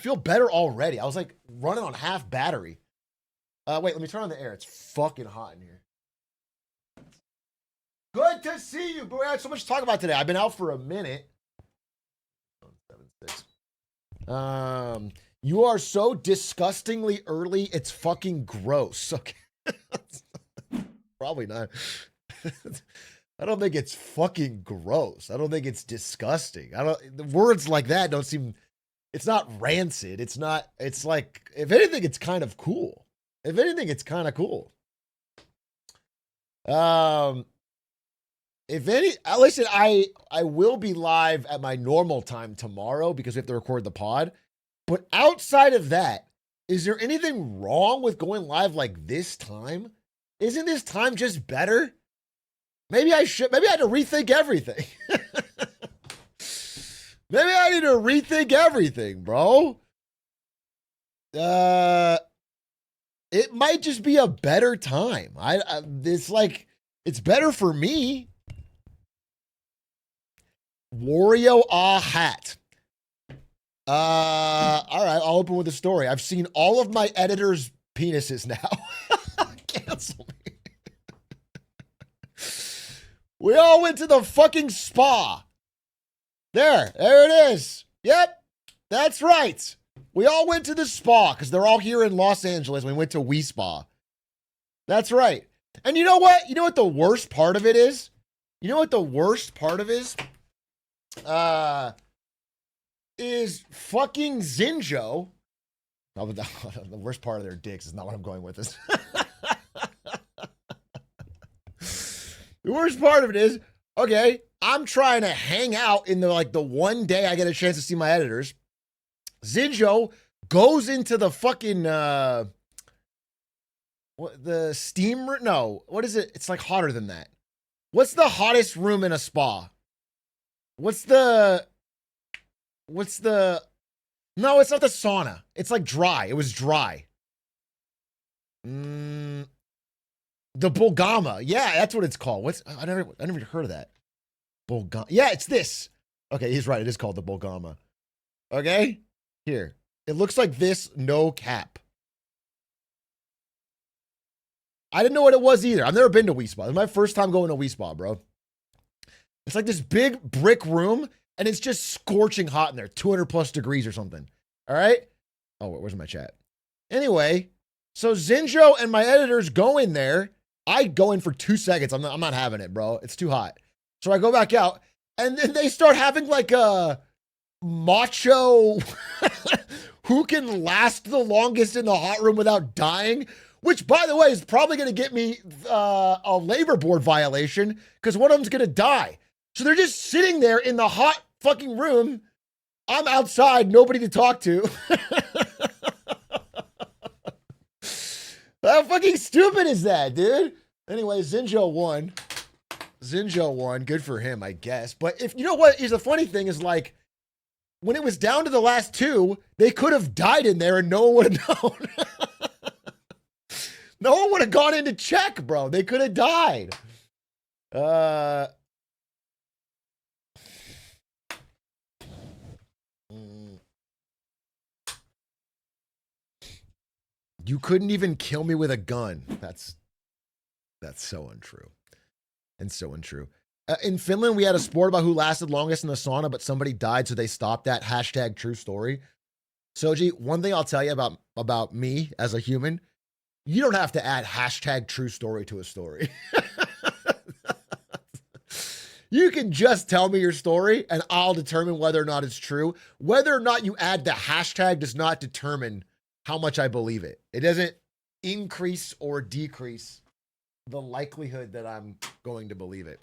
feel better already. I was like running on half battery. Wait, let me turn on the air. It's fucking hot in here. Good to see you, bro. I had so much to talk about today. I've been out for a minute. 7-6. You are so disgustingly early. It's fucking gross. Okay. Probably not. I don't think it's fucking gross. I don't think it's disgusting. The words like that don't seem, it's not rancid. It's not, it's like, if anything, it's kind of cool. If anything, it's kind of cool. Listen, I will be live at my normal time tomorrow because we have to record the pod. But outside of that, is there anything wrong with going live like this time? Isn't this time just better? Maybe I had to rethink everything. Maybe I need to rethink everything, bro. It might just be a better time. It's like, it's better for me. Wario hat. All right, I'll open with a story. I've seen all of my editors' penises now. Cancel me. We all went to the fucking spa. There it is. Yep, that's right. We all went to the spa because they're all here in Los Angeles. We went to Wii Spa. That's right. And you know what? You know what the worst part of it is? You know what the worst part of it is fucking Zinjo. No, the worst part of their dicks is not what I'm going with this. The worst part of it is, okay, I'm trying to hang out in the one day I get a chance to see my editors. Zinjo goes into the fucking the steam room? No, what is it? It's like hotter than that. What's the hottest room in a spa? What's the no, it's not the sauna. It's like dry. It was dry. The Bulgama. Yeah, that's what it's called. I never even heard of that. Bulgama. Yeah, it's this. Okay, he's right. It is called the Bulgama. Okay? Here. It looks like this, no cap. I didn't know what it was either. I've never been to Wii Spa. This is my first time going to Wii Spa, bro. It's like this big brick room, and it's just scorching hot in there. 200 plus degrees or something. All right? Oh, where's my chat? Anyway, so Zinjo and my editors go in there. I go in for 2 seconds. I'm not having it, bro. It's too hot. So I go back out, and then they start having like a macho who can last the longest in the hot room without dying, which, by the way, is probably going to get me a labor board violation because one of them's going to die. So they're just sitting there in the hot fucking room. I'm outside, nobody to talk to. How fucking stupid is that, dude? Anyway, Zinjo won. Good for him, I guess. But if you know what is the funny thing is, like, when it was down to the last two, they could have died in there and no one would have known. No one would have gone in to check, bro. They could have died. You couldn't even kill me with a gun. That's so untrue. And so untrue. In Finland, we had a sport about who lasted longest in the sauna, but somebody died, so they stopped that. Hashtag true story. Soji, one thing I'll tell you about me as a human, you don't have to add hashtag true story to a story. You can just tell me your story, and I'll determine whether or not it's true. Whether or not you add the hashtag does not determine how much I believe it. It doesn't increase or decrease the likelihood that I'm going to believe it.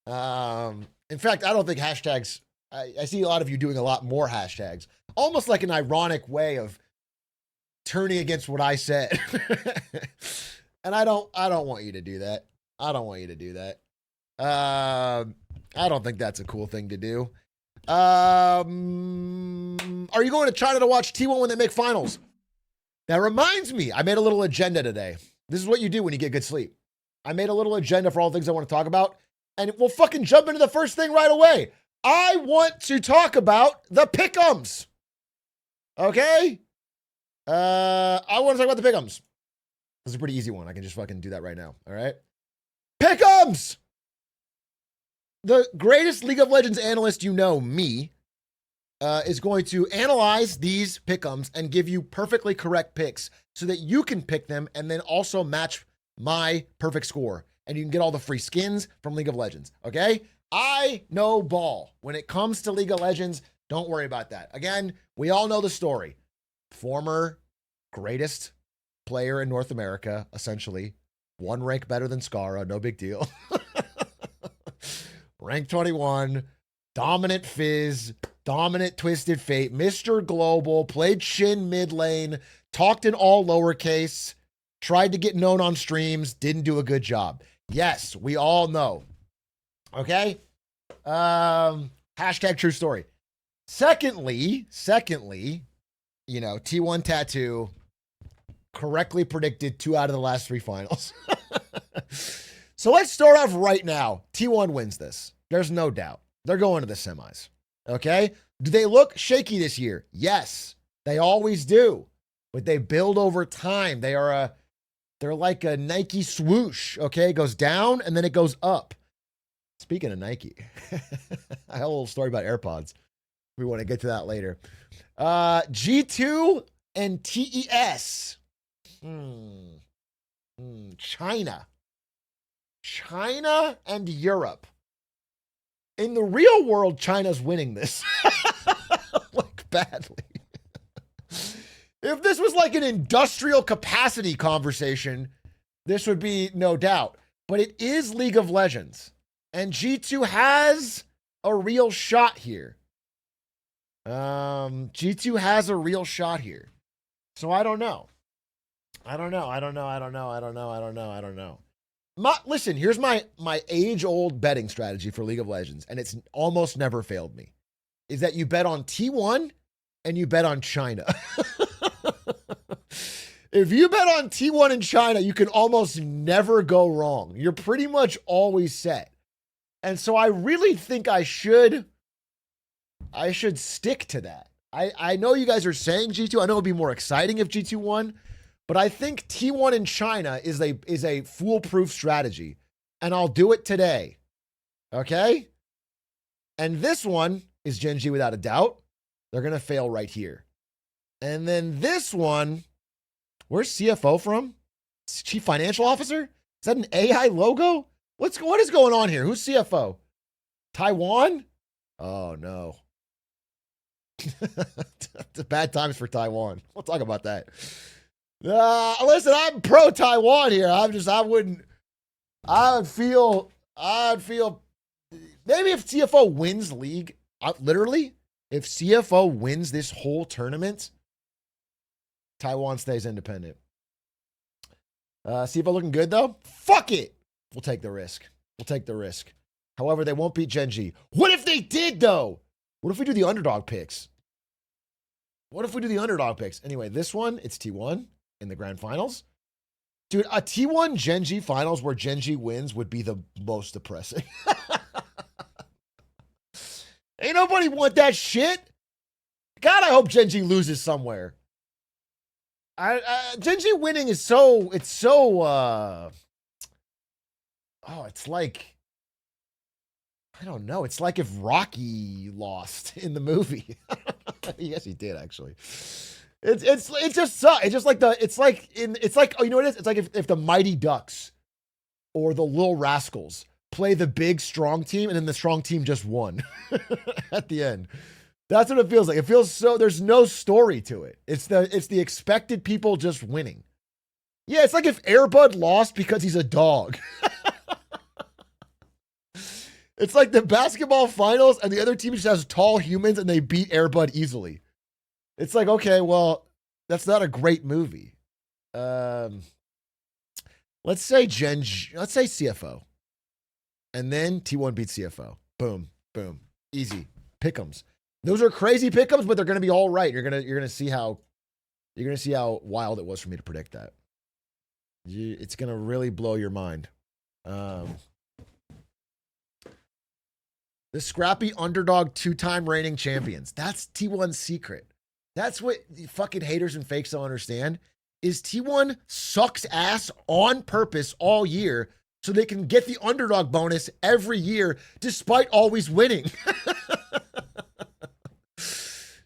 In fact, I don't think hashtags, I see a lot of you doing a lot more hashtags, almost like an ironic way of turning against what I said. And I don't want you to do that. I don't want you to do that. I don't think that's a cool thing to do. Are you going to China to watch T1 when they make finals? That reminds me, I made a little agenda today. This is what you do when you get good sleep. I made a little agenda for all the things I want to talk about, and we'll fucking jump into the first thing right away. I want to talk about the pick'ems. Okay. I want to talk about the pick'ems. This is a pretty easy one. I can just fucking do that right now. All right. Pick'ems! The greatest League of Legends analyst you know, me, is going to analyze these pick'ems and give you perfectly correct picks so that you can pick them and then also match my perfect score. And you can get all the free skins from League of Legends. Okay? I know ball. When it comes to League of Legends, don't worry about that. Again, we all know the story. Former greatest player in North America, essentially. One rank better than Scarra, no big deal. Rank 21, dominant Fizz, dominant Twisted Fate, Mr. Global, played Shin mid lane, talked in all lowercase, tried to get known on streams, didn't do a good job. Yes, we all know. Okay? Hashtag true story. Secondly, you know, T1 Tattoo correctly predicted 2 out of the last 3 finals. So let's start off right now. T1 wins this. There's no doubt. They're going to the semis. Okay? Do they look shaky this year? Yes. They always do. But they build over time. They're like a Nike swoosh. Okay? It goes down and then it goes up. Speaking of Nike, I have a little story about AirPods. We want to get to that later. G2 and TES. China and Europe. In the real world, China's winning this. Like, badly. If this was like an industrial capacity conversation, this would be no doubt. But it is League of Legends. And G2 has a real shot here. G2 has a real shot here. So I don't know. Listen, here's my age-old betting strategy for League of Legends, and it's almost never failed me, is that you bet on T1 and you bet on China. If you bet on T1 and China, you can almost never go wrong. You're pretty much always set. And so I really think I should stick to that. I know you guys are saying G2. I know it'd be more exciting if G2 won. But I think T1 in China is a foolproof strategy. And I'll do it today. Okay? And this one is Gen G without a doubt. They're going to fail right here. And then this one, where's CFO from? Chief Financial Officer? Is that an AI logo? What is going on here? Who's CFO? Taiwan? Oh, no. It's bad times for Taiwan. We'll talk about that. Listen, I'm pro Taiwan here. I would feel maybe if CFO wins league, literally, if CFO wins this whole tournament, Taiwan stays independent. CFO looking good though? Fuck it. We'll take the risk. However, they won't beat Gen G. What if they did though? What if we do the underdog picks? Anyway, this one, it's T1 in the grand finals. Dude, a T1 Gen G finals where Gen G wins would be the most depressing. Ain't nobody want that shit. God, I hope Gen G loses somewhere. Gen G winning is it's like, I don't know. It's like if Rocky lost in the movie. Yes, he did actually. It just sucks. It's like oh, you know what it is? It's like if the Mighty Ducks or the Little Rascals play the big strong team and then the strong team just won at the end. That's what it feels like. It feels so there's no story to it. It's the expected people just winning. Yeah, it's like if Air Bud lost because he's a dog. It's like the basketball finals and the other team just has tall humans and they beat Air Bud easily. It's like, okay, well, that's not a great movie. Let's say CFO. And then T1 beats CFO. Boom, boom. Easy. Pick'ems. Those are crazy pick'ems, but they're gonna be all right. You're gonna see how wild it was for me to predict that. It's gonna really blow your mind. The scrappy underdog 2-time reigning champions. That's T1's secret. That's what the fucking haters and fakes don't understand is T1 sucks ass on purpose all year so they can get the underdog bonus every year despite always winning.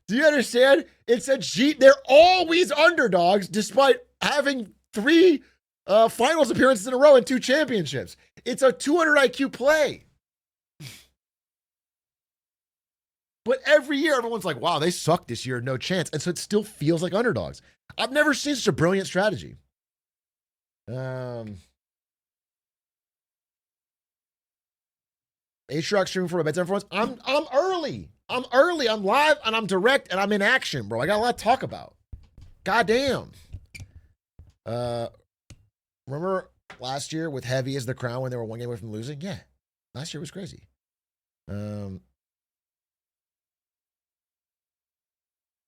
Do you understand? It's a cheat. They're always underdogs despite having 3 finals appearances in a row and 2 championships. It's a 200 IQ play. But every year, everyone's like, wow, they suck this year. No chance. And so it still feels like underdogs. I've never seen such a brilliant strategy. Atrioc streaming for my bedtime friends. I'm early. I'm early. I'm live and I'm direct and I'm in action, bro. I got a lot to talk about. Goddamn. Remember last year with Heavy as the crown when they were 1 game away from losing? Yeah. Last year was crazy. Are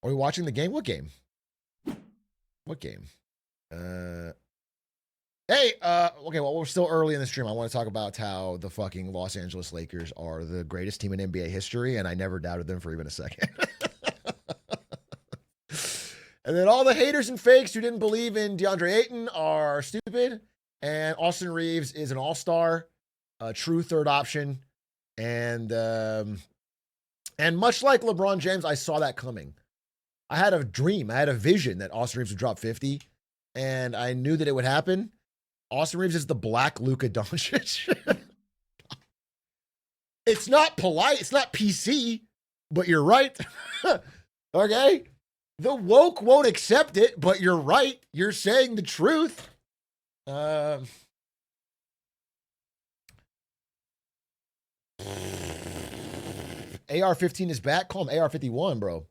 we watching the game? What game? What game? Hey, okay, well, we're still early in the stream. I want to talk about how the fucking Los Angeles Lakers are the greatest team in NBA history, and I never doubted them for even a second. And then all the haters and fakes who didn't believe in DeAndre Ayton are stupid, and Austin Reeves is an all-star, a true third option, and much like LeBron James, I saw that coming. I had a dream, I had a vision that Austin Reeves would drop 50, and I knew that it would happen. Austin Reeves is the black Luka Doncic. It's not polite. It's not PC, but you're right. Okay? The woke won't accept it, but you're right. You're saying the truth. AR-15 is back. Call him AR-51, bro.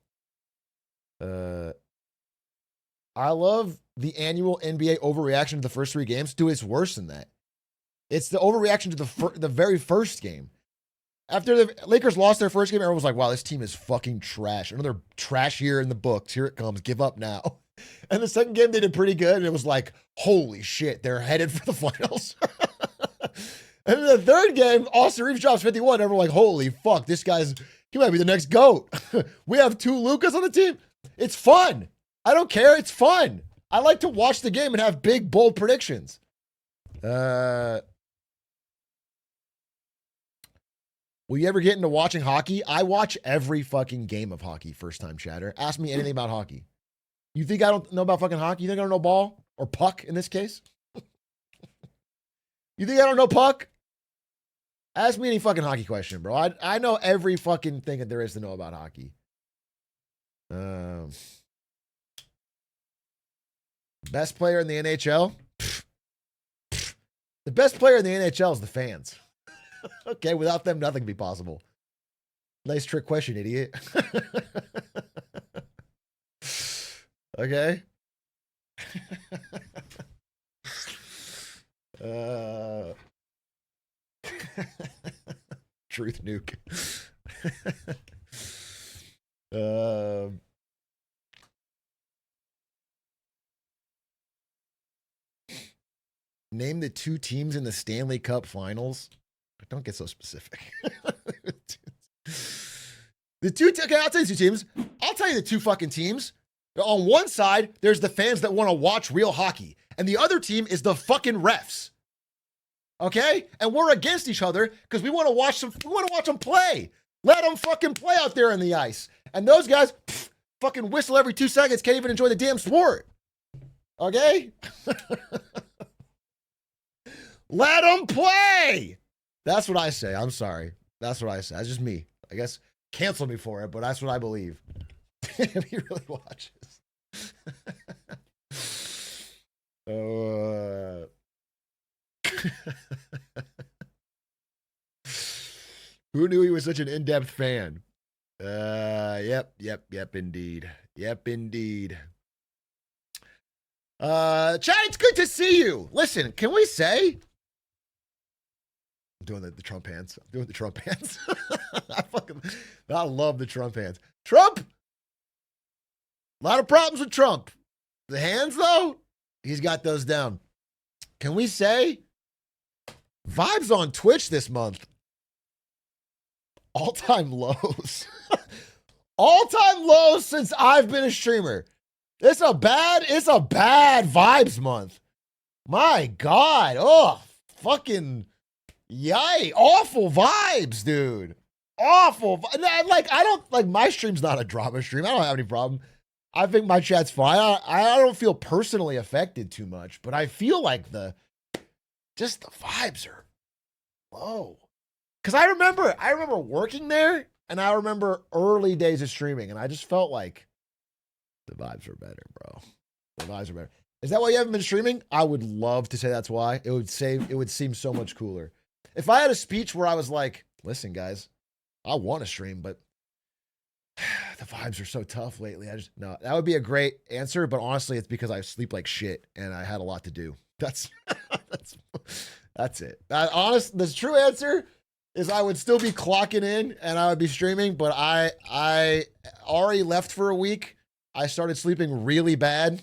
I love the annual NBA overreaction to the first 3 games. Dude, it's worse than that. It's the overreaction to the very first game. After the Lakers lost their first game, everyone was like, wow, this team is fucking trash. Another trash year in the books. Here it comes. Give up now. And the second game, they did pretty good. And it was like, holy shit, they're headed for the finals. And in the third game, Austin Reeves drops 51. Everyone like, holy fuck, this guy's, he might be the next GOAT. We have 2 Lukas on the team. It's fun. I don't care. It's fun. I like to watch the game and have big, bold predictions. Will you ever get into watching hockey? I watch every fucking game of hockey, first time chatter. Ask me anything about hockey. You think I don't know about fucking hockey? You think I don't know ball? Or puck in this case? You think I don't know puck? Ask me any fucking hockey question, bro. I know every fucking thing that there is to know about hockey. Best player in the NHL? The best player in the NHL is the fans. Okay, without them, nothing would be possible. Nice trick question, idiot. Okay. Truth nuke. Name the 2 teams in the Stanley Cup Finals. Don't get so specific. Okay, I'll tell you 2 teams. I'll tell you the 2 fucking teams. On one side, there's the fans that want to watch real hockey, and the other team is the fucking refs. Okay, and we're against each other because we want to watch them. We want to watch them play. Let them fucking play out there on the ice. And those guys fucking whistle every 2 seconds. Can't even enjoy the damn sport. Okay. Let them play. That's what I say. I'm sorry. That's what I say. That's just me. I guess cancel me for it, but that's what I believe. If he really watches. Who knew he was such an in-depth fan? Yep, indeed. Yep, indeed. Chad, it's good to see you. Listen, can we say... I'm doing the Trump hands. I'm doing the Trump hands. I love the Trump hands. Trump! A lot of problems with Trump. The hands, though, he's got those down. Can we say vibes on Twitch this month? All-time lows. All-time low since I've been a streamer. It's a bad vibes month. My God. Oh, fucking yay. Awful vibes, dude. Awful. Like, I don't, like, my stream's not a drama stream. I don't have any problem. I think my chat's fine. I don't feel personally affected too much, but I feel like just the vibes are low. Because I remember working there, and I remember early days of streaming, and I just felt like the vibes are better, bro. The vibes are better. Is that why you haven't been streaming? I would love to say that's why. It would seem so much cooler. If I had a speech where I was like, listen, guys, I want to stream, but the vibes are so tough lately. No, that would be a great answer, but honestly, it's because I sleep like shit and I had a lot to do. That's it. The true answer is I would still be clocking in and I would be streaming, but I already left for a week. I started sleeping really bad.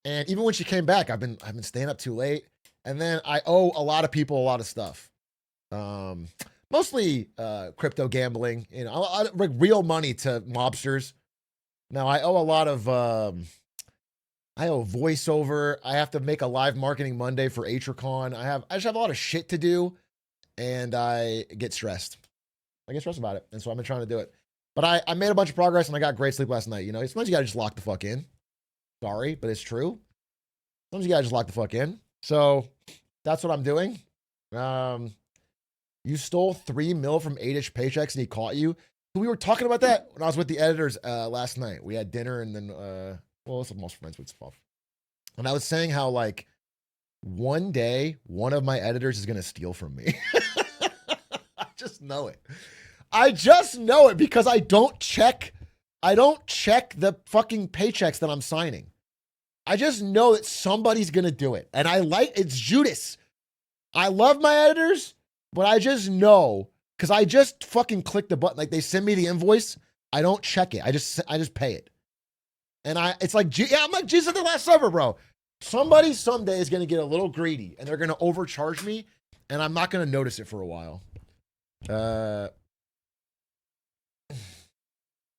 And even when she came back, I've been staying up too late. And then I owe a lot of people a lot of stuff. Mostly crypto gambling, you know, like real money to mobsters. Now I owe a lot of I owe voiceover. I have to make a live marketing Monday for Atrioc. I just have a lot of shit to do, and I get stressed. I get stressed about it, and so I've been trying to do it. But I made a bunch of progress, and I got great sleep last night. You know, sometimes you gotta just lock the fuck in. Sorry, but it's true. Sometimes you gotta just lock the fuck in. So that's what I'm doing. You stole $3 million from 8-ish paychecks and he caught you. We were talking about that when I was with the editors last night. We had dinner and then, well, it's most friends with stuff. And I was saying how, like, one day, one of my editors is going to steal from me. I just know it. I just know it because I don't check the fucking paychecks that I'm signing. I just know that somebody's going to do it. And it's Judas. I love my editors, but I just know, because I just fucking click the button. Like, they send me the invoice. I don't check it. I just pay it. And it's like, I'm like Jesus at the Last Supper, bro. Somebody someday is going to get a little greedy and they're going to overcharge me and I'm not going to notice it for a while.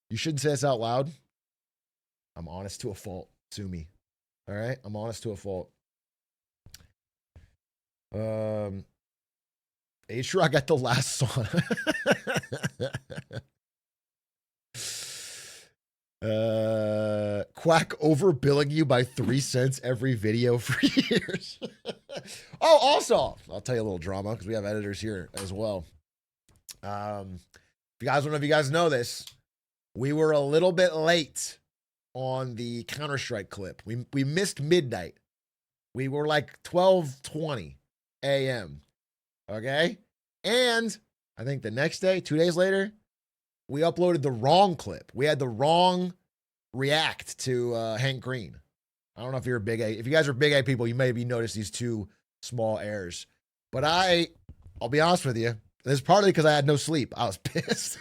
You shouldn't say this out loud. I'm honest to a fault. Sue me. All right? I'm honest to a fault. Atrioc got the last song. Quack overbilling you by 3 cents every video for years. Oh, also, I'll tell you a little drama because we have editors here as well. If you guys don't know if you guys know this, we were a little bit late on the Counter-Strike clip. We missed midnight. We were like 12:20 a.m. Okay? And I think the next day, 2 days later, we uploaded the wrong clip. We had the wrong react to Hank Green. I don't know if you're a big A. If you guys are big A people, you maybe noticed these two small errors. But I'll be honest with you. This is partly because I had no sleep. I was pissed.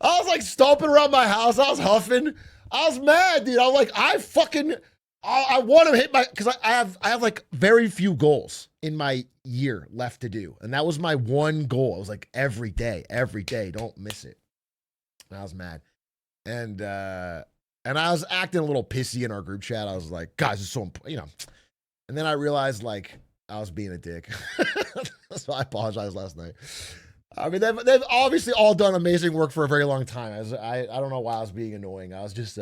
I was like stomping around my house. I was huffing. I was mad, dude. I was like, I want to hit because I have like very few goals in my year left to do. And that was my one goal. I was like, every day, don't miss it. And I was mad. And I was acting a little pissy in our group chat. I was like, guys, it's so important, you know. And then I realized like I was being a dick. So I apologized last night. I mean, they've obviously all done amazing work for a very long time. I don't know why I was being annoying. I was just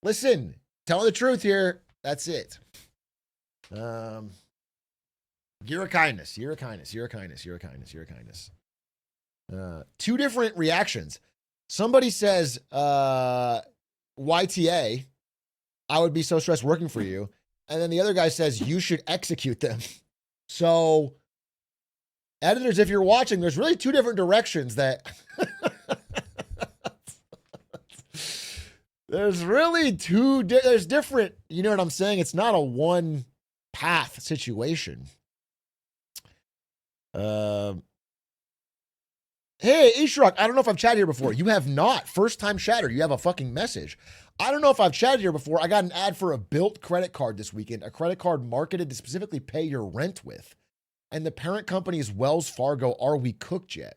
listen, telling the truth here. That's it. You're a kindness. You're a kindness. You're a kindness. You're a kindness. You're a kindness. Two different reactions. Somebody says, YTA, I would be so stressed working for you. And then the other guy says, you should execute them. So, editors, if you're watching, there's really two different directions that... There's really there's different, you know what I'm saying? It's not a one path situation. Hey, Atrioc, I don't know if I've chatted here before. You have not. First time chatter. You have a fucking message. I don't know if I've chatted here before. I got an ad for a Built credit card this weekend, a credit card marketed to specifically pay your rent with. and the parent company is Wells Fargo. Are we cooked yet?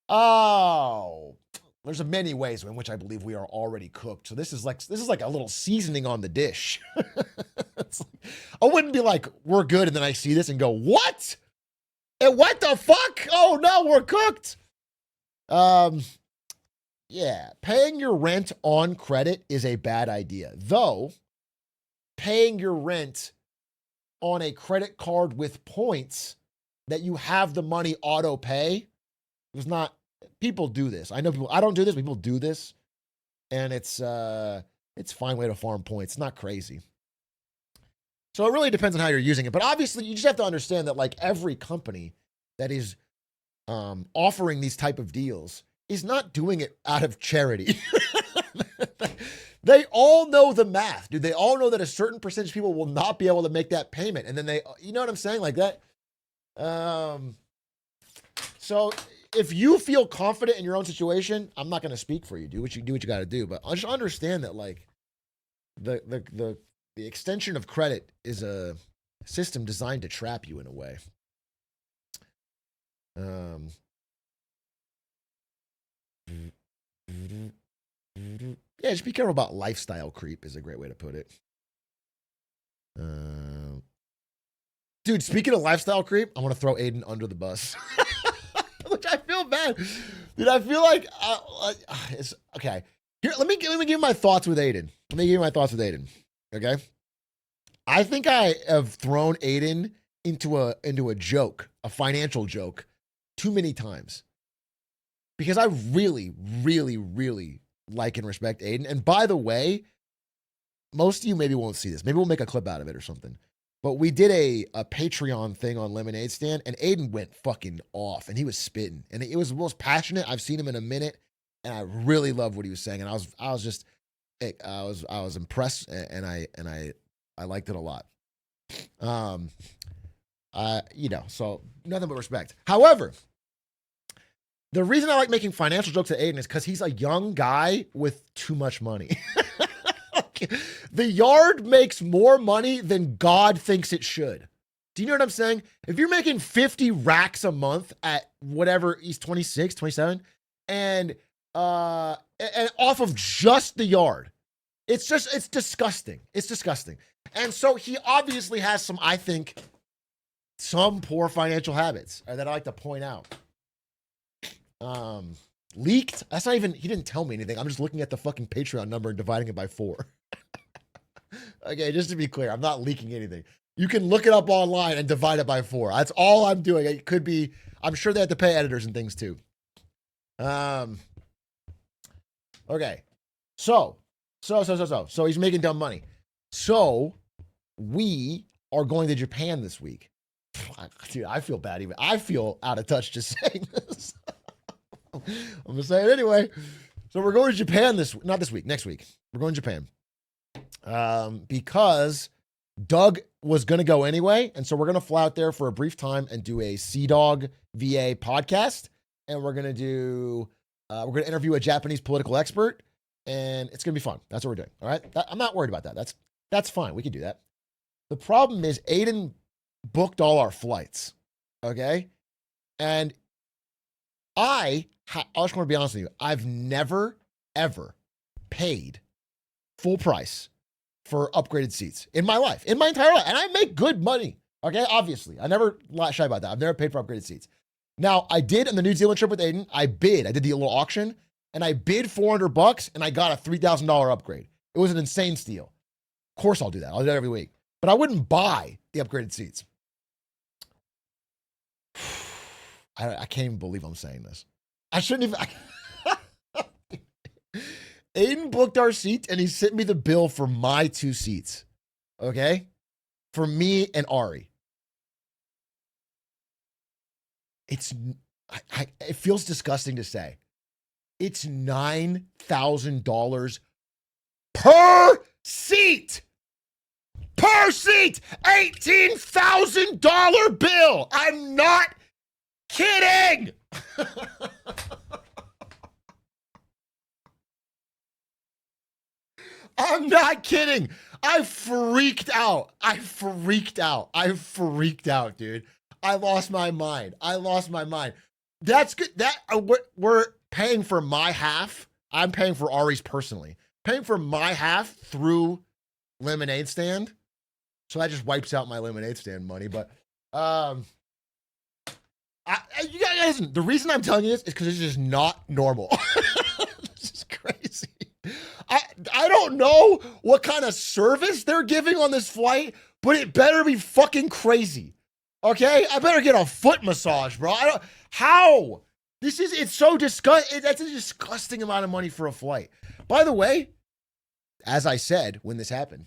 Oh, there's many ways in which I believe we are already cooked. So this is like a little seasoning on the dish. I wouldn't be like, we're good, and then I see this and go, what? And what the fuck? Oh no, we're cooked. Yeah, paying your rent on credit is a bad idea. Though, paying your rent on a credit card with points that you have the money auto pay is not. People do this. I know people. I don't do this. People do this, and it's a fine way to farm points. It's not crazy. So it really depends on how you're using it. But obviously, you just have to understand that like every company that is offering these type of deals is not doing it out of charity. They all know the math, dude. They all know that a certain percentage of people will not be able to make that payment. And then you know what I'm saying? Like that. So if you feel confident in your own situation, I'm not going to speak for you. Do what you got to do. But I just understand that like the extension of credit is a system designed to trap you in a way. Yeah, just be careful about lifestyle creep is a great way to put it. Dude, speaking of lifestyle creep, I want to throw Aiden under the bus. Which I feel bad. Dude, I feel like it's okay. Here, let me give you my thoughts with Aiden. Okay. I think I have thrown Aiden into a joke, a financial joke, too many times. Because I really, really, really like and respect Aiden. And by the way, most of you maybe won't see this. Maybe we'll make a clip out of it or something. But we did a Patreon thing on Lemonade Stand, and Aiden went fucking off, and he was spitting. And it was the most passionate I've seen him in a minute, and I really loved what he was saying. And I was impressed, and I liked it a lot. So nothing but respect. However, the reason I like making financial jokes at Aiden is because he's a young guy with too much money. The yard makes more money than God thinks it should. Do you know what I'm saying? If you're making 50 racks a month at whatever, he's 26, 27, and off of just the yard, it's disgusting. It's disgusting. And so he obviously has some poor financial habits that I like to point out. Leaked. That's not even, he didn't tell me anything. I'm just looking at the fucking Patreon number and dividing it by 4. Okay, just to be clear, I'm not leaking anything. You can look it up online and divide it by 4. That's all I'm doing. It could be, I'm sure they have to pay editors and things too. Okay. So he's making dumb money. So we are going to Japan this week. Dude, I feel bad even. I feel out of touch just saying this. I'm gonna say it anyway. So we're going to Japan next week. We're going to Japan. Because Doug was going to go anyway. And so we're going to fly out there for a brief time and do a Sea Dog VA podcast. And we're going to interview a Japanese political expert, and it's going to be fun. That's what we're doing. All right. I'm not worried about that. That's fine. We can do that. The problem is Aiden booked all our flights. Okay. And I just want to be honest with you. I've never, ever paid full price for upgraded seats in my life, in my entire life. And I make good money. Okay. Obviously, I never shy about that. I've never paid for upgraded seats. Now I did on the New Zealand trip with Aiden. I did the little auction, and I bid $400 and I got a $3,000 upgrade. It was an insane steal. Of course I'll do that. I'll do that every week, but I wouldn't buy the upgraded seats. I can't even believe I'm saying this. I shouldn't even. Aiden booked our seat and he sent me the bill for my 2 seats. Okay? For me and Ari. It feels disgusting to say. It's $9,000 per seat. Per seat. $18,000 bill. I'm not kidding. I'm not kidding. I freaked out, dude. I lost my mind. I lost my mind. That's good. That we're paying for my half. I'm paying for Ari's personally. Paying for my half through lemonade stand. So that just wipes out my lemonade stand money. But you guys, the reason I'm telling you this is because it's just not normal. This is crazy. I don't know what kind of service they're giving on this flight, but it better be fucking crazy. Okay? I better get a foot massage, bro. How? It's so disgusting. That's a disgusting amount of money for a flight. By the way, as I said when this happened,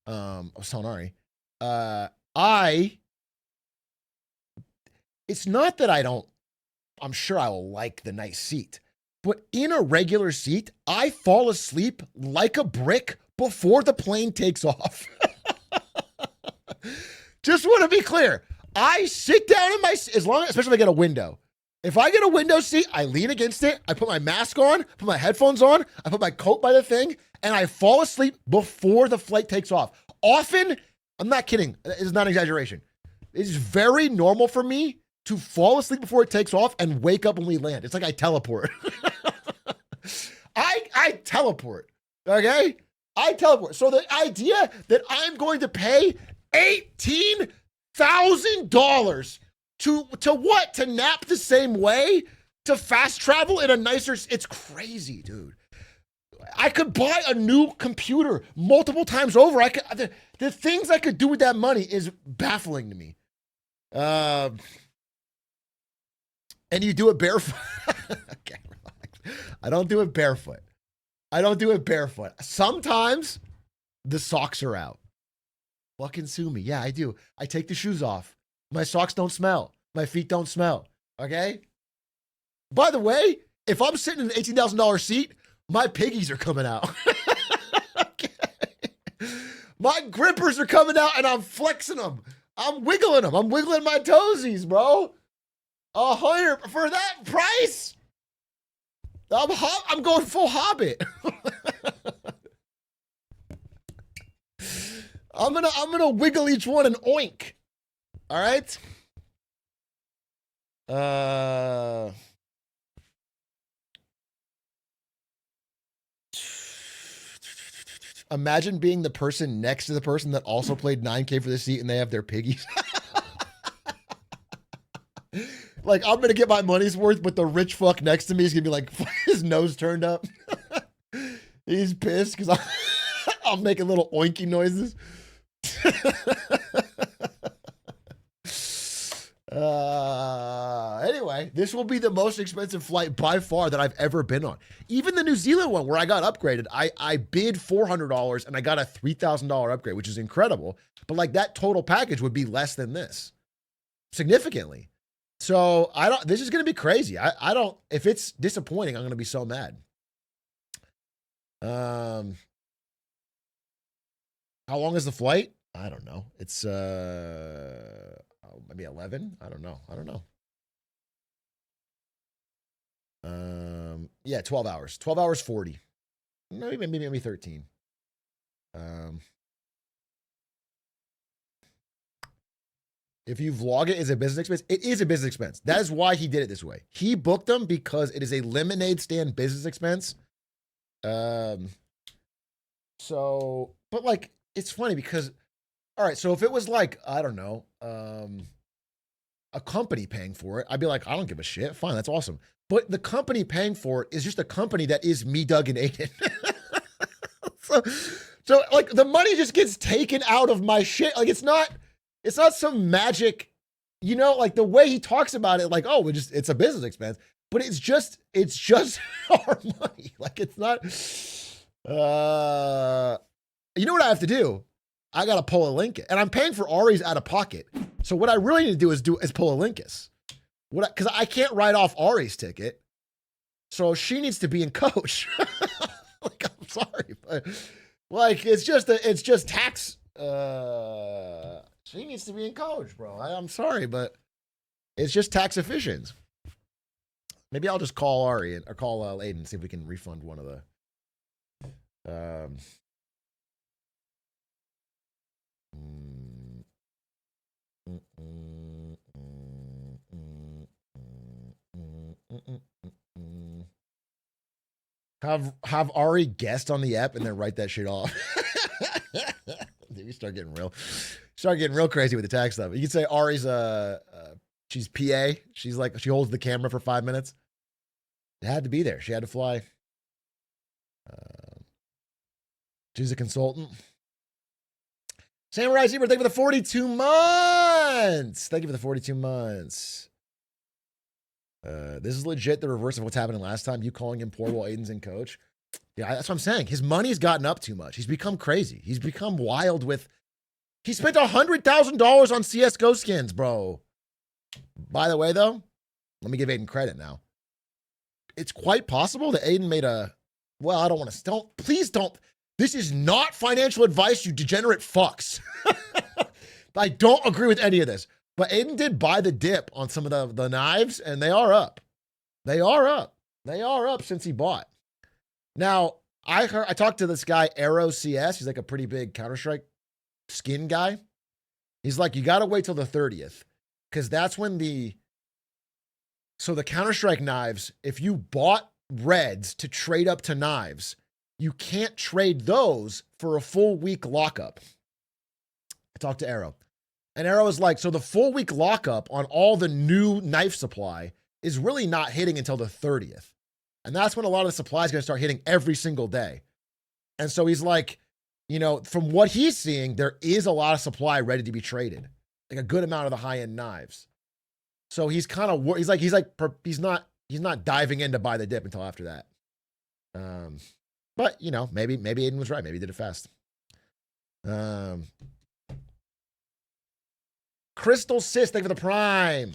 I was telling Ari, it's not that I'm sure I will like the nice seat, but in a regular seat, I fall asleep like a brick before the plane takes off. Just want to be clear. I sit down in especially if I get a window. If I get a window seat, I lean against it. I put my mask on, put my headphones on, I put my coat by the thing, and I fall asleep before the flight takes off. Often, I'm not kidding. It's not an exaggeration. It's very normal for me to fall asleep before it takes off and wake up when we land. It's like I teleport. I teleport. Okay? I teleport. So the idea that I'm going to pay $18,000 to what? To nap the same way? To fast travel in a nicer... It's crazy, dude. I could buy a new computer multiple times over. The things I could do with that money is baffling to me. And you do it barefoot. Okay, relax. I don't do it barefoot. Sometimes the socks are out. Fucking sue me. Yeah, I do. I take the shoes off. My socks don't smell. My feet don't smell. Okay? By the way, if I'm sitting in an $18,000 seat, my piggies are coming out. Okay? My grippers are coming out and I'm flexing them. I'm wiggling them. I'm wiggling my toesies, bro. 100 for that price. I'm going full Hobbit. I'm gonna wiggle each one and oink. All right. Imagine being the person next to the person that also played 9K for the seat and they have their piggies. Like, I'm going to get my money's worth, but the rich fuck next to me is going to be like, his nose turned up. He's pissed because I'm making little oinky noises. Anyway, this will be the most expensive flight by far that I've ever been on. Even the New Zealand one where I got upgraded, I bid $400 and I got a $3,000 upgrade, which is incredible. But like that total package would be less than this significantly. So this is going to be crazy. If it's disappointing, I'm going to be so mad. How long is the flight? I don't know. It's, maybe 11. I don't know. Yeah, 12 hours, 12 hours, 40, maybe 13. If you vlog it as a business expense, it is a business expense. That is why he did it this way. He booked them because it is a lemonade stand business expense. So, but like, it's funny because, all right, so if it was like, I don't know, a company paying for it, I'd be like, I don't give a shit. Fine, that's awesome. But the company paying for it is just a company that is me, Doug, and Aiden. so like the money just gets taken out of my shit. Like it's not some magic, like the way he talks about it, like, oh, it's a business expense, but it's just our money. Like it's not, you know what I have to do? I got to pull a Lincoln and I'm paying for Ari's out of pocket. So what I really need to do is pull a Linkus. Because I can't write off Ari's ticket. So she needs to be in coach. Like, I'm sorry, but like, it's just tax. She needs to be in coach, bro. I'm sorry, but it's just tax efficient. Maybe I'll just call Ari or call Aiden and see if we can refund one of the. Have Ari guest on the app and then write that shit off. Dude, we start getting real crazy with the tag stuff. You can say Ari's she's PA. She's like, she holds the camera for 5 minutes. It had to be there. She had to fly. She's a consultant. Samurai Zebra, thank you for the 42 months. Thank you for the 42 months. This is legit the reverse of what's happening last time. You calling him poor while Aiden's in coach. Yeah, that's what I'm saying. His money's gotten up too much. He's become crazy. He's become wild with... He spent $100,000 on CSGO skins, bro. By the way, though, let me give Aiden credit now. It's quite possible that Aiden made a... Well, I don't want to... Please don't... This is not financial advice, you degenerate fucks. I don't agree with any of this. But Aiden did buy the dip on some of the knives, and they are up. They are up. They are up since he bought. Now, I talked to this guy, Arrow CS. He's like a pretty big Counter-Strike skin guy. He's like, you got to wait till the 30th. Because that's when the Counter-Strike knives, if you bought reds to trade up to knives, you can't trade those for a full week lockup. I talked to Arrow. And Arrow is like, so the full week lockup on all the new knife supply is really not hitting until the 30th. And that's when a lot of the supply is going to start hitting every single day. And so he's like, you know, from what he's seeing, there is a lot of supply ready to be traded, like a good amount of the high-end knives. So he's kind of, he's not diving in to buy the dip until after that. But you know, maybe Aiden was right. Maybe he did it fast. Crystal Sis, thank you for the prime.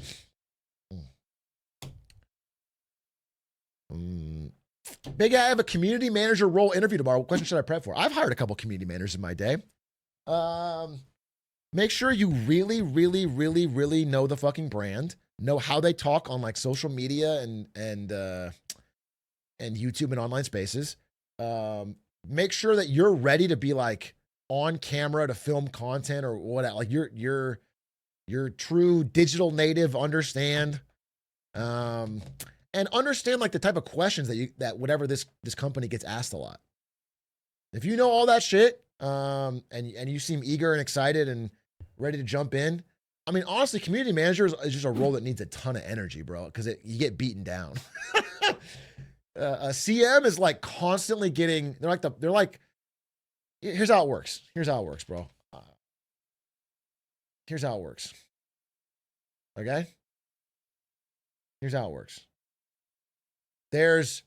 Big, I have a community manager role interview tomorrow. What question should I prep for? I've hired a couple community managers in my day. Make sure you really, really, really, really know the fucking brand. Know how they talk on like social media and YouTube and online spaces. Make sure that you're ready to be like on camera to film content or what, like you're true digital native, understand, and understand like the type of questions that whatever this company gets asked a lot. If you know all that shit, and you seem eager and excited and ready to jump in, I mean, honestly, community manager is just a role that needs a ton of energy, bro, because you get beaten down. A CM is like constantly getting, they're like, here's how it works. Here's how it works, bro. Here's how it works. Okay? Here's how it works. There's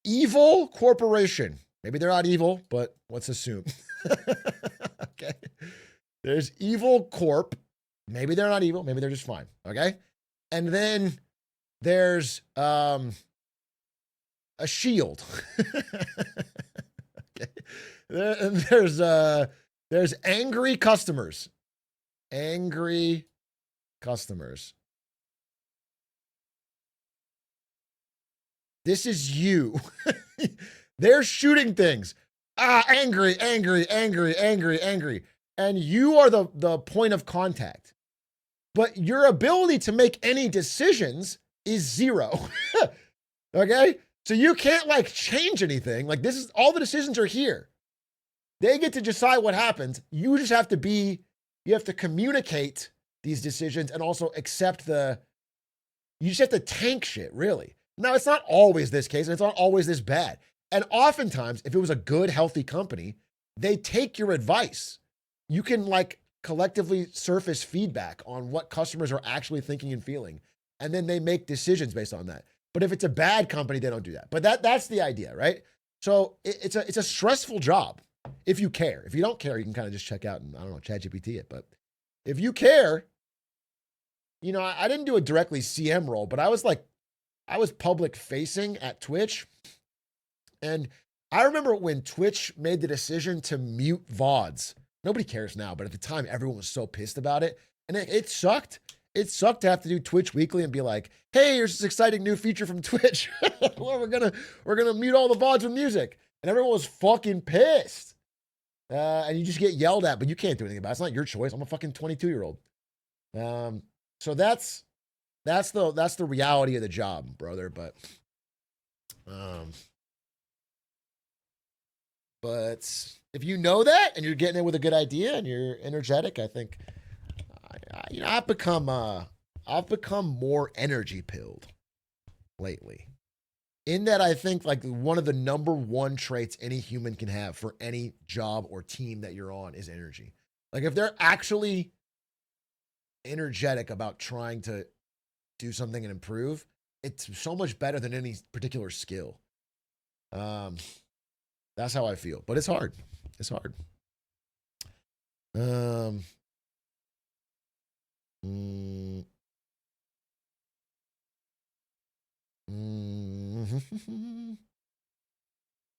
evil corporation. Maybe they're not evil, but let's assume. Okay? There's evil corp. Maybe they're not evil. Maybe they're just fine. Okay? And then there's a shield. Okay? And there's angry customers. Angry customers. This is you. They're shooting things. Angry. And you are the point of contact. But your ability to make any decisions is zero. Okay? So you can't like change anything. Like this is, all the decisions are here. They get to decide what happens. You just have to you have to communicate these decisions and also accept you just have to tank shit, really. Now, it's not always this case, and it's not always this bad. And oftentimes, if it was a good, healthy company, they take your advice. You can like collectively surface feedback on what customers are actually thinking and feeling, and then they make decisions based on that. But if it's a bad company, they don't do that. But that's the idea, right? So it's a stressful job if you care. If you don't care, you can kind of just check out and, I don't know, ChatGPT it. But if you care, you know, I didn't do a directly CM role, but I was public facing at Twitch. And I remember when Twitch made the decision to mute VODs. Nobody cares now, but at the time, everyone was so pissed about it. And it sucked. It sucked to have to do Twitch Weekly and be like, hey, here's this exciting new feature from Twitch. Well, we're gonna mute all the VODs with music. And everyone was fucking pissed. And you just get yelled at, but you can't do anything about it. It's not your choice. I'm a fucking 22-year-old. So that's the reality of the job, brother. But But if you know that and you're getting it with a good idea and you're energetic, I think I've become more energy pilled lately. In that, I think like one of the number one traits any human can have for any job or team that you're on is energy. Like if they're actually energetic about trying to do something and improve, it's so much better than any particular skill. That's how I feel, but it's hard. It's hard.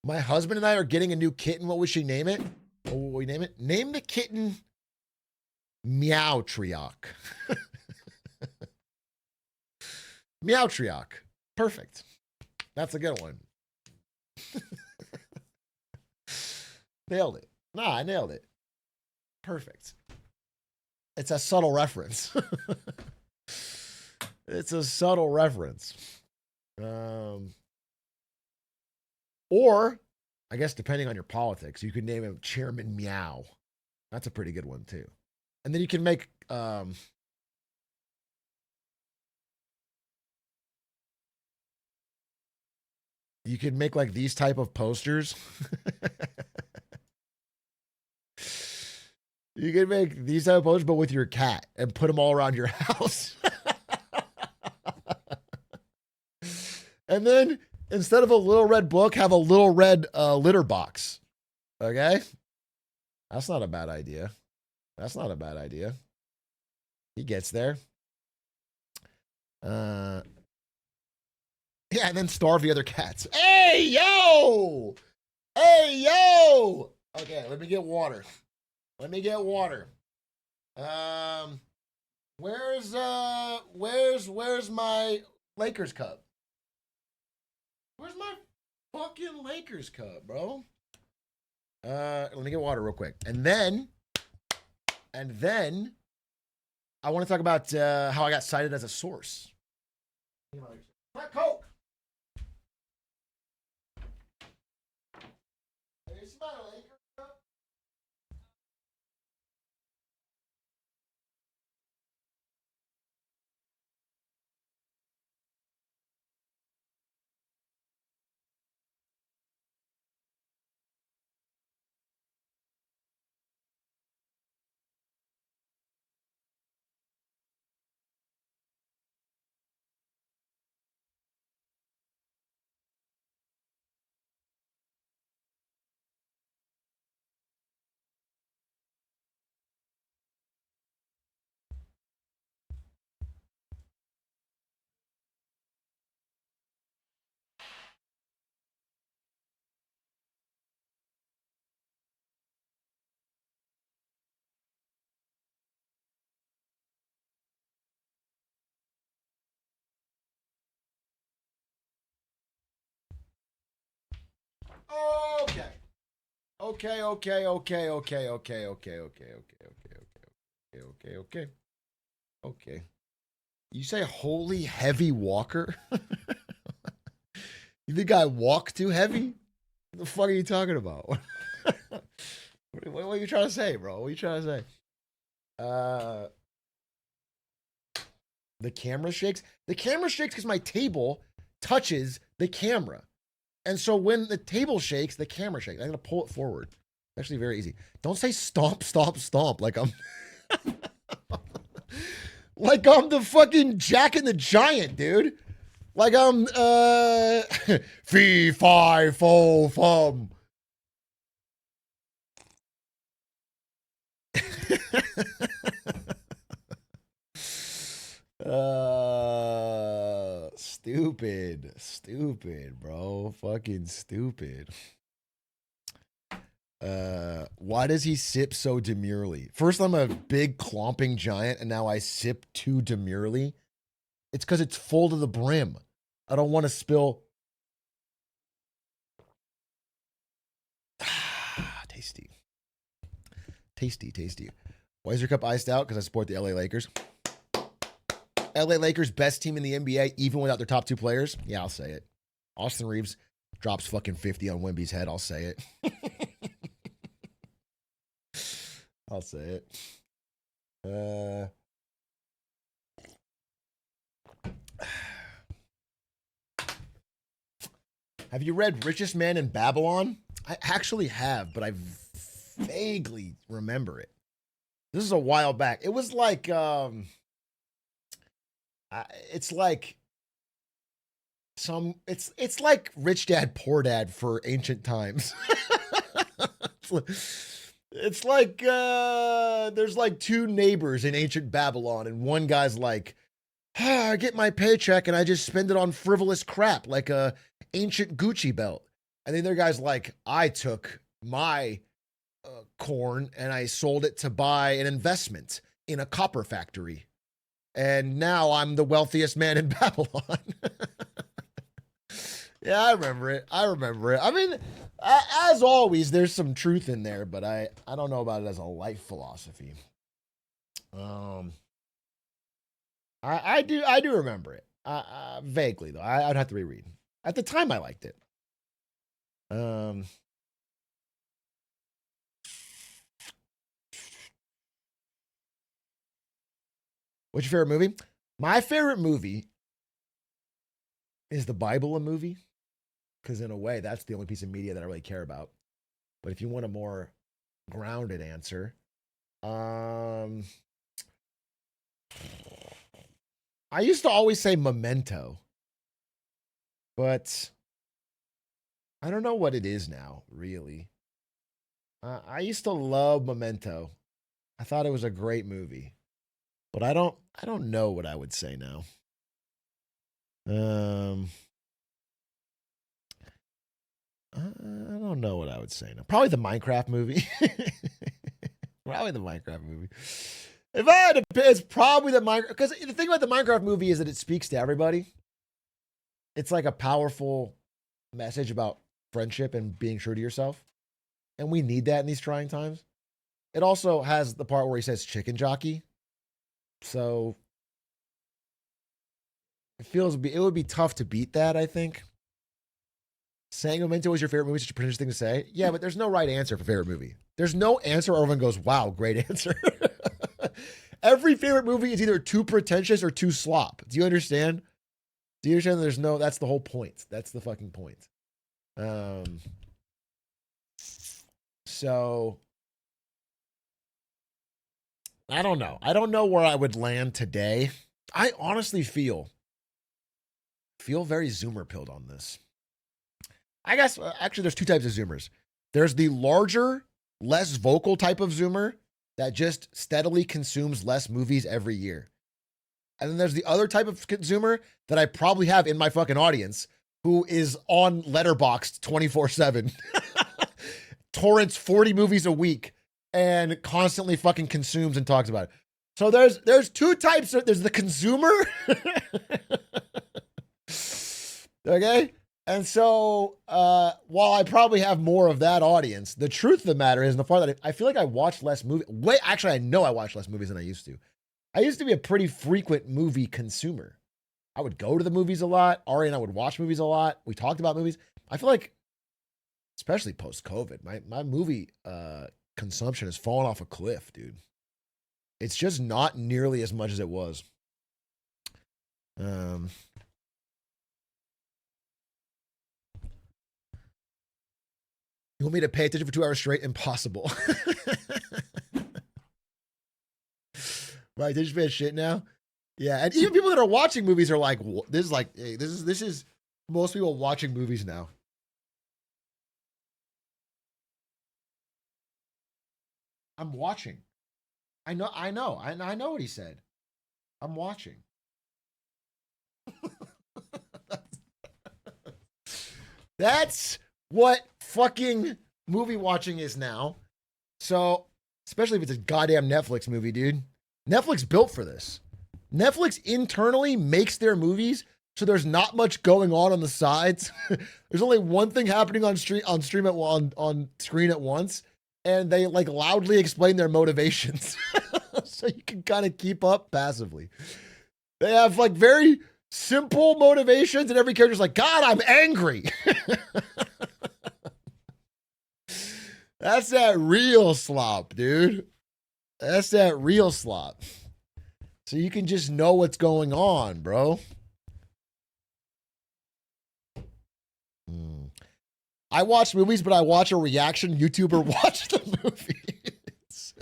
My husband and I are getting a new kitten. What would she name it? What would we name it? Name the kitten Atrioc. Atrioc. Perfect. That's a good one. Nailed it. Nah, I nailed it. Perfect. It's a subtle reference. It's a subtle reference. Or, I guess depending on your politics, you could name him Chairman Meow. That's a pretty good one too. And then you can make like these type of posters. You can make these type of posters, but with your cat and put them all around your house. And then instead of a little red book, have a little red litter box. Okay? That's not a bad idea. That's not a bad idea. He gets there. Yeah, and then starve the other cats. Hey, yo! Hey, yo! Okay, let me get water. Where's my Lakers cup? Where's my fucking Lakers cup, bro? Let me get water real quick. And then I want to talk about how I got cited as a source. Not Coke. Hey, smell Lakers cup. Okay. You say holy heavy walker? You think I walk too heavy? What the fuck are you talking about? What are you trying to say, bro? What are you trying to say? The camera shakes? The camera shakes because my table touches the camera. And so when the table shakes, the camera shakes. I'm going to pull it forward. It's actually very easy. Don't say stomp, stomp, stomp like I'm like I'm the fucking Jack and the Giant, dude. Like I'm fee, fi, fo, fum. Stupid, bro. Fucking stupid. Why does he sip so demurely? First, I'm a big clomping giant, and now I sip too demurely. It's because it's full to the brim. I don't want to spill. Tasty. Why is your cup iced out? Because I support the LA Lakers. LA Lakers, best team in the NBA, even without their top two players. Yeah, I'll say it. Austin Reeves drops fucking 50 on Wemby's head. I'll say it. I'll say it. Uh, have you read Richest Man in Babylon? I actually have, but I vaguely remember it. This is a while back. It was like, it's like it's like Rich Dad Poor Dad for ancient times. It's like there's like two neighbors in ancient Babylon, and one guy's like, I get my paycheck and I just spend it on frivolous crap like a ancient Gucci belt. And the other guy's like, I took my corn and I sold it to buy an investment in a copper factory. And now I'm the wealthiest man in Babylon. Yeah, I remember it. I mean, as always, there's some truth in there, but I don't know about it as a life philosophy. I do remember it. Vaguely though. I'd have to reread. At the time, I liked it. What's your favorite movie? My favorite movie is the Bible a movie? Because in a way, that's the only piece of media that I really care about. But if you want a more grounded answer, I used to always say Memento, but I don't know what it is now, really. I used to love Memento. I thought it was a great movie, but I don't know what I would say now. I don't know what I would say now. Probably the Minecraft movie. Probably the Minecraft movie. If I had to pick, it's probably the Minecraft. Because the thing about the Minecraft movie is that it speaks to everybody. It's like a powerful message about friendship and being true to yourself. And we need that in these trying times. It also has the part where he says chicken jockey. So it would be tough to beat that, I think. Saying Memento was your favorite movie is such a pretentious thing to say. Yeah, but there's no right answer for favorite movie. There's no answer where everyone goes, wow, great answer. Every favorite movie is either too pretentious or too slop. Do you understand? Do you understand? That's the whole point. That's the fucking point. So I don't know. I don't know where I would land today. I honestly feel very Zoomer pilled on this. I guess actually there's two types of Zoomers. There's the larger, less vocal type of Zoomer that just steadily consumes less movies every year. And then there's the other type of consumer that I probably have in my fucking audience who is on Letterboxd 24/7. Torrents 40 movies a week and constantly fucking consumes and talks about it. So there's two types. There's the consumer. Okay? And so, while I probably have more of that audience, the truth of the matter is, in the part that I feel like I watch less movies. Actually, I know I watch less movies than I used to. I used to be a pretty frequent movie consumer. I would go to the movies a lot. Ari and I would watch movies a lot. We talked about movies. I feel like, especially post-COVID, my movie consumption has fallen off a cliff, dude. It's just not nearly as much as it was. You want me to pay attention for 2 hours straight? Impossible. Right? They just pay shit now. Yeah, and even people that are watching movies are like, this is most people watching movies now. I'm watching. I know what he said. I'm watching. That's what fucking movie watching is now. So, especially if it's a goddamn Netflix movie, dude. Netflix built for this. Netflix internally makes their movies so there's not much going on the sides. There's only one thing happening on screen at once, and they like loudly explain their motivations so you can kind of keep up passively. They have like very simple motivations, and every character's like, God, I'm angry. That's that real slop, dude. That's that real slop. So you can just know what's going on, bro. I watch movies, but I watch a reaction YouTuber watch the movies.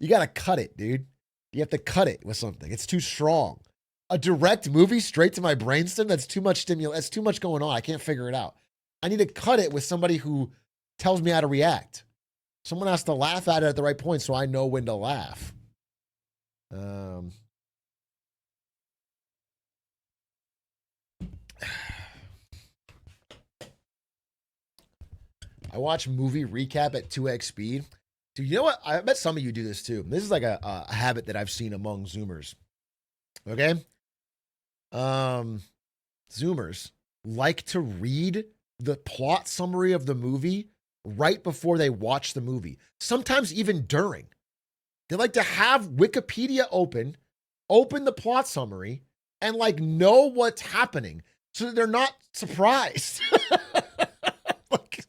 You gotta cut it, dude. You have to cut it with something. It's too strong. A direct movie straight to my brainstem, that's too much stimulus. That's too much going on. I can't figure it out. I need to cut it with somebody who tells me how to react. Someone has to laugh at it at the right point so I know when to laugh. I watch movie recap at 2x speed. Dude, you know what? I bet some of you do this too. This is like a habit that I've seen among Zoomers. Okay? Zoomers like to read the plot summary of the movie right before they watch the movie. Sometimes even during. They like to have Wikipedia open the plot summary, and like know what's happening so that they're not surprised. Like,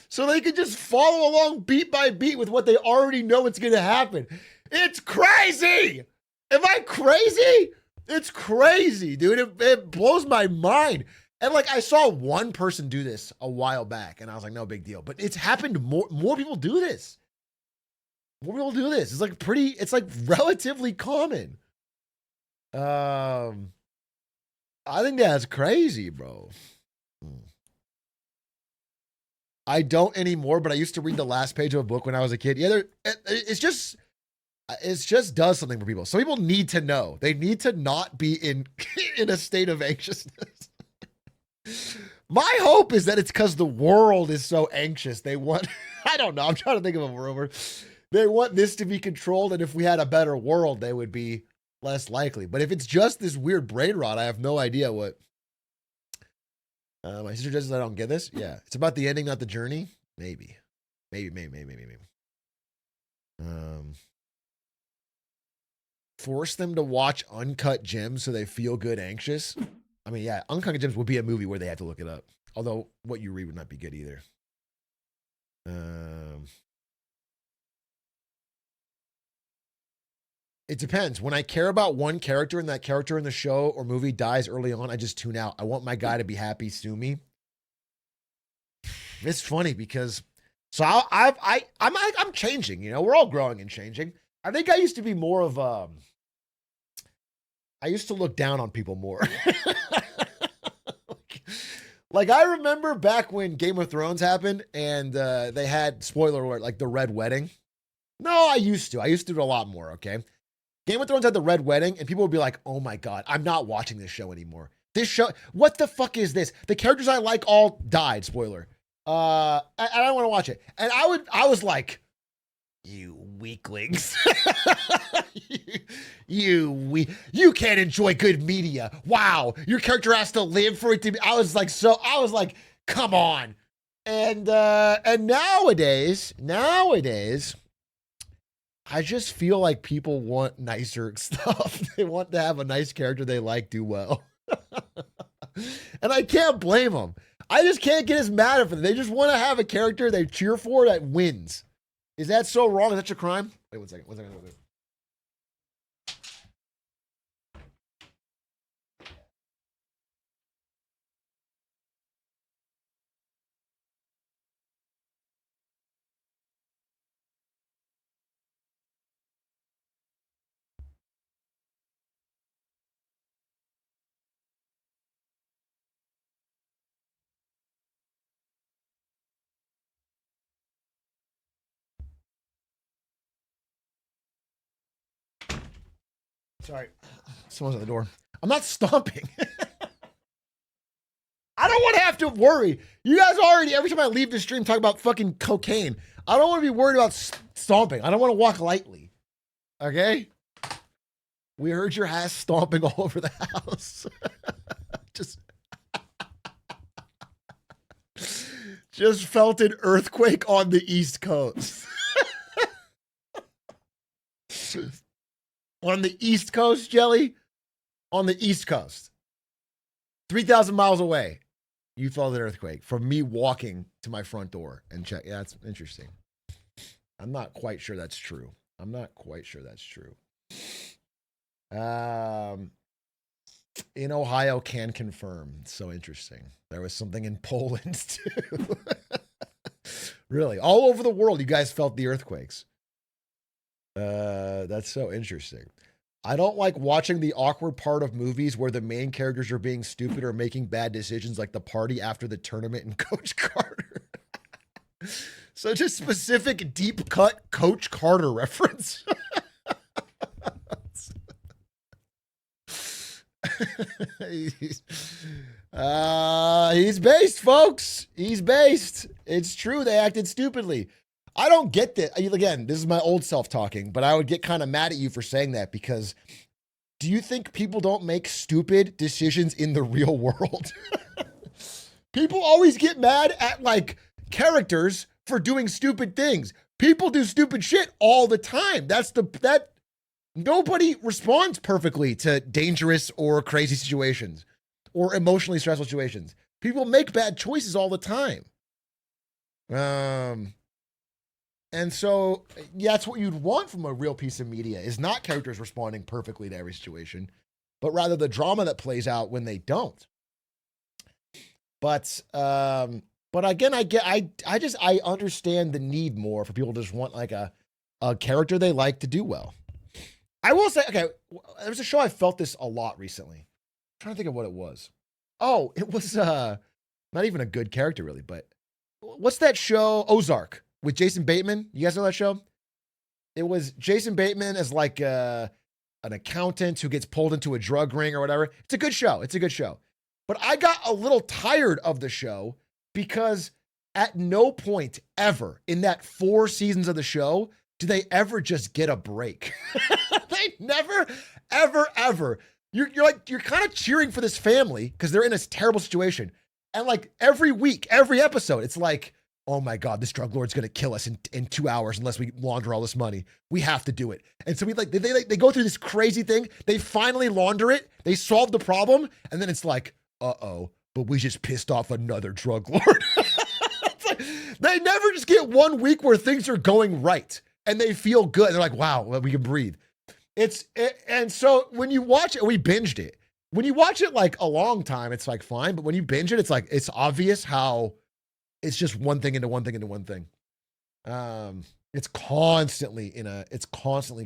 so they can just follow along beat by beat with what they already know it's going to happen. It's crazy. Am I crazy? It's crazy, dude. It blows my mind. And like I saw one person do this a while back, and I was like, no big deal. But it's happened more. More people do this. More people do this. It's like it's like relatively common. I think that's crazy, bro. I don't anymore, but I used to read the last page of a book when I was a kid. Yeah, it just does something for people. Some people need to know. They need to not be in a state of anxiousness. My hope is that it's because the world is so anxious. They want, I don't know. I'm trying to think of a rumor. They want this to be controlled, and if we had a better world, they would be less likely. But if it's just this weird brain rot, I have no idea what. My sister says I don't get this. Yeah, it's about the ending, not the journey. Maybe. Force them to watch Uncut Gems so they feel good, anxious. I mean, yeah, Uncut Gems would be a movie where they have to look it up. Although what you read would not be good either. It depends. When I care about one character and that character in the show or movie dies early on, I just tune out. I want my guy to be happy, sue me. It's funny because I'm changing. You know, we're all growing and changing. I think I used to be more of I used to look down on people more. Like I remember back when Game of Thrones happened and they had, spoiler alert, like the Red Wedding. No, I used to do it a lot more. Okay. Game of Thrones had the Red Wedding, and people would be like, oh my God, I'm not watching this show anymore. This show, what the fuck is this? The characters I like all died, spoiler. I don't want to watch it. And I was like, you weaklings. You can't enjoy good media. Wow, your character has to live for it to be. I was like, come on. And nowadays, I just feel like people want nicer stuff. They want to have a nice character they like do well. And I can't blame them. I just can't get as mad at them. They just want to have a character they cheer for that wins. Is that so wrong? Is that your crime? Wait, one second. Sorry. Someone's at the door. I'm not stomping. I don't want to have to worry. You guys already, every time I leave the stream, talk about fucking cocaine. I don't want to be worried about stomping. I don't want to walk lightly. Okay? We heard your ass stomping all over the house. Just felt an earthquake on the East Coast. On the East Coast, Jelly? On the East Coast. 3,000 miles away. You felt an earthquake from me walking to my front door and check. Yeah, that's interesting. I'm not quite sure that's true. I'm not quite sure that's true. Um, in Ohio can confirm. So interesting. There was something in Poland too. Really, all over the world, you guys felt the earthquakes. That's so interesting. I don't like watching the awkward part of movies where the main characters are being stupid or making bad decisions, like the party after the tournament and Coach Carter. Such a specific deep cut Coach Carter reference. He's based, folks. He's based. It's true. They acted stupidly. I don't get that. Again, this is my old self talking, but I would get kind of mad at you for saying that because do you think people don't make stupid decisions in the real world? People always get mad at like characters for doing stupid things. People do stupid shit all the time. That nobody responds perfectly to dangerous or crazy situations or emotionally stressful situations. People make bad choices all the time. And so yeah, that's what you'd want from a real piece of media is not characters responding perfectly to every situation, but rather the drama that plays out when they don't. But again, I understand the need more for people to just want like a character they like to do well. I will say, okay, there's a show I felt this a lot recently. I'm trying to think of what it was. Oh, it was not even a good character really, but what's that show? Ozark with Jason Bateman. You guys know that show? It was Jason Bateman as like an accountant who gets pulled into a drug ring or whatever. It's a good show. It's a good show. But I got a little tired of the show because at no point ever in that 4 seasons of the show do they ever just get a break. They never, ever. You're kind of cheering for this family because they're in this terrible situation. And like every week, every episode, it's like, oh my God, this drug lord's gonna kill us in 2 hours unless we launder all this money. We have to do it. And so they go through this crazy thing. They finally launder it. They solve the problem. And then it's like, uh-oh, but we just pissed off another drug lord. Like, they never just get 1 week where things are going right and they feel good. They're like, wow, we can breathe. And so when you watch it, we binged it. When you watch it like a long time, it's like fine. But when you binge it, it's like, it's obvious how it's just one thing into one thing into one thing. It's constantly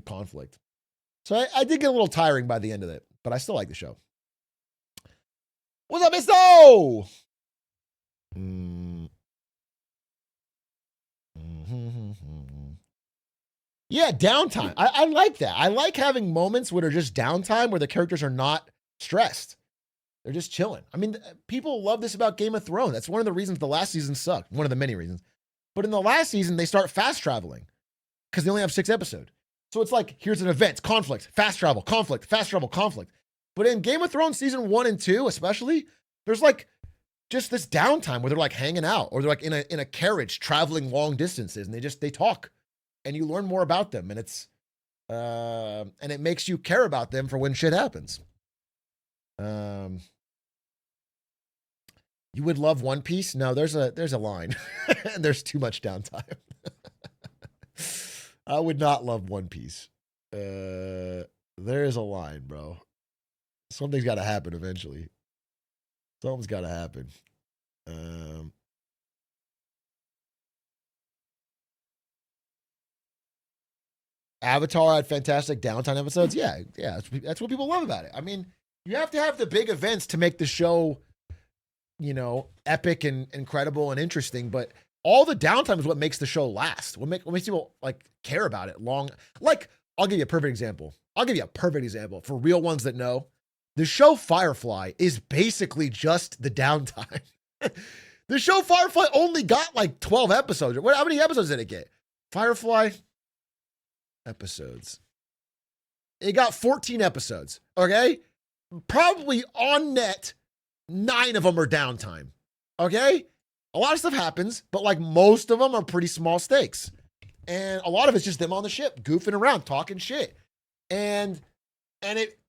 conflict. So I did get a little tiring by the end of it, but I still like the show. What's up, Misto? Yeah, downtime. I like that. I like having moments where they're just downtime where the characters are not stressed. They're just chilling. I mean, people love this about Game of Thrones. That's one of the reasons the last season sucked. One of the many reasons. But in the last season, they start fast traveling because they only have 6 episodes. So it's like, here's an event, conflict, fast travel, conflict, fast travel, conflict. But in Game of Thrones season 1 and 2, especially, there's like just this downtime where they're like hanging out or they're like in a carriage traveling long distances and they talk and you learn more about them and it's and it makes you care about them for when shit happens. You would love One Piece? No, there's a line. There's too much downtime. I would not love One Piece. There is a line, bro. Something's got to happen eventually. Something's got to happen. Avatar had fantastic downtime episodes. Yeah, that's what people love about it. I mean, you have to have the big events to make the show, epic and incredible and interesting. But all the downtime is what makes the show last. What makes people like care about it long. Like, I'll give you a perfect example. For real ones that know. The show Firefly is basically just the downtime. The show Firefly only got like 12 episodes. How many episodes did it get? Firefly episodes. It got 14 episodes. Okay. Probably on net, 9 of them are downtime. Okay. A lot of stuff happens, but like most of them are pretty small stakes. And a lot of it's just them on the ship, goofing around, talking shit. And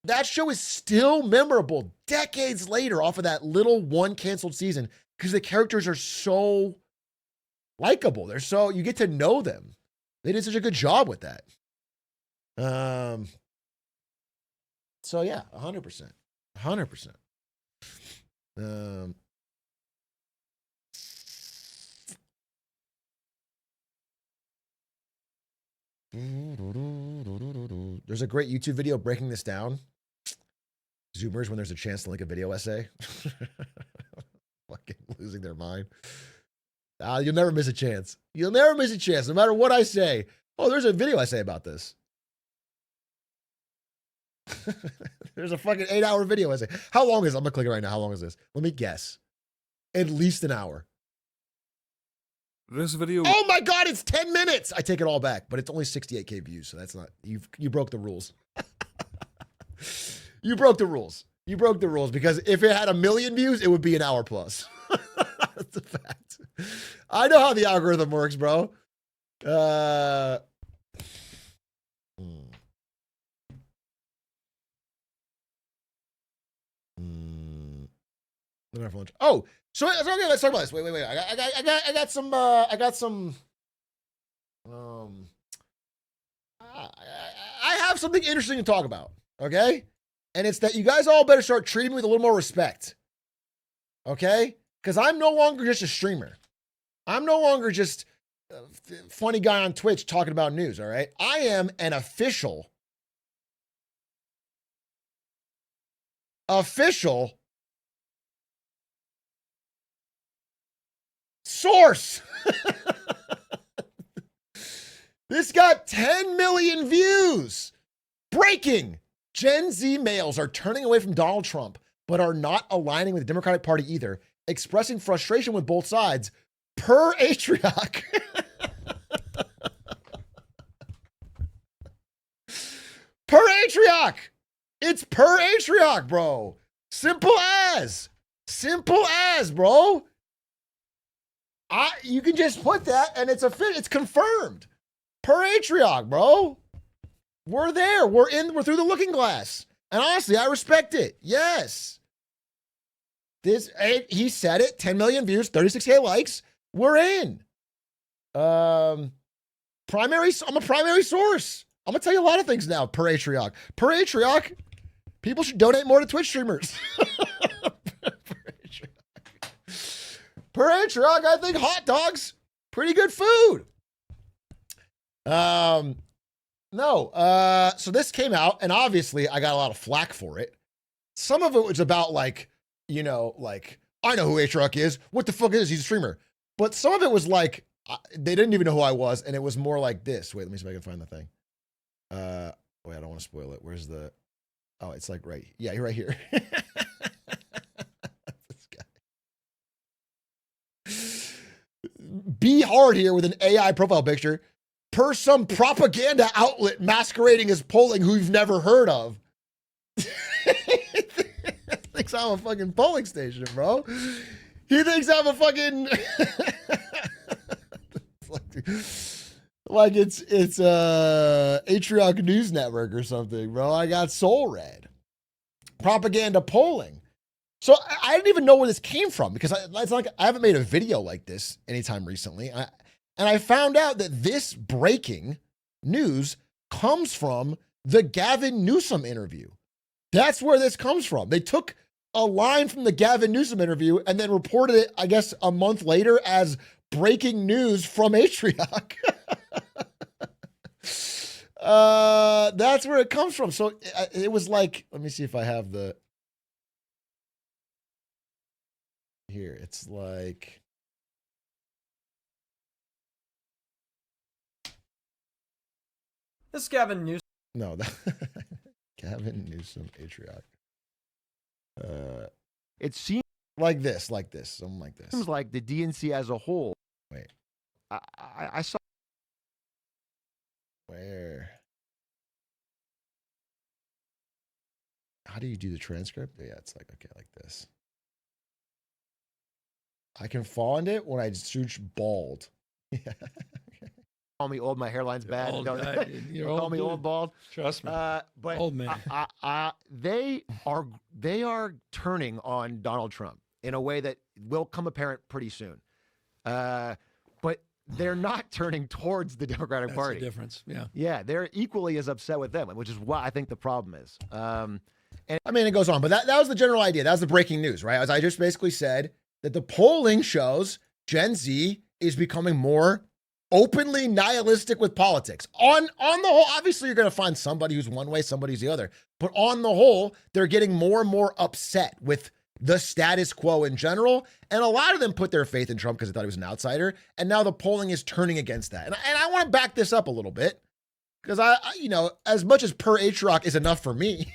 that show is still memorable decades later off of that little one canceled season because the characters are so likable. You get to know them. They did such a good job with that. So yeah, 100%. 100%. There's a great YouTube video breaking this down. Zoomers, when there's a chance to link a video essay. Fucking losing their mind. You'll never miss a chance. You'll never miss a chance, no matter what I say. Oh, there's a video essay about this. There's a fucking 8-hour video essay. How long is it? I'm going to click it right now. How long is this? Let me guess. At least an hour. This video. Oh my God, it's 10 minutes. I take it all back, but it's only 68K views, so that's not, you broke the rules. You broke the rules. You broke the rules because if it had 1 million views, it would be an hour plus. That's a fact. I know how the algorithm works, bro. Oh, so okay, let's talk about this. Wait. I got some. I have something interesting to talk about. Okay, and it's that you guys all better start treating me with a little more respect. Okay, because I'm no longer just a streamer. I'm no longer just a funny guy on Twitch talking about news. All right, I am an official source. This got 10 million views. Breaking. Gen Z males are turning away from Donald Trump, but are not aligning with the Democratic Party either, expressing frustration with both sides, per Atrioc. Per Atrioc. It's per Atrioc, bro. Simple as, bro. You can just put that and it's confirmed. Per Atrioc, bro. We're there. We're through the looking glass. And honestly, I respect it. Yes. He said it, 10 million views, 36K likes. We're in. I'm a primary source. I'm gonna tell you a lot of things now, per Atrioc. Per Atrioc, people should donate more to Twitch streamers. Per Atrioc, I think hot dogs, pretty good food. So this came out, and obviously I got a lot of flack for it. Some of it was about like, I know who Atrioc is. What the fuck is he's a streamer? But some of it was like, they didn't even know who I was, and it was more like this. Wait, let me see if I can find the thing. Wait, I don't want to spoil it. Where's the, oh, it's like right, yeah, you're right here. This guy. Be hard here with an AI profile picture per some propaganda outlet masquerading as polling who you've never heard of. Thinks I'm a fucking polling station, bro. He thinks I'm a fucking like it's Atrioc News Network or something, bro. I got soul read. Propaganda polling. So I didn't even know where this came from because it's like I haven't made a video like this anytime recently. And I found out that this breaking news comes from the Gavin Newsom interview. That's where this comes from. They took a line from the Gavin Newsom interview and then reported it, I guess, a month later as breaking news from Atrioc. That's where it comes from. So it was like, let me see if I have the, here, it's like, this is Gavin Newsom. no, Gavin Newsom, Atrioc. It seems Like this, something like this. like the DNC as a whole. Wait, I saw. where? How do you do the transcript? Yeah, it's like, okay, like this. I can find it when I search bald. Yeah. Call me old. My hairline's bad. Old Don't guy, dude. You're call old, me dude. old bald. Trust me. But Old man. they are turning on Donald Trump in a way that will come apparent pretty soon. But they're not turning towards the Democratic That's Party. the difference. Yeah. Yeah, they're equally as upset with them, which is what I think the problem is. I mean, it goes on, but that was the general idea. That was the breaking news, right? As I just basically said, that the polling shows Gen Z is becoming more openly nihilistic with politics. On the whole, obviously you're going to find somebody who's one way, somebody who's the other. But on the whole, they're getting more and more upset with the status quo in general. And a lot of them put their faith in Trump because they thought he was an outsider. And now the polling is turning against that. And I want to back this up a little bit because I as much as per Atrioc is enough for me,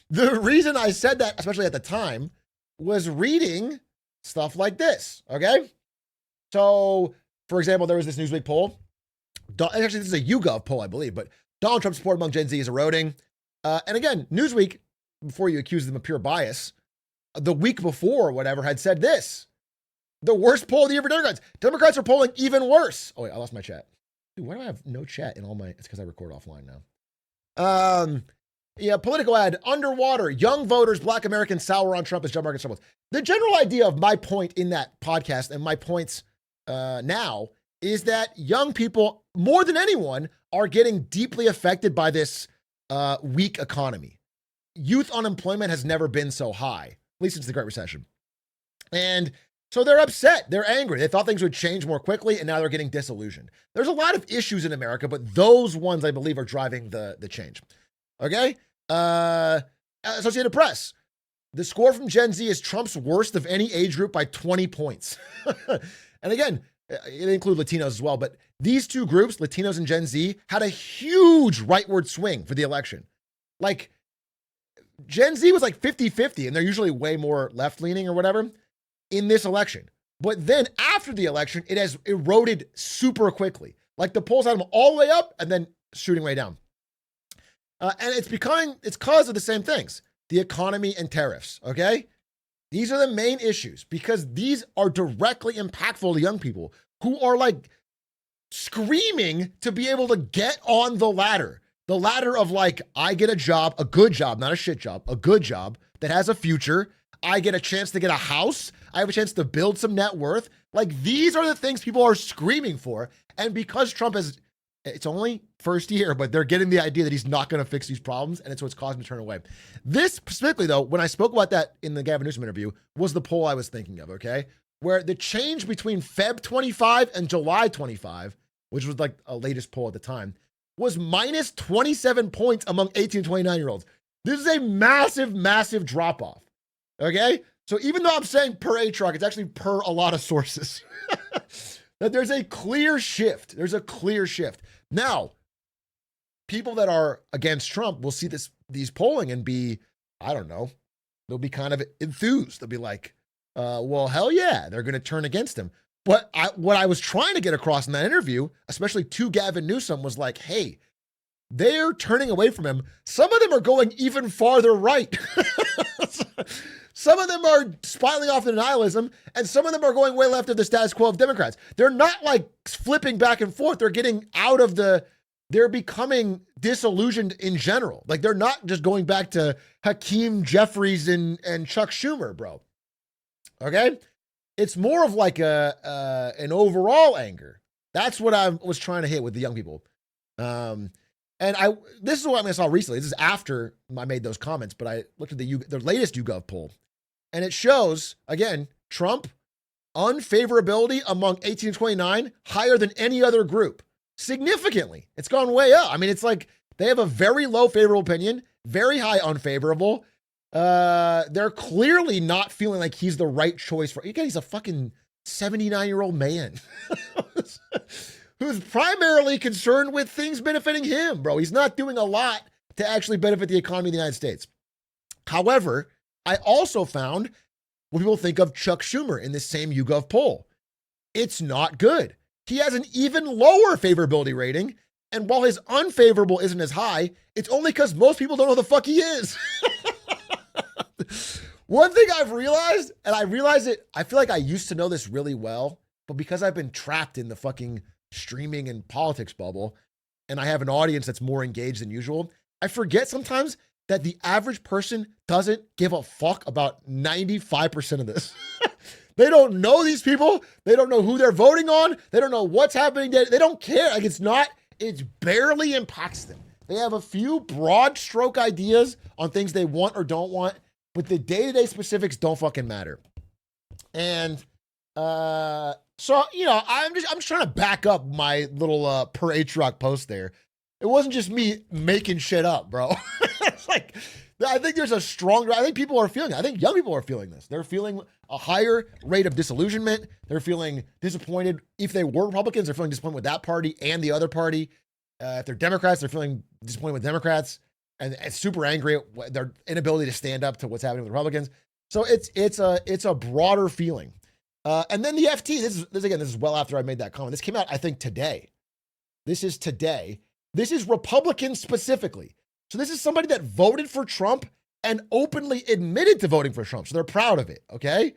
the reason I said that, especially at the time, was reading stuff like this. Okay. So, for example, there was this Newsweek poll. Actually, this is a YouGov poll, I believe, but Donald Trump's support among Gen Z is eroding. And again, Newsweek, before you accuse them of pure bias, the week before, whatever, had said this: the worst poll of the year for Democrats. Democrats are polling even worse. Oh wait, I lost my chat. Dude, why do I have no chat in all my? It's because I record offline now. Yeah, political ad, underwater, young voters, Black Americans sour on Trump as job market struggles. The general idea of my point in that podcast and my points now is that young people, more than anyone, are getting deeply affected by this weak economy. Youth unemployment has never been so high, at least since the Great Recession. And so they're upset. They're angry. They thought things would change more quickly, and now they're getting disillusioned. There's a lot of issues in America, but those ones, I believe, are driving the change. Okay? Associated Press. The score from Gen Z is Trump's worst of any age group by 20 points. And again, it includes Latinos as well, but these two groups, Latinos and Gen Z, had a huge rightward swing for the election. Like, Gen Z was like 50-50, and they're usually way more left-leaning or whatever in this election. But then after the election, it has eroded super quickly. Like, the polls had them all the way up and then shooting way down. And it's because of the same things, the economy and tariffs, okay? These are the main issues because these are directly impactful to young people who are like screaming to be able to get on the ladder of like, I get a job, a good job, not a shit job, a good job that has a future. I get a chance to get a house. I have a chance to build some net worth. Like, these are the things people are screaming for. And because Trump it's only first year, but they're getting the idea that he's not going to fix these problems, and it's what's caused them to turn away. This specifically, though, when I spoke about that in the Gavin Newsom interview, was the poll I was thinking of, okay? Where the change between Feb 25 and July 25, which was like a latest poll at the time, was minus 27 points among 18 to 29-year-olds. This is a massive, massive drop-off, okay? So even though I'm saying per Atrioc, it's actually per a lot of sources. That there's a clear shift. There's a clear shift. Now, people that are against Trump will see these polling and be, I don't know, they'll be kind of enthused. They'll be like, well, hell yeah, they're going to turn against him. But what I was trying to get across in that interview, especially to Gavin Newsom, was like, hey, they're turning away from him. Some of them are going even farther right. Some of them are spiraling off into nihilism, and some of them are going way left of the status quo of Democrats. They're not like flipping back and forth. They're getting out of they're becoming disillusioned in general. Like, they're not just going back to Hakeem Jeffries and Chuck Schumer, bro. Okay? It's more of like an overall anger. That's what I was trying to hit with the young people. And this is what I saw recently. This is after I made those comments, but I looked at the latest YouGov poll, and it shows, again, Trump unfavorability among 18 to 29 higher than any other group. Significantly. It's gone way up. I mean, it's like they have a very low favorable opinion, very high unfavorable. They're clearly not feeling like he's the right choice for, again, he's a fucking 79-year-old man who's primarily concerned with things benefiting him, bro. He's not doing a lot to actually benefit the economy of the United States. However, I also found what people think of Chuck Schumer in this same YouGov poll. It's not good. He has an even lower favorability rating, and while his unfavorable isn't as high, it's only because most people don't know who the fuck he is. One thing I've realized, and I realize it, I feel like I used to know this really well, but because I've been trapped in the fucking streaming and politics bubble, and I have an audience that's more engaged than usual, I forget sometimes that the average person doesn't give a fuck about 95% of this. They don't know these people. They don't know who they're voting on. They don't know what's happening. They don't care. Like it barely impacts them. They have a few broad stroke ideas on things they want or don't want, but the day-to-day specifics don't fucking matter. And so, you know, I'm just trying to back up my little per Atrioc post there. It wasn't just me making shit up, bro. It's like, I think there's a stronger, I think people are feeling it. I think young people are feeling this. They're feeling a higher rate of disillusionment. They're feeling disappointed. If they were Republicans, they're feeling disappointed with that party and the other party. If they're Democrats, they're feeling disappointed with Democrats and super angry at their inability to stand up to what's happening with Republicans. So it's a broader feeling. And then the FT, this is well after I made that comment. This came out, I think, today. This is today. This is Republicans specifically. So this is somebody that voted for Trump and openly admitted to voting for Trump. So they're proud of it, okay?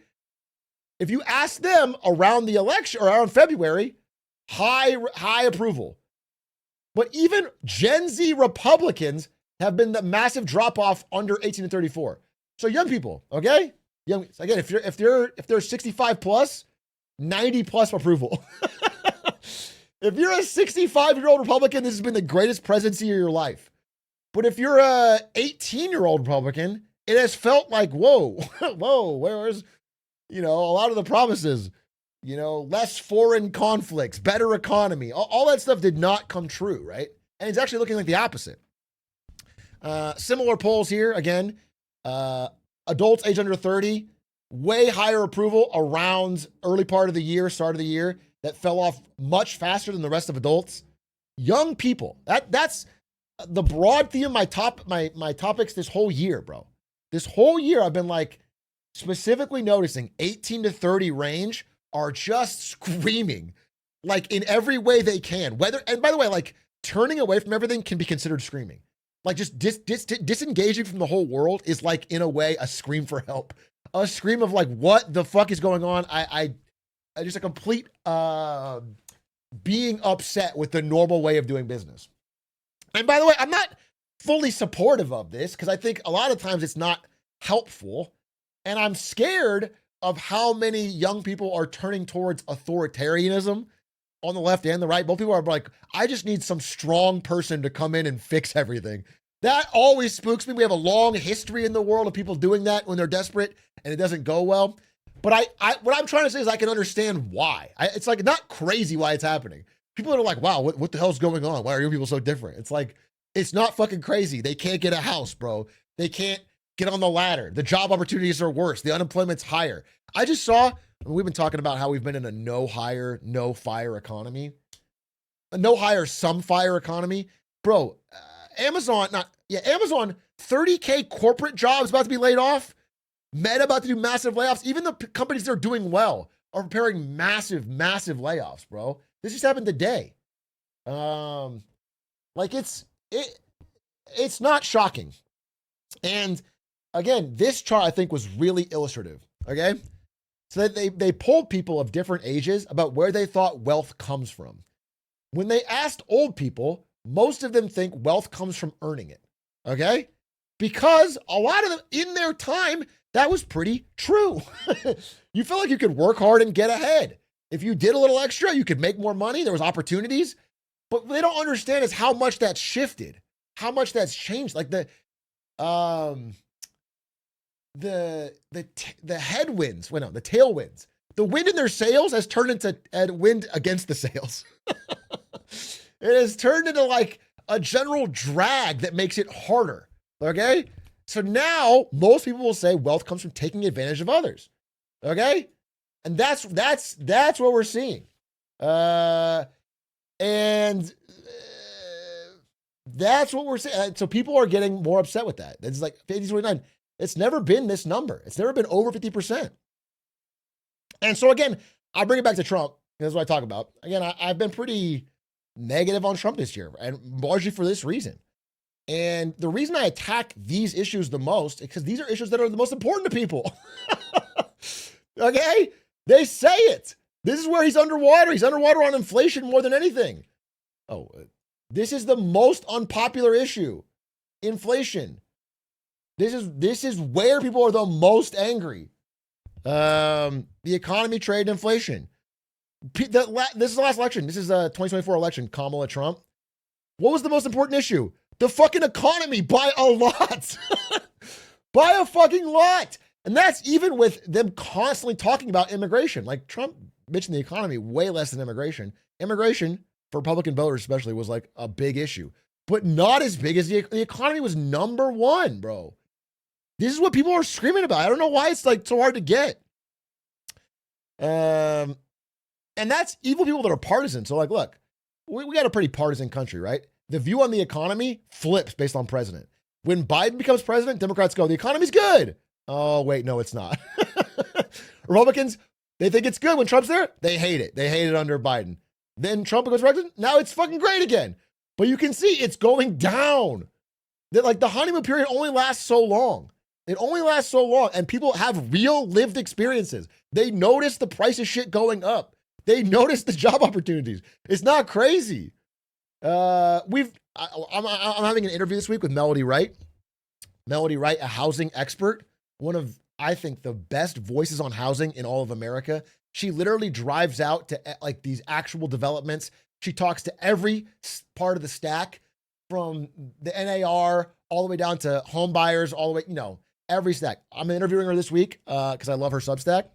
If you ask them around the election or around February, high approval. But even Gen Z Republicans have been the massive drop off under 18 and 34. So young people, okay? Young, again, if they're 65 plus, 90 plus approval. If you're a 65-year-old Republican, this has been the greatest presidency of your life. But if you're a 18-year-old Republican, it has felt like, whoa, where's, you know, a lot of the promises, you know, less foreign conflicts, better economy, all that stuff did not come true, right? And it's actually looking like the opposite. Similar polls here, again, adults age under 30, way higher approval around early part of the year, start of the year, that fell off much faster than the rest of adults. Young people, that's the broad theme of my topics this whole year, bro. This whole year I've been like specifically noticing 18 to 30 range are just screaming like in every way they can. And by the way, like turning away from everything can be considered screaming. Like just disengaging from the whole world is like in a way a scream for help. A scream of like, what the fuck is going on? I just a complete being upset with the normal way of doing business. And by the way, I'm not fully supportive of this because I think a lot of times it's not helpful. And I'm scared of how many young people are turning towards authoritarianism on the left and the right. Both people are like, I just need some strong person to come in and fix everything. That always spooks me. We have a long history in the world of people doing that when they're desperate and it doesn't go well. But what I'm trying to say is I can understand why. It's like not crazy why it's happening. People are like, wow, what the hell's going on? Why are young people so different? It's like, it's not fucking crazy. They can't get a house, bro. They can't get on the ladder. The job opportunities are worse. The unemployment's higher. I just saw, we've been talking about how we've been in a no hire, no fire economy. A no hire, some fire economy. Bro, Amazon, 30K corporate jobs about to be laid off. Meta about to do massive layoffs. Even the companies that are doing well are preparing massive, massive layoffs, bro. This just happened today. Like it's not shocking. And again, this chart I think was really illustrative. Okay. So that they polled people of different ages about where they thought wealth comes from. When they asked old people, most of them think wealth comes from earning it. Okay. Because a lot of them in their time, that was pretty true. You feel like you could work hard and get ahead. If you did a little extra, you could make more money. There was opportunities, but what they don't understand is how much that's shifted, how much that's changed. Like the headwinds, the tailwinds, the wind in their sails has turned into wind against the sails. It has turned into like a general drag that makes it harder. Okay. So now most people will say wealth comes from taking advantage of others. Okay. And that's what we're seeing. That's what we're saying. So people are getting more upset with that. It's like 50-29. It's never been this number. It's never been over 50%. And so again, I bring it back to Trump. That's what I talk about. Again, I've been pretty negative on Trump this year, and largely for this reason. And the reason I attack these issues the most is because these are issues that are the most important to people. Okay? They say it. This is where he's underwater. He's underwater on inflation more than anything. Oh, this is the most unpopular issue. Inflation. This is where people are the most angry. The economy, trade, and inflation. This is the last election. This is a 2024 election. Kamala Trump. What was the most important issue? The fucking economy by a lot. By a fucking lot. And that's even with them constantly talking about immigration. Like Trump mentioned the economy way less than immigration. Immigration, for Republican voters especially, was like a big issue. But not as big as the economy was number one, bro. This is what people are screaming about. I don't know why it's like so hard to get. And that's evil people that are partisan. So like, look, we got a pretty partisan country, right? The view on the economy flips based on president. When Biden becomes president, Democrats go, the economy's good. Oh, wait, no, it's not. Republicans, they think it's good when Trump's there. They hate it. They hate it under Biden. Then Trump becomes president. Now it's fucking great again. But you can see it's going down. That like the honeymoon period only lasts so long. It only lasts so long. And people have real lived experiences. They notice the price of shit going up. They notice the job opportunities. It's not crazy. I'm having an interview this week with Melody Wright. Melody Wright, a housing expert, one of, I think, the best voices on housing in all of America. She literally drives out to like these actual developments. She talks to every part of the stack, from the NAR all the way down to home buyers, all the way, every stack. I'm interviewing her this week because I love her Substack.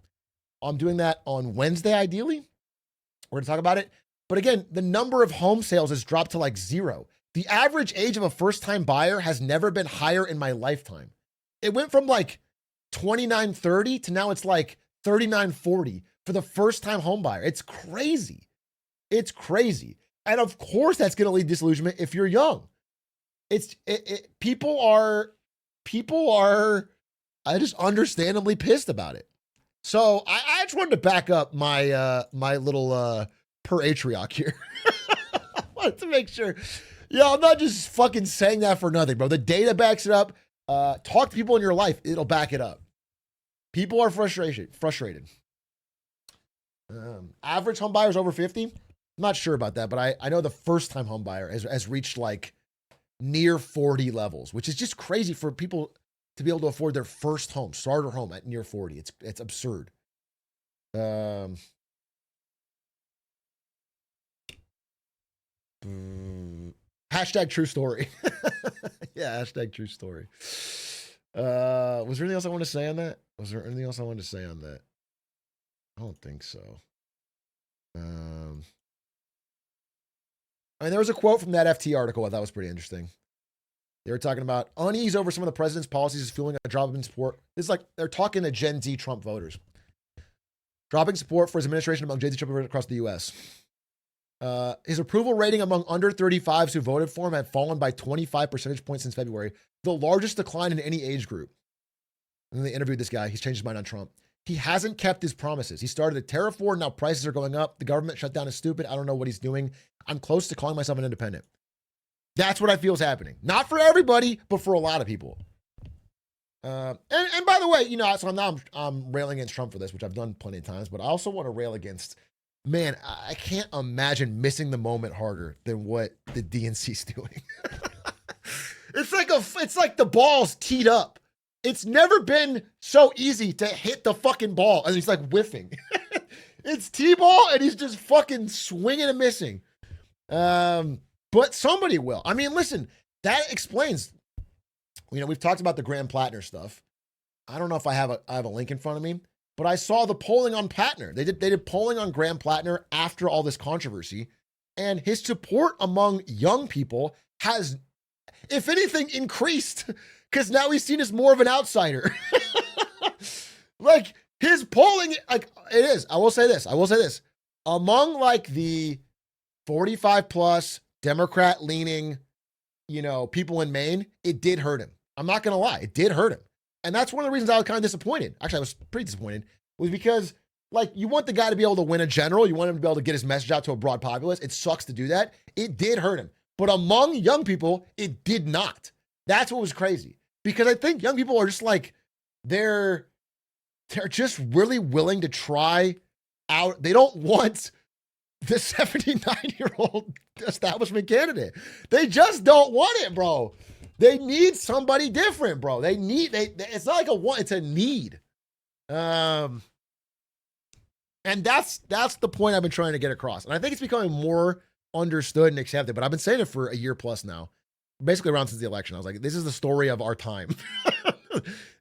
I'm doing that on Wednesday, ideally. We're going to talk about it. But again, the number of home sales has dropped to like 0. The average age of a first-time buyer has never been higher in my lifetime. It went from like 29, 30 to now it's like 39, 40 for the first-time home buyer. It's crazy. It's crazy. And of course that's going to lead to disillusionment if you're young. People are just understandably pissed about it. So I just wanted to back up my my little per Atrioc here. I wanted to make sure. Yeah, I'm not just fucking saying that for nothing, bro. The data backs it up. Talk to people in your life. It'll back it up. People are frustrated. Average home buyers over 50. I'm not sure about that, but I know the first time home buyer has reached like near 40 levels, which is just crazy for people to be able to afford their first home, starter home at near 40. It's absurd. Hashtag true story. Yeah, hashtag true story. Was there anything else I want to say on that? I don't think so. I mean, there was a quote from that FT article I thought was pretty interesting. They were talking about unease over some of the president's policies is fueling a drop in support. It's like they're talking to Gen Z Trump voters. Dropping support for his administration among Gen Z Trump voters across the U.S. His approval rating among under 35s who voted for him had fallen by 25 percentage points since February, the largest decline in any age group. And then they interviewed this guy. He's changed his mind on Trump. He hasn't kept his promises. He started a tariff war. Now prices are going up. The government shutdown is stupid. I don't know what he's doing. I'm close to calling myself an independent. That's what I feel is happening. Not for everybody, but for a lot of people. And by the way, so I'm railing against Trump for this, which I've done plenty of times, but I also want to rail against, man, I can't imagine missing the moment harder than what the DNC's doing. It's like the ball's teed up. It's never been so easy to hit the fucking ball. And he's like whiffing. It's T-ball and he's just fucking swinging and missing. But somebody will. I mean, listen, that explains, we've talked about the Graham Plattner stuff. I don't know if I have a link in front of me, but I saw the polling on Plattner. They did polling on Graham Plattner after all this controversy, and his support among young people has, if anything, increased because now he's seen as more of an outsider. Like his polling, like it is. I will say this. Among like the 45 plus Democrat leaning, people in Maine, it did hurt him. I'm not going to lie. It did hurt him. And that's one of the reasons I was kind of disappointed. Actually, I was pretty disappointed, was because like you want the guy to be able to win a general. You want him to be able to get his message out to a broad populace. It sucks to do that. It did hurt him. But among young people, it did not. That's what was crazy. Because I think young people are just like, they're just really willing to try out. They don't want the 79-year-old establishment candidate. They just don't want it, bro. They need somebody different, bro. It's not like it's a need. And that's the point I've been trying to get across. And I think it's becoming more understood and accepted, but I've been saying it for a year plus now, basically around since the election. I was like, this is the story of our time.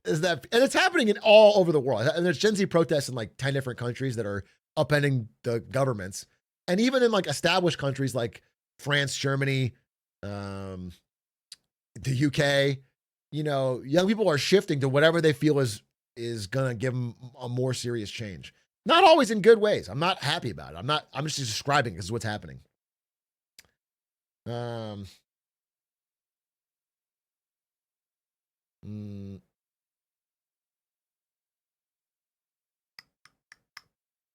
Is that, and it's happening in all over the world. And there's Gen Z protests in like 10 different countries that are upending the governments. And even in like established countries like France, Germany, the UK, you know, young people are shifting to whatever they feel is going to give them a more serious change. Not always in good ways. I'm not happy about it. I'm just describing this is what's happening.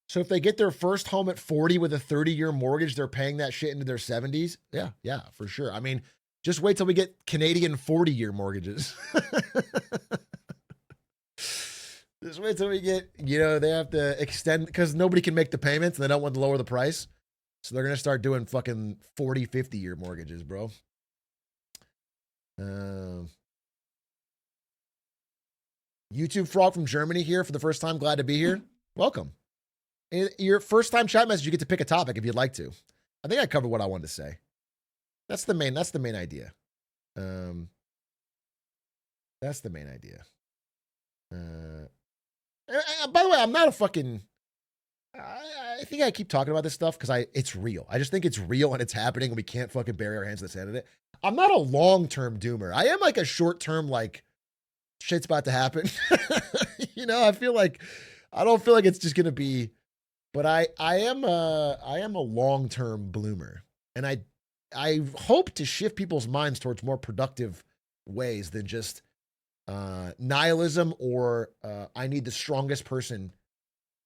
So if they get their first home at 40 with a 30-year mortgage, they're paying that shit into their 70s? Yeah, for sure. I mean, just wait till we get Canadian 40-year mortgages. Just wait till we get, you know, they have to extend because nobody can make the payments and they don't want to lower the price. So they're going to start doing fucking 40, 50-year mortgages, bro. YouTube Frog from Germany here for the first time. Glad to be here. Welcome. Your first time chat message, you get to pick a topic if you'd like to. I think I covered what I wanted to say. That's the main idea. That's the main idea. By the way, I'm not a fucking, I think I keep talking about this stuff because it's real. I just think it's real and it's happening and we can't fucking bury our hands in the sand in it. I'm not a long-term doomer. I am like a short-term, like, shit's about to happen. You know, I don't feel like it's just going to be, but I am a long-term bloomer. And I hope to shift people's minds towards more productive ways than just nihilism or I need the strongest person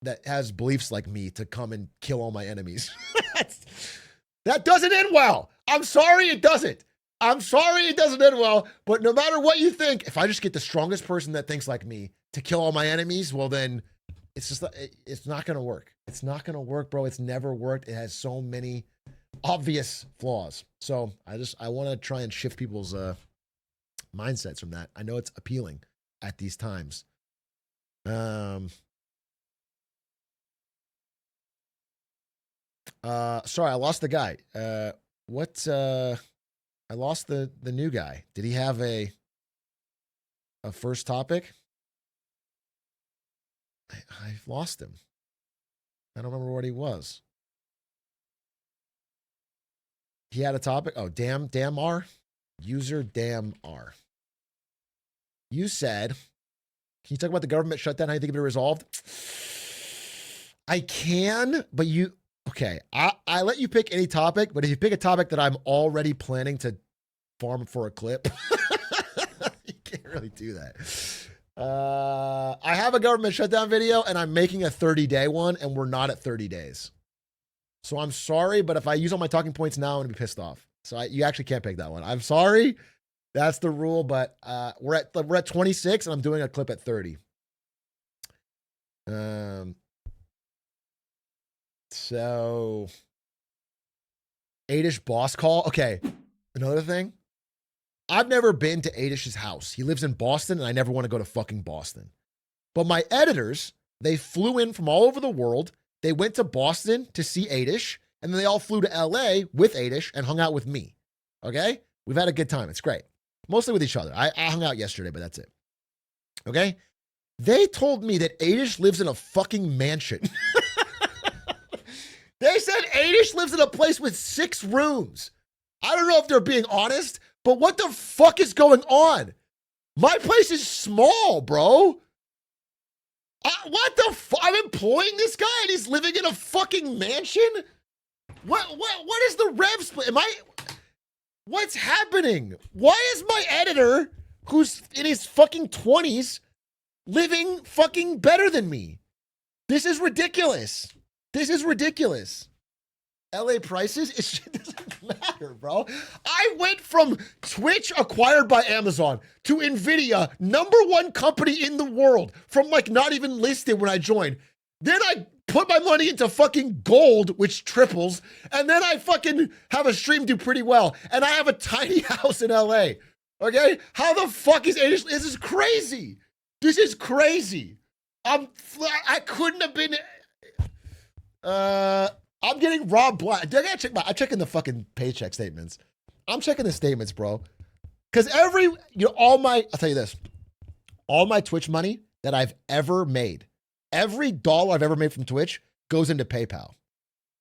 that has beliefs like me to come and kill all my enemies. That doesn't end well. I'm sorry it doesn't. I'm sorry it doesn't end well, but no matter what you think, if I just get the strongest person that thinks like me to kill all my enemies, well then it's not going to work. It's not going to work, bro. It's never worked. It has so many obvious flaws. So I want to try and shift people's mindsets from that. I know it's appealing at these times. Sorry, I lost the guy. I lost the new guy. Did he have a first topic? I've lost him. I don't remember what he was. He had a topic. Oh, damn R. User damn R. You said, can you talk about the government shutdown? How you think it'll be resolved? I can, but okay. I let you pick any topic, but if you pick a topic that I'm already planning to farm for a clip, you can't really do that. I have a government shutdown video and I'm making a 30-day one and we're not at 30 days. So I'm sorry, but if I use all my talking points now, I'm going to be pissed off. So you actually can't pick that one. I'm sorry. That's the rule, but we're at 26 and I'm doing a clip at 30. So 8ish boss call. Okay. Another thing. I've never been to 8ish's house. He lives in Boston and I never want to go to fucking Boston. But my editors, they flew in from all over the world. They went to Boston to see 8ish and then they all flew to LA with 8ish and hung out with me. Okay? We've had a good time. It's great. Mostly with each other. I hung out yesterday, but that's it. Okay? They told me that 8ish lives in a fucking mansion. They said 8ish lives in a place with 6 rooms. I don't know if they're being honest, but what the fuck is going on? My place is small, bro. What the fuck? I'm employing this guy and he's living in a fucking mansion? What is the rev split? What's happening? Why is my editor, who's in his fucking 20s, living fucking better than me? This is ridiculous. This is ridiculous. LA prices, it doesn't matter, bro. I went from Twitch acquired by Amazon to Nvidia, #1 company in the world, from like not even listed when I joined. Then I put my money into fucking gold, which triples, and then I fucking have a stream do pretty well, and I have a tiny house in LA. Okay? How the fuck is 8ish? This is crazy. This is crazy. I couldn't have been. I'm getting robbed blind. I gotta check I'm checking the fucking paycheck statements. I'm checking the statements, bro. Because I'll tell you this, all my Twitch money that I've ever made, every dollar I've ever made from Twitch goes into PayPal.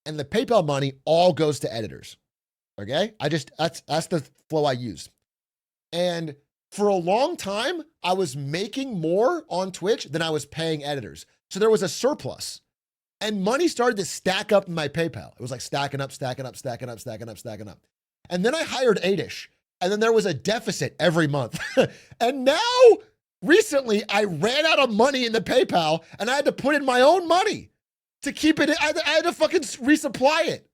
And the PayPal money all goes to editors. Okay? That's the flow I use. And for a long time, I was making more on Twitch than I was paying editors. So there was a surplus. And money started to stack up in my PayPal. It was like stacking up. And then I hired Adish. And then there was a deficit every month. And now, recently, I ran out of money in the PayPal and I had to put in my own money to keep it. I had to fucking resupply it.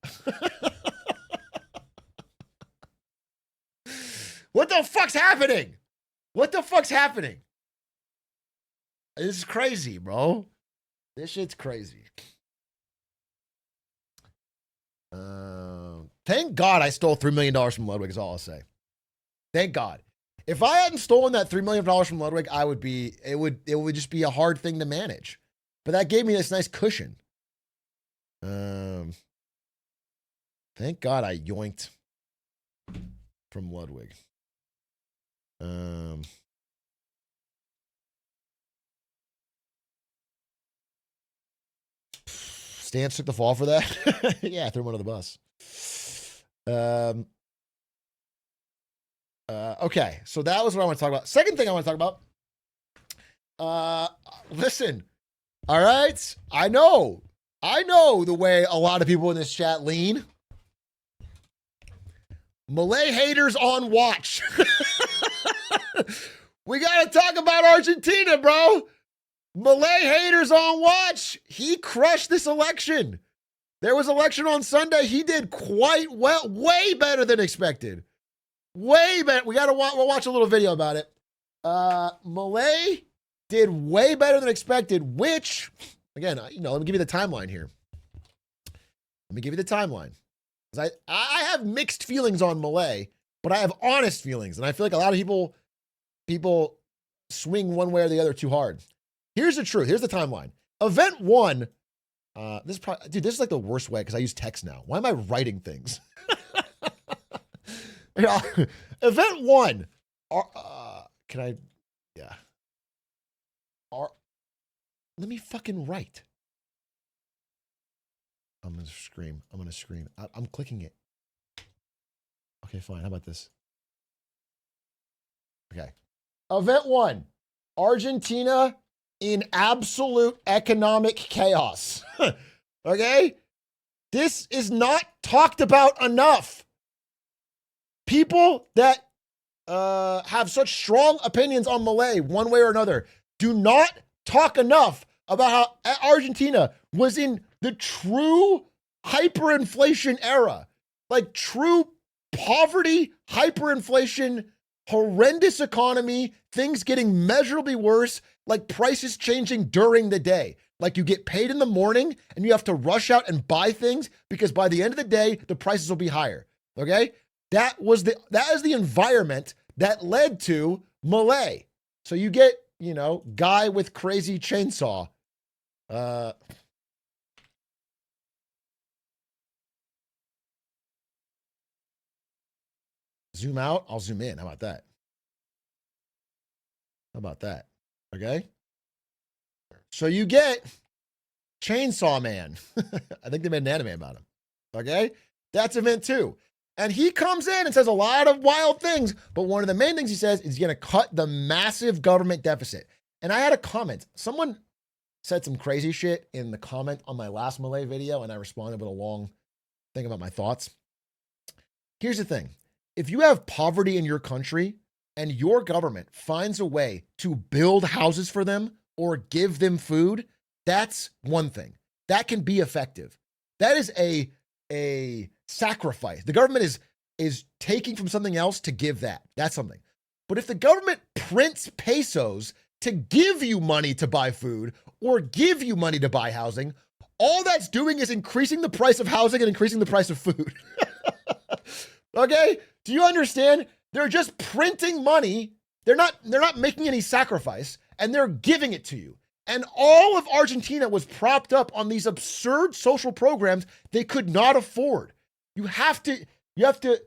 What the fuck's happening? What the fuck's happening? This is crazy, bro. This shit's crazy. Thank God I stole $3 million from Ludwig is all I'll say. Thank God. If I hadn't stolen that $3 million from Ludwig, it would just be a hard thing to manage. But that gave me this nice cushion. Thank God I yoinked from Ludwig. Stance took the fall for that. Yeah, I threw him under the bus. Okay, so that was what I want to talk about. Second thing I want to talk about. Listen, all right. I know the way a lot of people in this chat lean. Milei haters on watch. We got to talk about Argentina, bro. Milei haters on watch. He crushed this election. There was election on Sunday. He did quite well, way better than expected. Way better. We'll watch a little video about it. Milei did way better than expected, which, again, let me give you the timeline here. Because I have mixed feelings on Milei, but I have honest feelings. And I feel like a lot of people swing one way or the other too hard. Here's the truth. Here's the timeline. Event 1, this is like the worst way because I use text now. Why am I writing things? Event 1. Let me fucking write. I'm going to scream. I'm clicking it. Okay, fine. How about this? Okay. Event 1. Argentina in absolute economic chaos. Okay? This is not talked about enough. People that have such strong opinions on Milei, one way or another, do not talk enough about how Argentina was in the true hyperinflation era. Like true poverty, hyperinflation, horrendous economy, things getting measurably worse, like prices changing during the day. Like you get paid in the morning and you have to rush out and buy things because by the end of the day, the prices will be higher. Okay? That is the environment that led to Milei. So you get, guy with crazy chainsaw. Zoom out, I'll zoom in. How about that? Okay? So you get Chainsaw Man. I think they made an anime about him. Okay? That's event 2. And he comes in and says a lot of wild things, but one of the main things he says is he's going to cut the massive government deficit. And I had a comment. Someone said some crazy shit in the comment on my last Milei video, and I responded with a long thing about my thoughts. Here's the thing. If you have poverty in your country and your government finds a way to build houses for them or give them food, that's one thing. That can be effective. That is a sacrifice. The government is taking from something else to give that. That's something. But if the government prints pesos to give you money to buy food or give you money to buy housing, all that's doing is increasing the price of housing and increasing the price of food. Okay? Do you understand? They're just printing money. They're not making any sacrifice and they're giving it to you. And all of Argentina was propped up on these absurd social programs they could not afford. You have to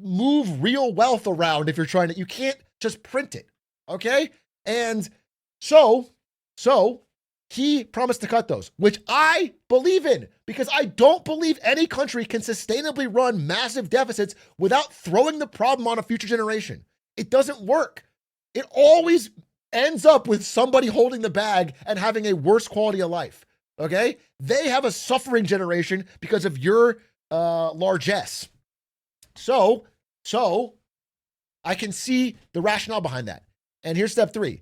move real wealth around if you're trying to, you can't just print it. Okay? And so he promised to cut those, which I believe in, because I don't believe any country can sustainably run massive deficits without throwing the problem on a future generation. It doesn't work. It always ends up with somebody holding the bag and having a worse quality of life. Okay? They have a suffering generation because of your largesse. So I can see the rationale behind that. And here's step 3.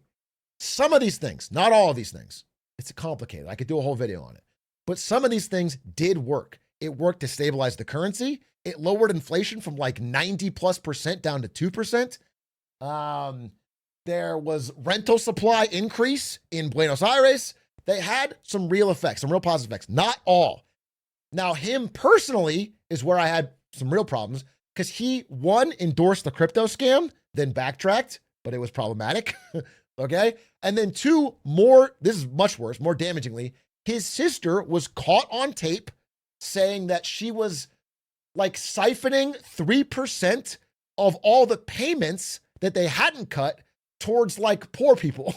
Some of these things, not all of these things, it's complicated. I could do a whole video on it. But some of these things did work. It worked to stabilize the currency. It lowered inflation from like 90+% down to 2%. There was rental supply increase in Buenos Aires. They had some real effects, some real positive effects. Not all. Now, him personally is where I had some real problems, because he, one, endorsed the crypto scam, then backtracked, but it was problematic. Okay? And then 2, this is much worse, more damagingly, his sister was caught on tape saying that she was like siphoning 3% of all the payments that they hadn't cut towards like poor people.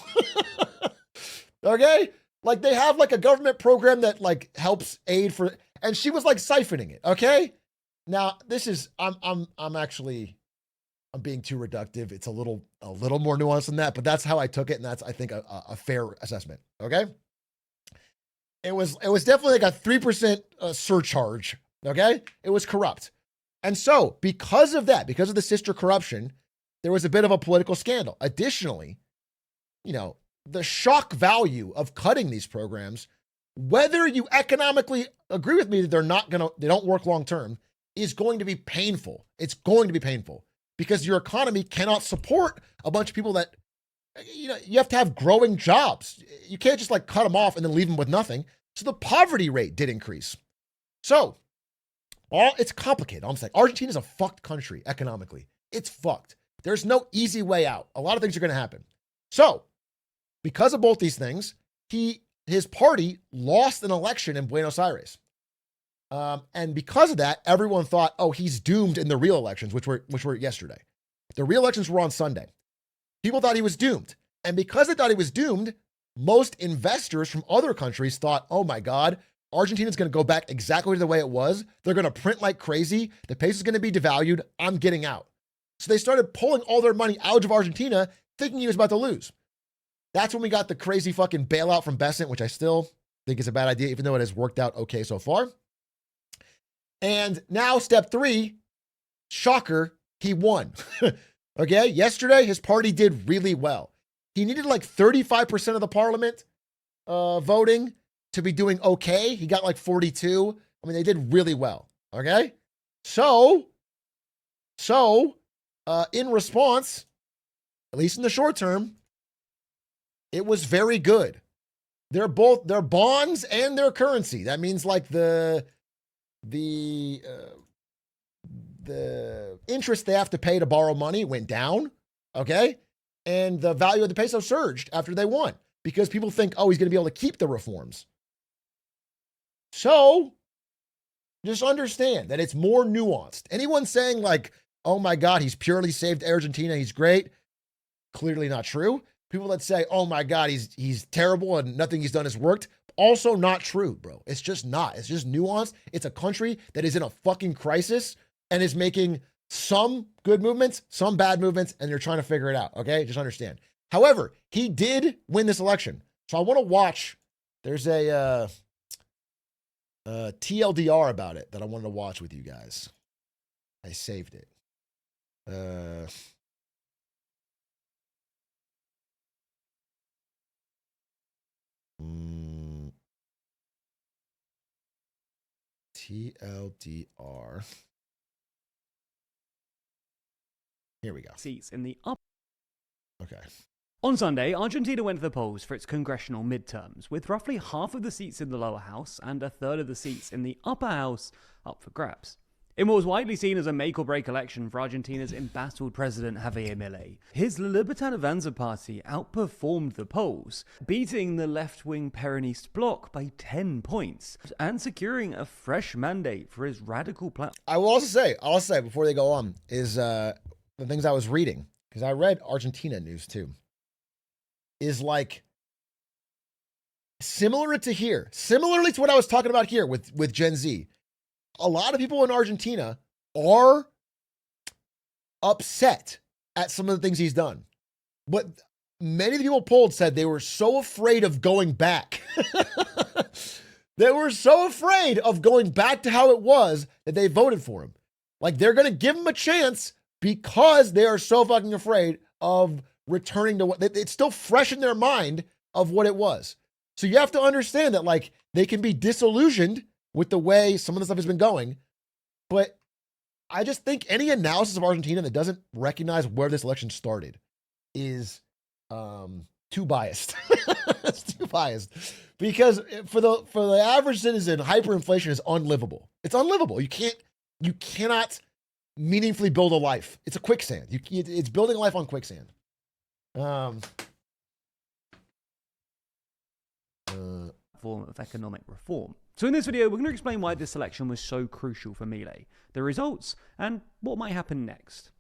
Okay? Like they have like a government program that like helps aid for, and she was like siphoning it. Okay? Now this is, I'm being too reductive. It's a little more nuanced than that, but that's how I took it. And that's, I think, a fair assessment. Okay. It was definitely like a 3% surcharge. Okay. It was corrupt. And so because of that, because of the sister corruption, there was a bit of a political scandal. Additionally, the shock value of cutting these programs, whether you economically agree with me that they don't work long-term, is going to be painful. It's going to be painful. Because your economy cannot support a bunch of people that, you have to have growing jobs. You can't just like cut them off and then leave them with nothing. So the poverty rate did increase. So it's complicated. I'm saying Argentina is a fucked country economically. It's fucked. There's no easy way out. A lot of things are going to happen. So because of both these things, his party lost an election in Buenos Aires. And because of that, everyone thought, oh, he's doomed in the real elections, which were yesterday. The real elections were on Sunday. People thought he was doomed. And because they thought he was doomed, most investors from other countries thought, oh my God, Argentina's going to go back exactly the way it was. They're going to print like crazy. The peso is going to be devalued. I'm getting out. So they started pulling all their money out of Argentina, thinking he was about to lose. That's when we got the crazy fucking bailout from Besant, which I still think is a bad idea, even though it has worked out okay so far. And now step 3, shocker, he won. Okay, yesterday his party did really well. He needed like 35% of the parliament voting to be doing okay. He got like 42. I mean, they did really well. Okay, so in response, at least in the short term, it was very good. They're both their bonds and their currency. That means like the interest they have to pay to borrow money went down, okay? And the value of the peso surged after they won because people think, oh, he's going to be able to keep the reforms. So just understand that it's more nuanced. Anyone saying like, oh my God, he's purely saved Argentina, he's great, clearly not true. People that say, oh my God, he's terrible and nothing he's done has worked, also not true, bro. It's just not. It's just nuanced. It's a country that is in a fucking crisis and is making some good movements, some bad movements, and they're trying to figure it out, okay? Just understand. However, he did win this election. So I want to watch. There's a TLDR about it that I wanted to watch with you guys. I saved it. TLDR. Here we go. Seats in the upper. Okay. On Sunday, Argentina went to the polls for its congressional midterms, with roughly half of the seats in the lower house and a third of the seats in the upper house up for grabs. In what was widely seen as a make-or-break election for Argentina's embattled president Javier Milei, his La Libertad Avanza party outperformed the polls, beating the left-wing Peronist bloc by 10 points and securing a fresh mandate for his radical platform. I will also say before they go on is the things I was reading, because I read Argentina news too, is like similarly to what I was talking about here with Gen Z. A lot of people in Argentina are upset at some of the things he's done. But many of the people polled said they were so afraid of going back. They were so afraid of going back to how it was that they voted for him. Like, they're going to give him a chance because they are so fucking afraid of returning to what it's still fresh in their mind of what it was. So you have to understand that, like, they can be disillusioned with the way some of the stuff has been going. But I just think any analysis of Argentina that doesn't recognize where this election started is too biased. It's too biased. Because for the average citizen, hyperinflation is unlivable. It's unlivable. You cannot meaningfully build a life. It's a quicksand. It's building a life on quicksand. Form of economic reform. So in this video, we're going to explain why this election was so crucial for Milei, the results, and what might happen next.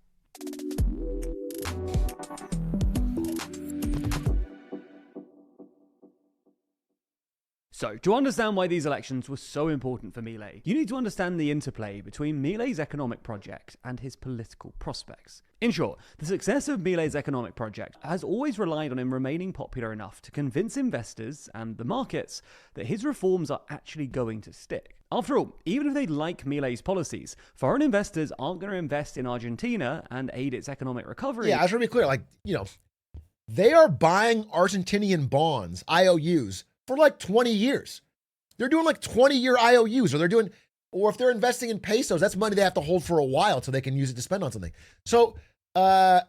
So, to understand why these elections were so important for Milei, you need to understand the interplay between Milei's economic project and his political prospects. In short, the success of Milei's economic project has always relied on him remaining popular enough to convince investors and the markets that his reforms are actually going to stick. After all, even if they like Milei's policies, foreign investors aren't going to invest in Argentina and aid its economic recovery. Yeah, I just want to be clear. Like, they are buying Argentinian bonds, IOUs, for like 20 years. They're doing like 20-year IOUs, or if they're investing in pesos, that's money they have to hold for a while so they can use it to spend on something. So they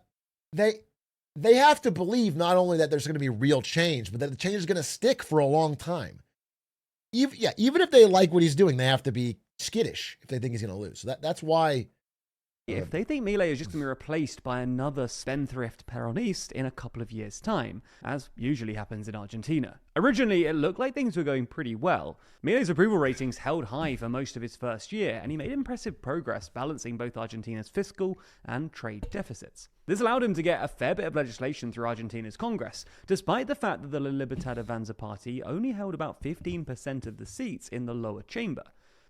have to believe not only that there's going to be real change, but that the change is going to stick for a long time. Even if they like what he's doing, they have to be skittish if they think he's going to lose. So that's why. If they think Milei is just going to be replaced by another spendthrift Peronist in a couple of years' time, as usually happens in Argentina. Originally, it looked like things were going pretty well. Milei's approval ratings held high for most of his first year, and he made impressive progress balancing both Argentina's fiscal and trade deficits. This allowed him to get a fair bit of legislation through Argentina's Congress, despite the fact that the La Libertad Avanza party only held about 15% of the seats in the lower chamber.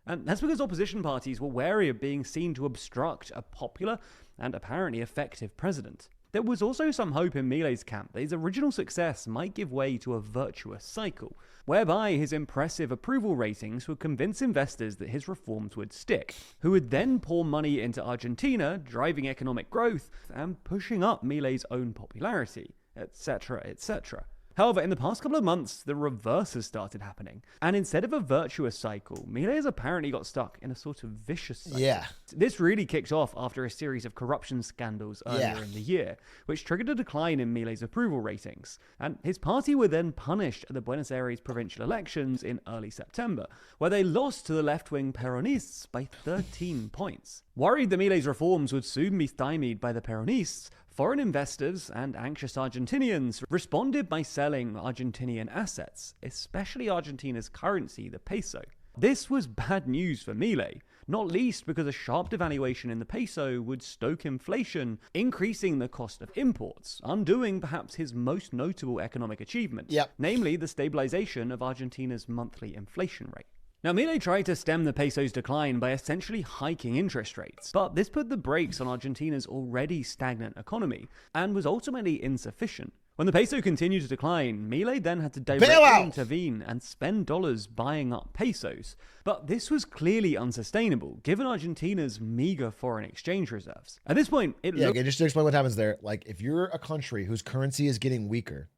And that's because opposition parties were wary of being seen to obstruct a popular and apparently effective president. There was also some hope in Milei's camp that his original success might give way to a virtuous cycle, whereby his impressive approval ratings would convince investors that his reforms would stick, who would then pour money into Argentina, driving economic growth and pushing up Milei's own popularity, etc., etc. However, in the past couple of months, the reverse has started happening. And instead of a virtuous cycle, Milei has apparently got stuck in a sort of vicious cycle. Yeah. This really kicked off after a series of corruption scandals earlier in the year, which triggered a decline in Milei's approval ratings. And his party were then punished at the Buenos Aires provincial elections in early September, where they lost to the left-wing Peronists by 13 points. Worried that Milei's reforms would soon be stymied by the Peronists, foreign investors and anxious Argentinians responded by selling Argentinian assets, especially Argentina's currency, the peso. This was bad news for Milei, not least because a sharp devaluation in the peso would stoke inflation, increasing the cost of imports, undoing perhaps his most notable economic achievement, namely the stabilization of Argentina's monthly inflation rate. Now, Milei tried to stem the peso's decline by essentially hiking interest rates, but this put the brakes on Argentina's already stagnant economy and was ultimately insufficient. When the peso continued to decline, Milei then had to directly intervene and spend dollars buying up pesos. But this was clearly unsustainable, given Argentina's meager foreign exchange reserves. At this point, just to explain what happens there, like if you're a country whose currency is getting weaker,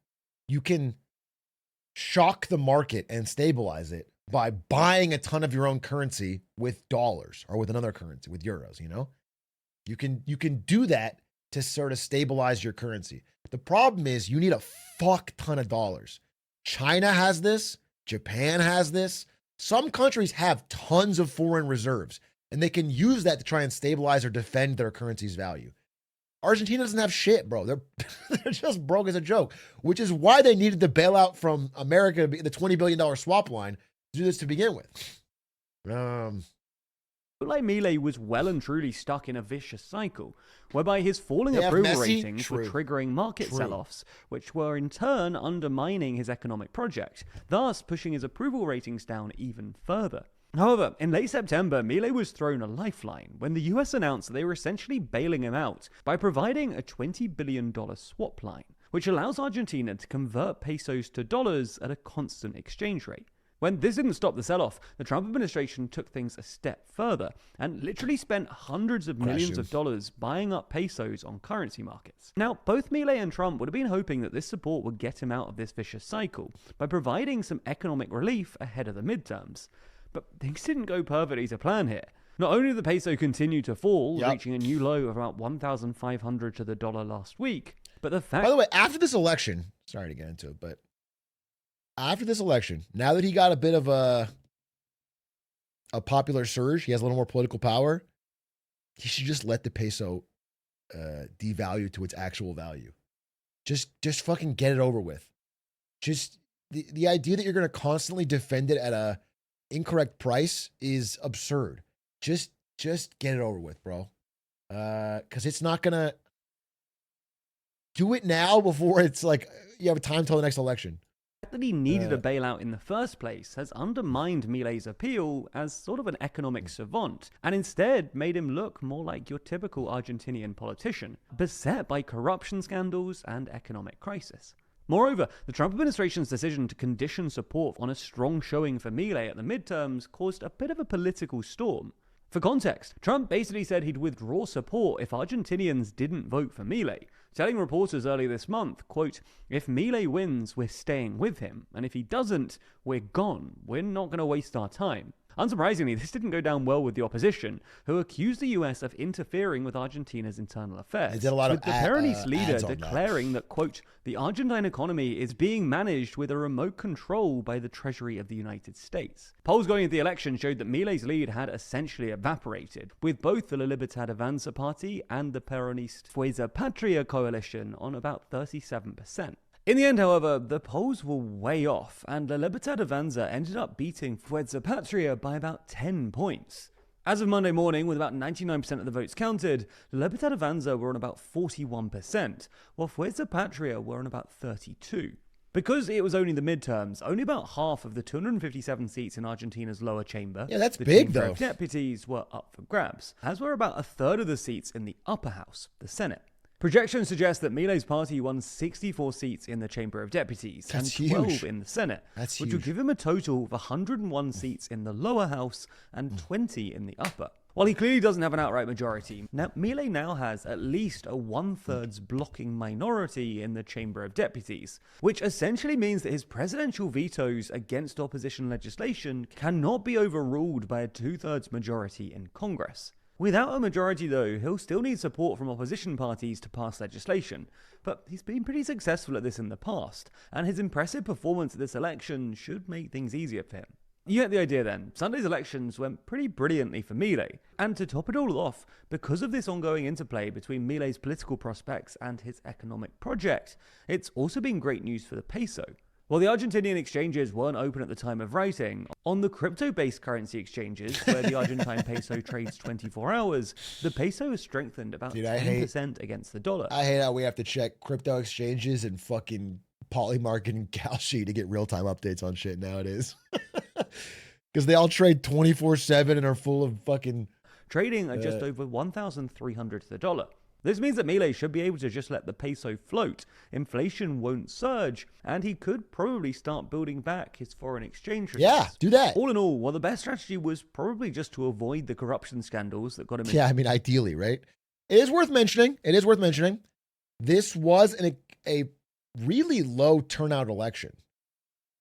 you can shock the market and stabilize it by buying a ton of your own currency with dollars or with another currency, with euros, You can do that to sort of stabilize your currency. The problem is you need a fuck ton of dollars. China has this, Japan has this. Some countries have tons of foreign reserves, and they can use that to try and stabilize or defend their currency's value. Argentina doesn't have shit, bro. They're they're just broke as a joke, which is why they needed the bailout from America, the $20 billion swap line, to do this to begin with. Like Milei was well and truly stuck in a vicious cycle, whereby his falling They have approval Messi? ratings were True. triggering market True. sell-offs, which were in turn undermining his economic project, thus pushing his approval ratings down even further. However, in late September, Milei was thrown a lifeline when the US announced that they were essentially bailing him out by providing a $20 billion swap line, which allows Argentina to convert pesos to dollars at a constant exchange rate. When this didn't stop the sell-off, the Trump administration took things a step further and literally spent hundreds of millions of dollars buying up pesos on currency markets. Now, both Milei and Trump would have been hoping that this support would get him out of this vicious cycle by providing some economic relief ahead of the midterms. But things didn't go perfectly to plan here. Not only did the peso continue to fall, reaching a new low of about 1,500 to the dollar last week, but the fact... By the way, after this election, sorry to get into it, but after this election, now that he got a bit of a popular surge, he has a little more political power, he should just let the peso devalue to its actual value. Just fucking get it over with. Just the idea that you're going to constantly defend it at a incorrect price is absurd. Just get it over with, bro. Because it's not gonna do it now before it's like you have time till the next election. That he needed a bailout in the first place has undermined Milei's appeal as sort of an economic savant, and instead made him look more like your typical Argentinian politician, beset by corruption scandals and economic crisis. Moreover, the Trump administration's decision to condition support on a strong showing for Milei at the midterms caused a bit of a political storm. For context, Trump basically said he'd withdraw support if Argentinians didn't vote for Milei, telling reporters earlier this month, quote, "If Milei wins, we're staying with him, and if he doesn't, we're gone. We're not going to waste our time." Unsurprisingly, this didn't go down well with the opposition, who accused the US of interfering with Argentina's internal affairs. They did a lot with of the Peronist leader ads on that. declaring that, quote, "The Argentine economy is being managed with a remote control by the Treasury of the United States." Polls going into the election showed that Milei's lead had essentially evaporated, with both the La Libertad Avanza party and the Peronist Fuerza Patria coalition on about 37%. In the end, however, the polls were way off, and La Libertad Avanza ended up beating Fuerza Patria by about 10 points. As of Monday morning, with about 99% of the votes counted, La Libertad Avanza were on about 41%, while Fuerza Patria were on about 32%. Because it was only the midterms, only about half of the 257 seats in Argentina's lower chamber, that's the big, Chamber though. of Deputies, were up for grabs, as were about a third of the seats in the upper house, the Senate. Projections suggest that Milei's party won 64 seats in the Chamber of Deputies That's and 12 huge. in the Senate, That's which huge. would give him a total of 101 seats in the lower house and 20 in the upper. While he clearly doesn't have an outright majority, Milei now has at least a one-thirds blocking minority in the Chamber of Deputies, which essentially means that his presidential vetoes against opposition legislation cannot be overruled by a two-thirds majority in Congress. Without a majority, though, he'll still need support from opposition parties to pass legislation, but he's been pretty successful at this in the past, and his impressive performance at this election should make things easier for him. You get the idea then. Sunday's elections went pretty brilliantly for Milei, and to top it all off, because of this ongoing interplay between Milei's political prospects and his economic project, it's also been great news for the peso. While the Argentinian exchanges weren't open at the time of writing, on the crypto-based currency exchanges, where the Argentine peso trades 24 hours, the peso has strengthened about 10% against the dollar. I hate how we have to check crypto exchanges and fucking Polymarket and Kalshi to get real-time updates on shit nowadays. Because they all trade 24/7 and are full of fucking... Trading at just over 1,300 to the dollar. This means that Milei should be able to just let the peso float, inflation won't surge, and he could probably start building back his foreign exchange reserves. Yeah, do that. All in all, well, the best strategy was probably just to avoid the corruption scandals that got him in. Yeah, I mean, ideally, right? It is worth mentioning. This was a really low turnout election.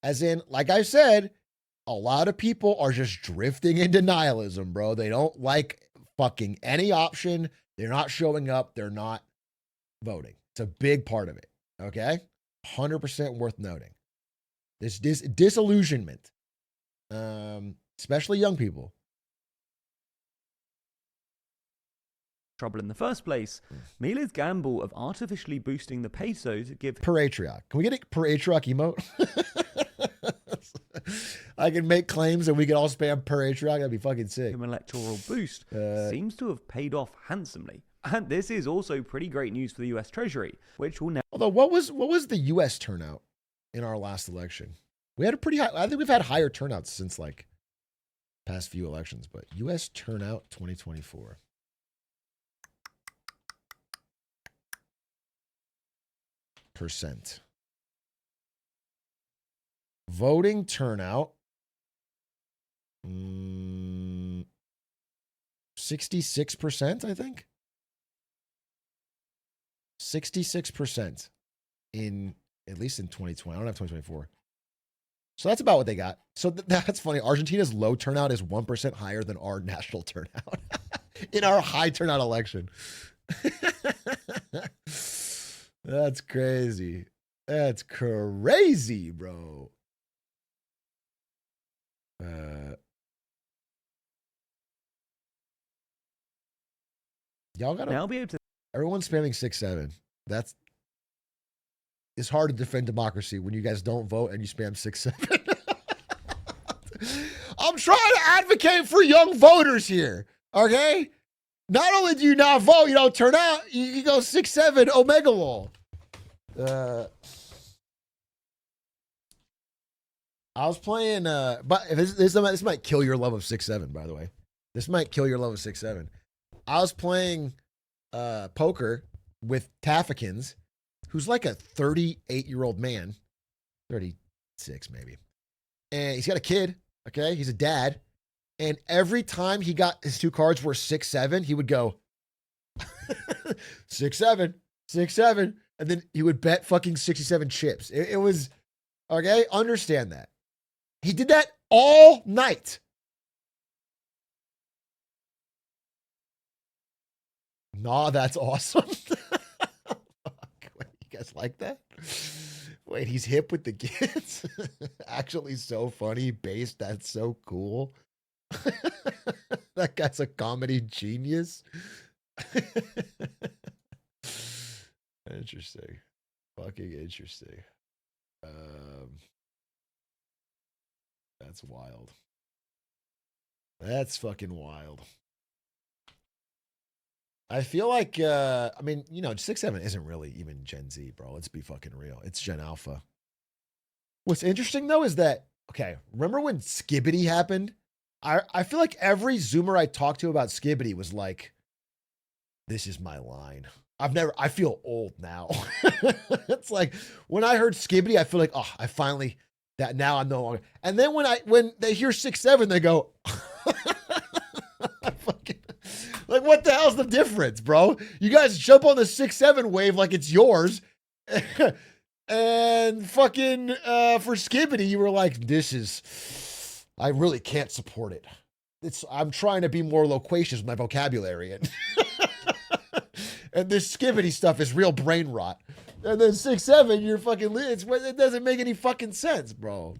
As in, like I said, a lot of people are just drifting into nihilism, bro. They don't like fucking any option. They're not showing up. They're not voting. It's a big part of it. Okay? 100% worth noting. This disillusionment, especially young people, trouble in the first place, Milei's gamble of artificially boosting the peso to give Per Atrioc. Can we get a per Atrioc emote? I can make claims and we can all spam per Atrioc. That'd be fucking sick. him an electoral boost seems to have paid off handsomely. And this is also pretty great news for the US Treasury, which will now Although, what was the U.S. turnout in our last election? We had a pretty high. I think we've had higher turnouts since like past few elections. But U.S. turnout 2024. Percent. Voting turnout. 66%, I think. 66% in, at least in 2020. I don't have 2024. So that's about what they got. So that's funny. Argentina's low turnout is 1% higher than our national turnout in our high turnout election. That's crazy. That's crazy, bro. Y'all gotta now be able to everyone's spamming 6-7. It's hard to defend democracy when you guys don't vote and you spam 6-7. I'm trying to advocate for young voters here. Okay? Not only do you not vote, you don't turn out, you go 6-7 Omega Lol. I was playing but this might kill your love of 6-7, by the way. This might kill your love of 6-7. I was playing poker with Tafikins, who's like a 38-year-old man, 36 maybe. And he's got a kid, okay? He's a dad. And every time he got his two cards were 6-7, he would go 6-7, 6-7. And then he would bet fucking 67 chips. It was, okay? Understand that. He did that all night. Nah, that's awesome. Wait, you guys like that? Wait, he's hip with the kids? Actually so funny, based, that's so cool. That guy's a comedy genius. Interesting. Fucking interesting. That's wild. That's fucking wild. I feel like, I mean, 6-7 isn't really even Gen Z, bro. Let's be fucking real. It's Gen Alpha. What's interesting, though, is that, okay, remember when Skibbity happened? I feel like every Zoomer I talked to about Skibbity was like, this is my line. I feel old now. It's like, when I heard Skibbity, I feel like, oh, now I'm no longer. And then when they hear 6-7, they go, like, what the hell's the difference, bro? You guys jump on the 6-7 wave like it's yours. And fucking, for Skibbity, you were like, I really can't support it. I'm trying to be more loquacious with my vocabulary. And this Skibbity stuff is real brain rot. And then 6-7, you're fucking, it doesn't make any fucking sense, bro.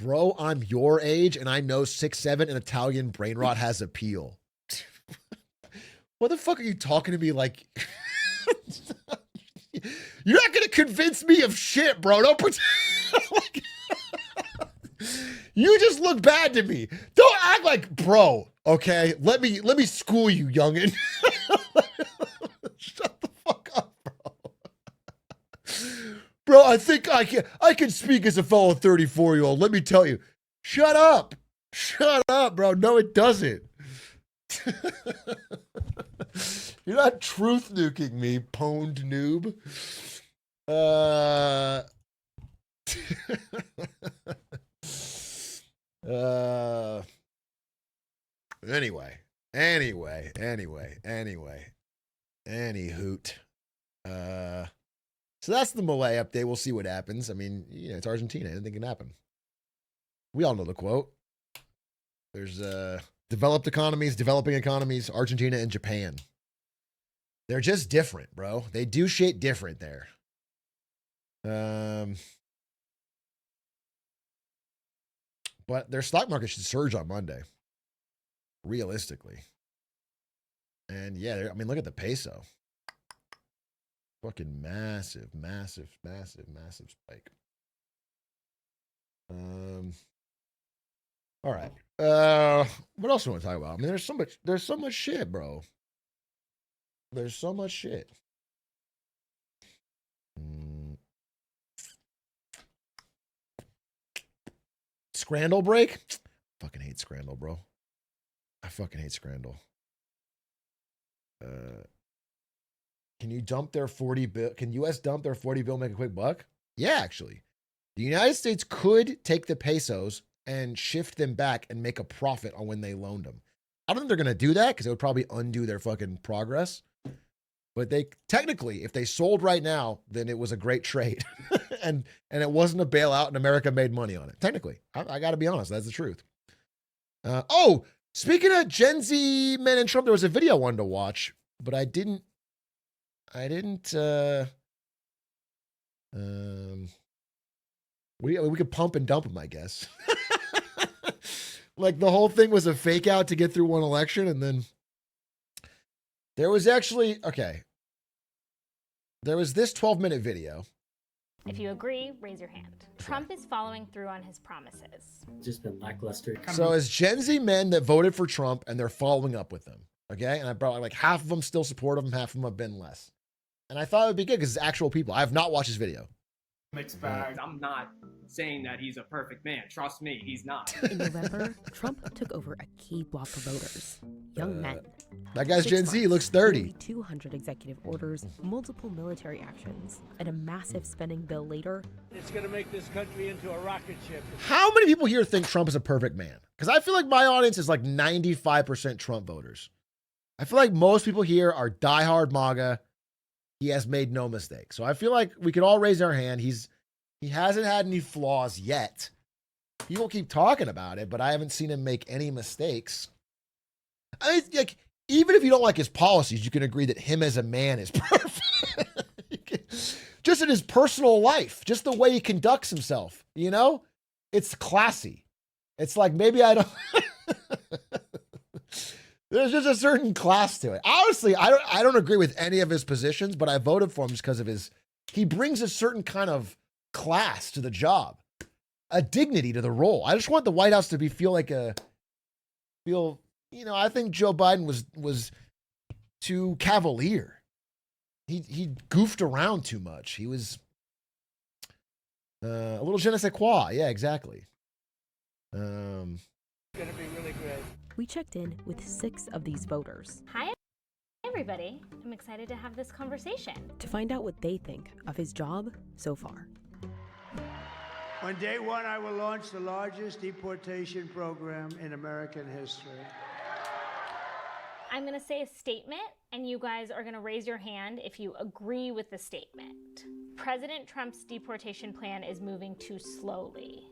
Bro, I'm your age, and I know 6-7 and Italian brain rot has appeal. What the fuck are you talking to me like? You're not gonna convince me of shit, bro. Don't pretend. Like, you just look bad to me. Don't act like, bro. Okay, let me school you, youngin. Shut the fuck up, bro. Bro, I think I can speak as a fellow 34-year-old. Let me tell you. Shut up. Shut up, bro. No, it doesn't. You're not truth nuking me, pwned noob. Any hoot. So that's the Milei update. We'll see what happens. I mean, it's Argentina. Anything can happen. We all know the quote. There's developed economies, developing economies, Argentina and Japan. They're just different, bro. They do shit different there. But their stock market should surge on Monday, realistically. And yeah, I mean, look at the peso. Fucking massive, massive, massive, massive spike. All right. What else do you want to talk about? I mean, there's so much shit, bro. There's so much shit. Scrandal break? Fucking hate Scrandal, bro. I fucking hate Scrandal. Can you dump their 40 bill? Can US dump their 40 bill, make a quick buck? Yeah, actually. The United States could take the pesos and shift them back and make a profit on when they loaned them. I don't think they're going to do that because it would probably undo their fucking progress. But they technically, if they sold right now, then it was a great trade. and it wasn't a bailout and America made money on it. Technically, I got to be honest. That's the truth. Speaking of Gen Z men and Trump, there was a video I wanted to watch, but I didn't. We could pump and dump them, I guess. Like the whole thing was a fake out to get through one election, and then there was actually there was this 12-minute video. If you agree, raise your hand. Trump is following through on his promises. Just been lackluster. So as Gen Z men that voted for Trump and they're following up with them, okay? And I brought like half of them still support him, half of them have been less. And I thought it would be good because it's actual people. I have not watched this video. Mixed bag. I'm not saying that he's a perfect man. Trust me, he's not. In November, Trump took over a key block of voters, young men. That guy's 6 Gen Z, months, looks 30. nearly 200 executive orders, multiple military actions, and a massive spending bill later. It's going to make this country into a rocket ship. How many people here think Trump is a perfect man? Because I feel like my audience is like 95% Trump voters. I feel like most people here are diehard MAGA. He has made no mistake. So I feel like we could all raise our hand. He hasn't had any flaws yet. People keep talking about it, but I haven't seen him make any mistakes. I mean, like, even if you don't like his policies, you can agree that him as a man is perfect. Just in his personal life, just the way he conducts himself, you know? It's classy. It's like maybe I don't... There's just a certain class to it. Honestly, I don't agree with any of his positions, but I voted for him just because of he brings a certain kind of class to the job, a dignity to the role. I just want the White House to I think Joe Biden was too cavalier. He goofed around too much. He was a little je ne sais quoi. Yeah, exactly. It's going to be really great. We checked in with 6 of these voters. Hi, everybody. I'm excited to have this conversation. To find out what they think of his job so far. On day one, I will launch the largest deportation program in American history. I'm going to say a statement, and you guys are going to raise your hand if you agree with the statement. President Trump's deportation plan is moving too slowly.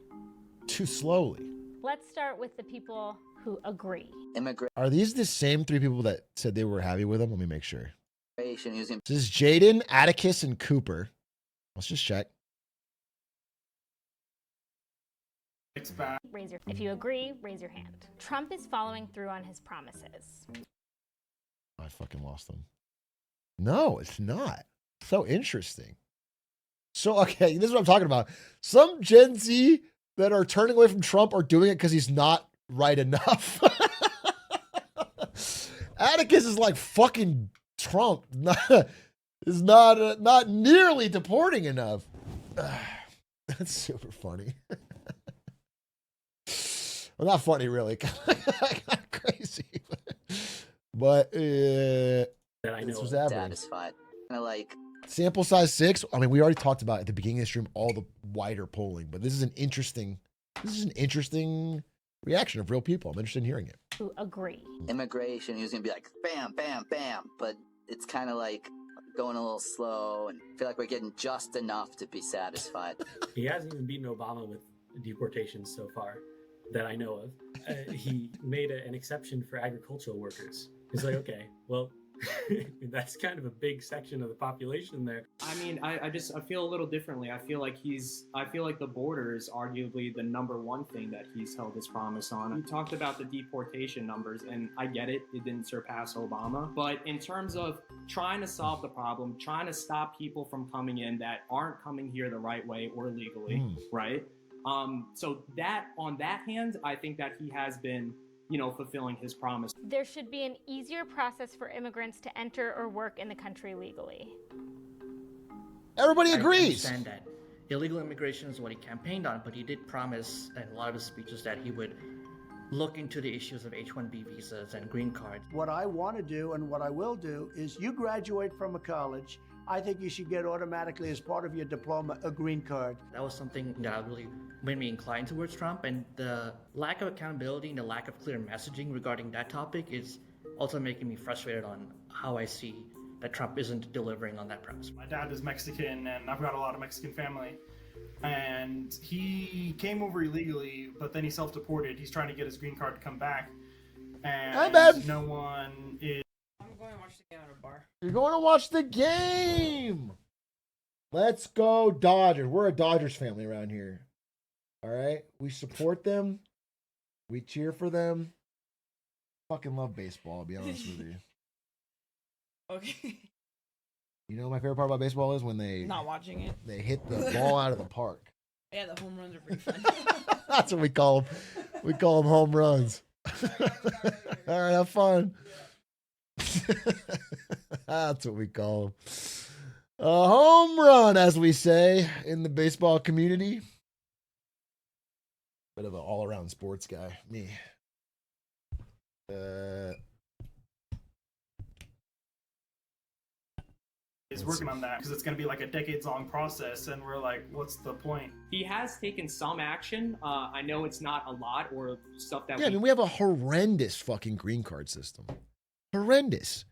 Too slowly? Let's start with the people who agree. Are these the same 3 people that said they were happy with him? Let me make sure. This is Jaden, Atticus, and Cooper. Let's just check. If you agree, raise your hand. Trump is following through on his promises. I fucking lost them. No, it's not. So interesting. So, okay, this is what I'm talking about. Some Gen Z that are turning away from Trump are doing it because he's not right enough. Atticus is like fucking Trump. Is not nearly deporting enough. That's super funny. Well, not funny, really. Crazy. But that I know this was satisfied. Sample size 6. I mean, we already talked about at the beginning of the stream all the wider polling, but this is an interesting reaction of real people. I'm interested in hearing it. Who agree? Immigration, he was gonna be like bam, bam, bam, but it's kind of like going a little slow, and I feel like we're getting just enough to be satisfied. He hasn't even beaten Obama with deportations so far that I know of. He made an exception for agricultural workers. He's like, okay, well, That's kind of a big section of the population there. I mean, I feel a little differently. I feel like the border is arguably the number one thing that he's held his promise on. You talked about the deportation numbers, and I get it. It didn't surpass Obama. But in terms of trying to solve the problem, trying to stop people from coming in that aren't coming here the right way or legally, right? So that, on that hand, I think that he has been, fulfilling his promise. There should be an easier process for immigrants to enter or work in the country legally. Everybody agrees. I understand that illegal immigration is what he campaigned on, but he did promise in a lot of his speeches that he would look into the issues of H-1B visas and green cards. What I want to do and what I will do is you graduate from a college, I think you should get automatically as part of your diploma a green card. That was something that really made me inclined towards Trump, and the lack of accountability and the lack of clear messaging regarding that topic is also making me frustrated on how I see that Trump isn't delivering on that promise. My dad is Mexican, and I've got a lot of Mexican family. And he came over illegally, but then he self-deported. He's trying to get his green card to come back. And no one is... I'm going to watch the game at a bar. You're going to watch the game. Let's go Dodgers. We're a Dodgers family around here. All right? We support them. We cheer for them. Fucking love baseball, I'll be honest with you. Okay. You know what my favorite part about baseball is? When they... Not watching it. They hit the ball out of the park. Yeah, the home runs are pretty fun. That's what we call them. We call them home runs. All right, have fun. That's what we call them. A home run, as we say in the baseball community. Bit of an all-around sports guy, me. is working on that because it's going to be like a decades-long process, and we're like, what's the point? He has taken some action. I know it's not a lot or stuff that. Yeah, I mean, we have a horrendous fucking green card system. Horrendous.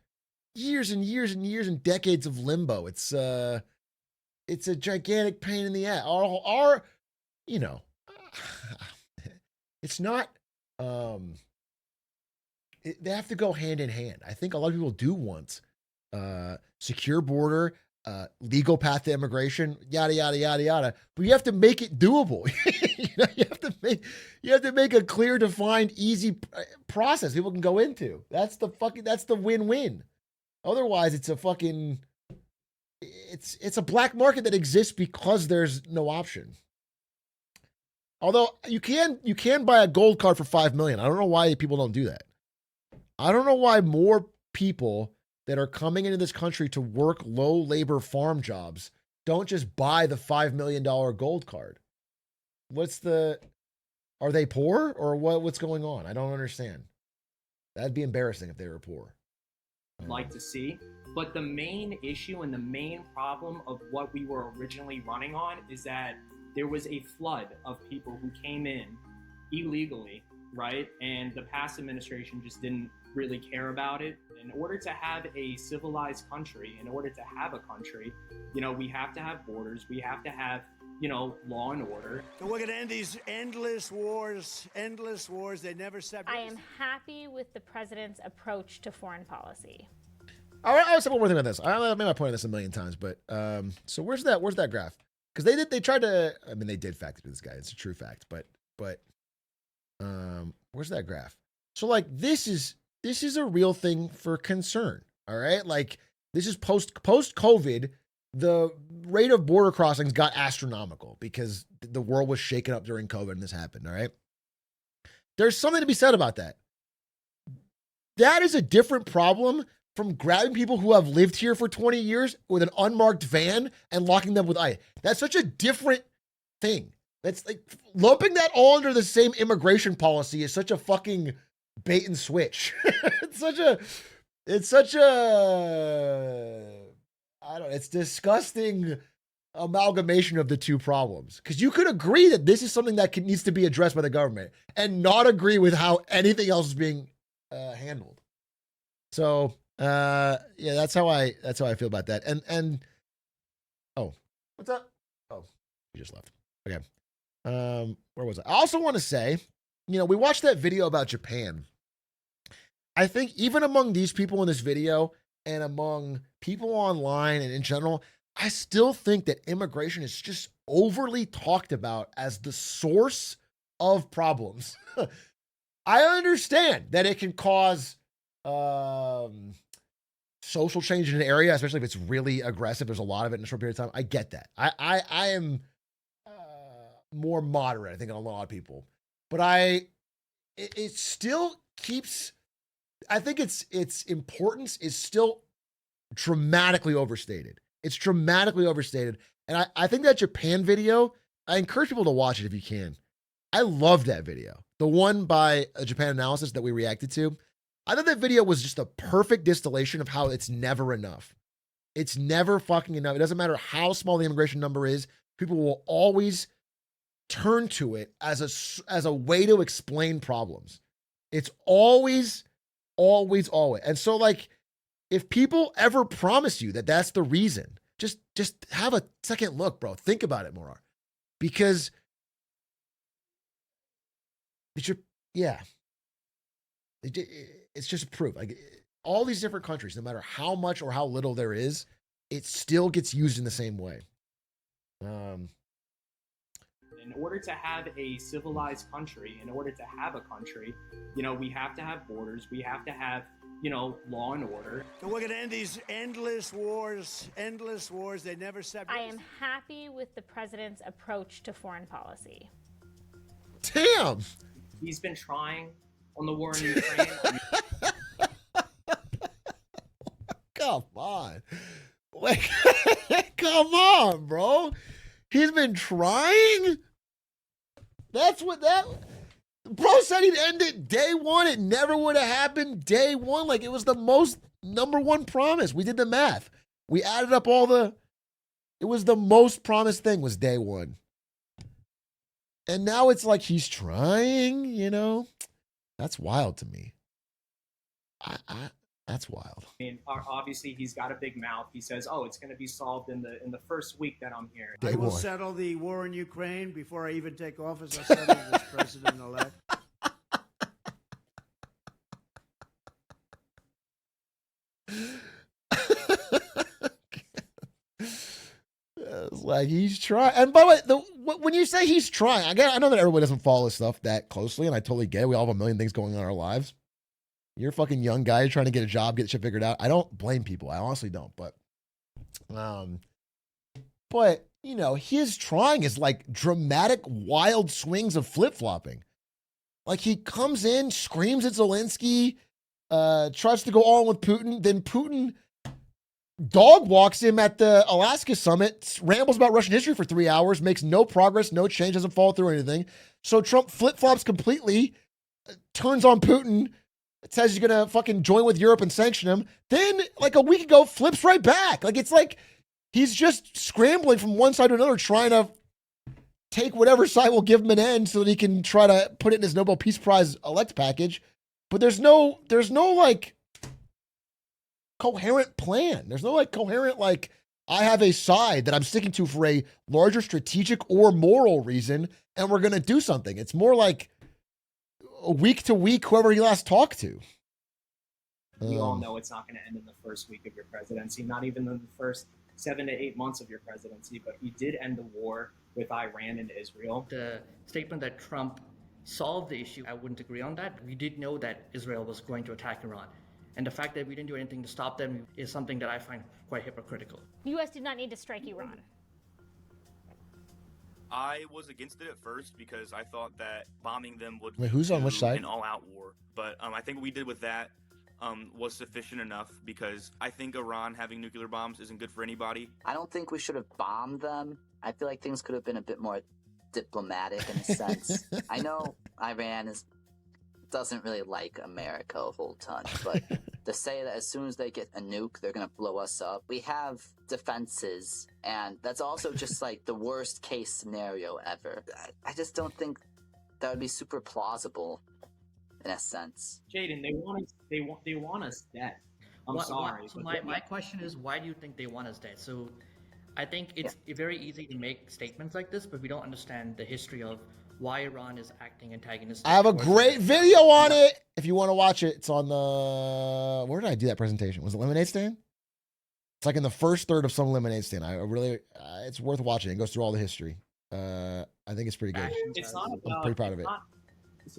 Years and years and years and decades of limbo. It's a gigantic pain in the ass. Our you know, it's not. They have to go hand in hand. I think a lot of people do want secure border, legal path to immigration, yada yada yada yada. But you have to make it doable. you have to make a clear, defined, easy process people can go into. That's the win-win. Otherwise, it's a fucking it's a black market that exists because there's no option. Although you can buy a gold card for $5 million. I don't know why people don't do that. I don't know why more people that are coming into this country to work low labor farm jobs don't just buy the $5 million gold card. Are they poor or what's going on? I don't understand. That'd be embarrassing if they were poor. Like to see, but the main issue and the main problem of what we were originally running on is that there was a flood of people who came in illegally, right? And the past administration just didn't really care about it. In order to have a civilized country, in order to have a country, we have to have borders, we have to have, law and order. So we're going to end these endless wars, they never separate. I am happy with the president's approach to foreign policy. I was one more thing about this. I made my point on this a million times, but so where's that graph? Because they tried to, they did fact check this guy. It's a true fact, but where's that graph? So like this is a real thing for concern. All right, like this is post COVID. The rate of border crossings got astronomical because the world was shaken up during COVID and this happened. All right, there's something to be said about that. That is a different problem from grabbing people who have lived here for 20 years with an unmarked van and locking them with ICE. That's such a different thing. That's like lumping that all under the same immigration policy is such a fucking bait and switch. It's disgusting amalgamation of the two problems. Because you could agree that this is something that needs to be addressed by the government and not agree with how anything else is being handled. So that's how I feel about that. And what's up? Oh, you just left. Okay. Where was I? I also want to say, we watched that video about Japan. I think even among these people in this video, and among people online and in general, I still think that immigration is just overly talked about as the source of problems. I understand that it can cause social change in an area, especially if it's really aggressive. There's a lot of it in a short period of time. I get that. I am more moderate, I think, than a lot of people. But it still keeps, I think its importance is still dramatically overstated. It's dramatically overstated. And I think that Japan video, I encourage people to watch it if you can. I love that video. The one by a Japan Analysis that we reacted to. I thought that video was just a perfect distillation of how it's never enough. It's never fucking enough. It doesn't matter how small the immigration number is. People will always turn to it as a way to explain problems. It's always. And so, like, if people ever promise you that that's the reason, just have a second look, bro. Think about it more. Because it's just proof. Like, all these different countries, no matter how much or how little there is, it still gets used in the same way. In order to have a civilized country, in order to have a country, we have to have borders. We have to have, law and order. So we're going to end these endless wars. They never separate. I am happy with the president's approach to foreign policy. Damn. He's been trying on the war in Ukraine. Come on. Like, come on, bro. He's been trying? That's what that... Bro said he'd end it day one. It never would have happened day one. Like, it was the most number one promise. We did the math. We added up all the... It was the most promised thing was day one. And now it's like he's trying, That's wild to me. That's wild. I mean, obviously, he's got a big mouth. He says, "Oh, it's going to be solved in the first week that I'm here." I will settle the war in Ukraine before I even take office. I'll settle this president-elect. It's like he's trying. And by the way, when you say he's trying, I know that everybody doesn't follow this stuff that closely, and I totally get it. We all have a million things going on in our lives. You're a fucking young guy. You're trying to get a job, get shit figured out. I don't blame people. I honestly don't. But his trying is like dramatic, wild swings of flip-flopping. Like, he comes in, screams at Zelensky, tries to go on with Putin. Then Putin dog walks him at the Alaska summit, rambles about Russian history for 3 hours, makes no progress, no change, doesn't follow through anything. So Trump flip-flops completely, turns on Putin, says he's going to fucking join with Europe and sanction him. Then, like a week ago, flips right back. Like, it's like he's just scrambling from one side to another, trying to take whatever side will give him an end so that he can try to put it in his Nobel Peace Prize elect package. But there's no like coherent plan. There's no like coherent, like, I have a side that I'm sticking to for a larger strategic or moral reason, and we're going to do something. It's more like week to week, whoever he last talked to. We all know it's not going to end in the first week of your presidency, not even in the first 7 to 8 months of your presidency, but he did end the war with Iran and Israel. The statement that Trump solved the issue, I wouldn't agree on that. We did know that Israel was going to attack Iran. And the fact that we didn't do anything to stop them is something that I find quite hypocritical. The U.S. did not need to strike Iran. I was against it at first because I thought that bombing them would Wait, who's on which side? An all-out war. But I think what we did with that was sufficient enough, because I think Iran having nuclear bombs isn't good for anybody. I don't think we should have bombed them. I feel like things could have been a bit more diplomatic in a sense. I know Iran doesn't really like America a whole ton, but to say that as soon as they get a nuke, they're going to blow us up. We have defenses, and that's also just like the worst case scenario ever. I just don't think that would be super plausible in a sense. Jaden, they want us dead. I'm sorry. So my question is, why do you think they want us dead? So I think it's very easy to make statements like this, but we don't understand the history of why Iran is acting antagonistic. I have a towards great America. video on it. If you want to watch it, it's on the, where did I do that presentation? Was it Lemonade Stand? It's like in the first third of some Lemonade Stand. I really, it's worth watching. It goes through all the history. I think it's pretty good. It's not I'm about. pretty proud of it.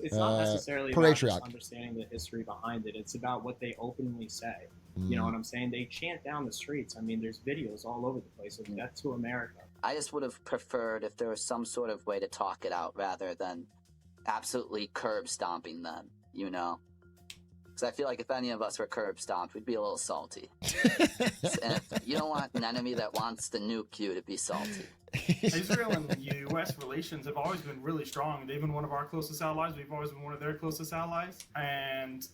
It's not necessarily per about just Atrioc. understanding the history behind it. It's about what they openly say. You know what I'm saying? They chant down the streets. I mean, there's videos all over the place of death to America. I just would have preferred if there was some sort of way to talk it out rather than absolutely curb stomping them, you know? Because I feel like if any of us were curb stomped, we'd be a little salty. And if you don't want an enemy that wants to nuke you to be salty. Israel and U.S. relations have always been really strong. They've been one of our closest allies. We've always been one of their closest allies. And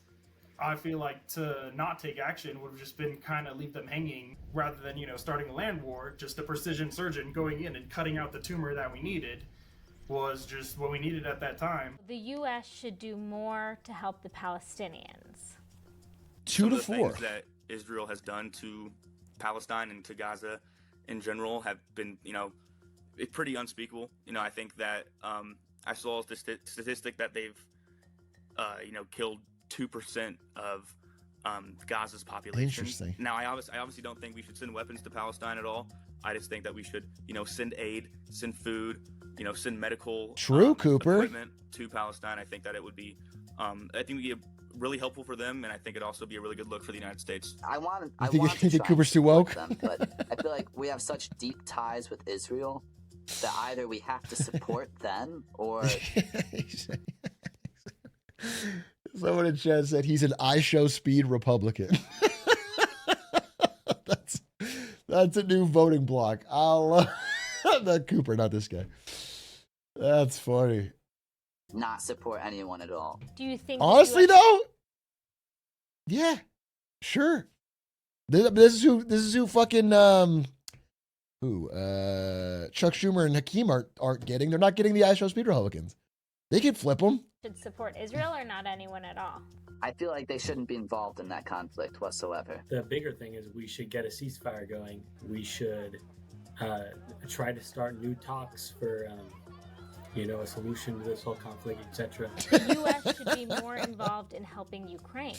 I feel like to not take action would have just been kind of leave them hanging rather than, you know, starting a land war. Just a precision surgeon going in and cutting out the tumor that we needed was just what we needed at that time. The U.S. should do more to help the Palestinians. 2 to 4. Things that Israel has done to Palestine and to Gaza in general have been, you know, it's pretty unspeakable. You know, I think that I saw the statistic that they've, you know, killed 2% of Gaza's population. Interesting. Now, I obviously don't think we should send weapons to Palestine at all. I just think that we should, you know, send aid, send food, you know, send medical Cooper. equipment to Palestine. I think that it would be, I think it would be really helpful for them, and I think it'd also be a really good look for the United States. You think Cooper's too woke? Them, but I feel like we have such deep ties with Israel that either we have to support them or... Someone in chat said he's an I show speed Republican. That's a new voting block. I'll not Cooper, not this guy. That's funny. Not support anyone at all. Do you think? Honestly, though, yeah, sure. This is who fucking Chuck Schumer and Hakeem aren't getting. They're not getting the I show speed Republicans. They could flip them. Should support Israel or not anyone at all? I feel like they shouldn't be involved in that conflict whatsoever. The bigger thing is we should get a ceasefire going. We should try to start new talks for, you know, a solution to this whole conflict, etc. The U.S. should be more involved in helping Ukraine.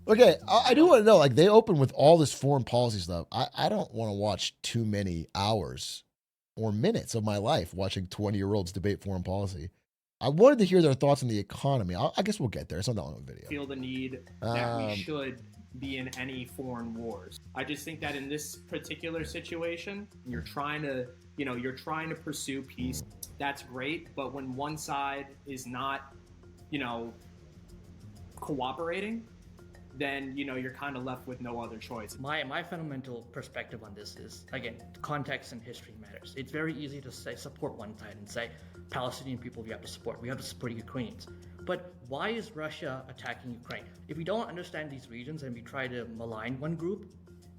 Okay, I do want to know, like, they open with all this foreign policy stuff. I don't want to watch too many hours or minutes of my life watching 20-year-olds debate foreign policy. I wanted to hear their thoughts on the economy. I guess we'll get there. It's not that long of a video. Feel the need that we should be in any foreign wars. I just think that in this particular situation, you're trying to pursue peace. That's great, but when one side is not, you know, cooperating, then, you know, you're kind of left with no other choice. My fundamental perspective on this is, again, context and history matters. It's very easy to say support one side and say Palestinian people we have to support. We have to support Ukrainians. But why is Russia attacking Ukraine? If we don't understand these regions and we try to malign one group,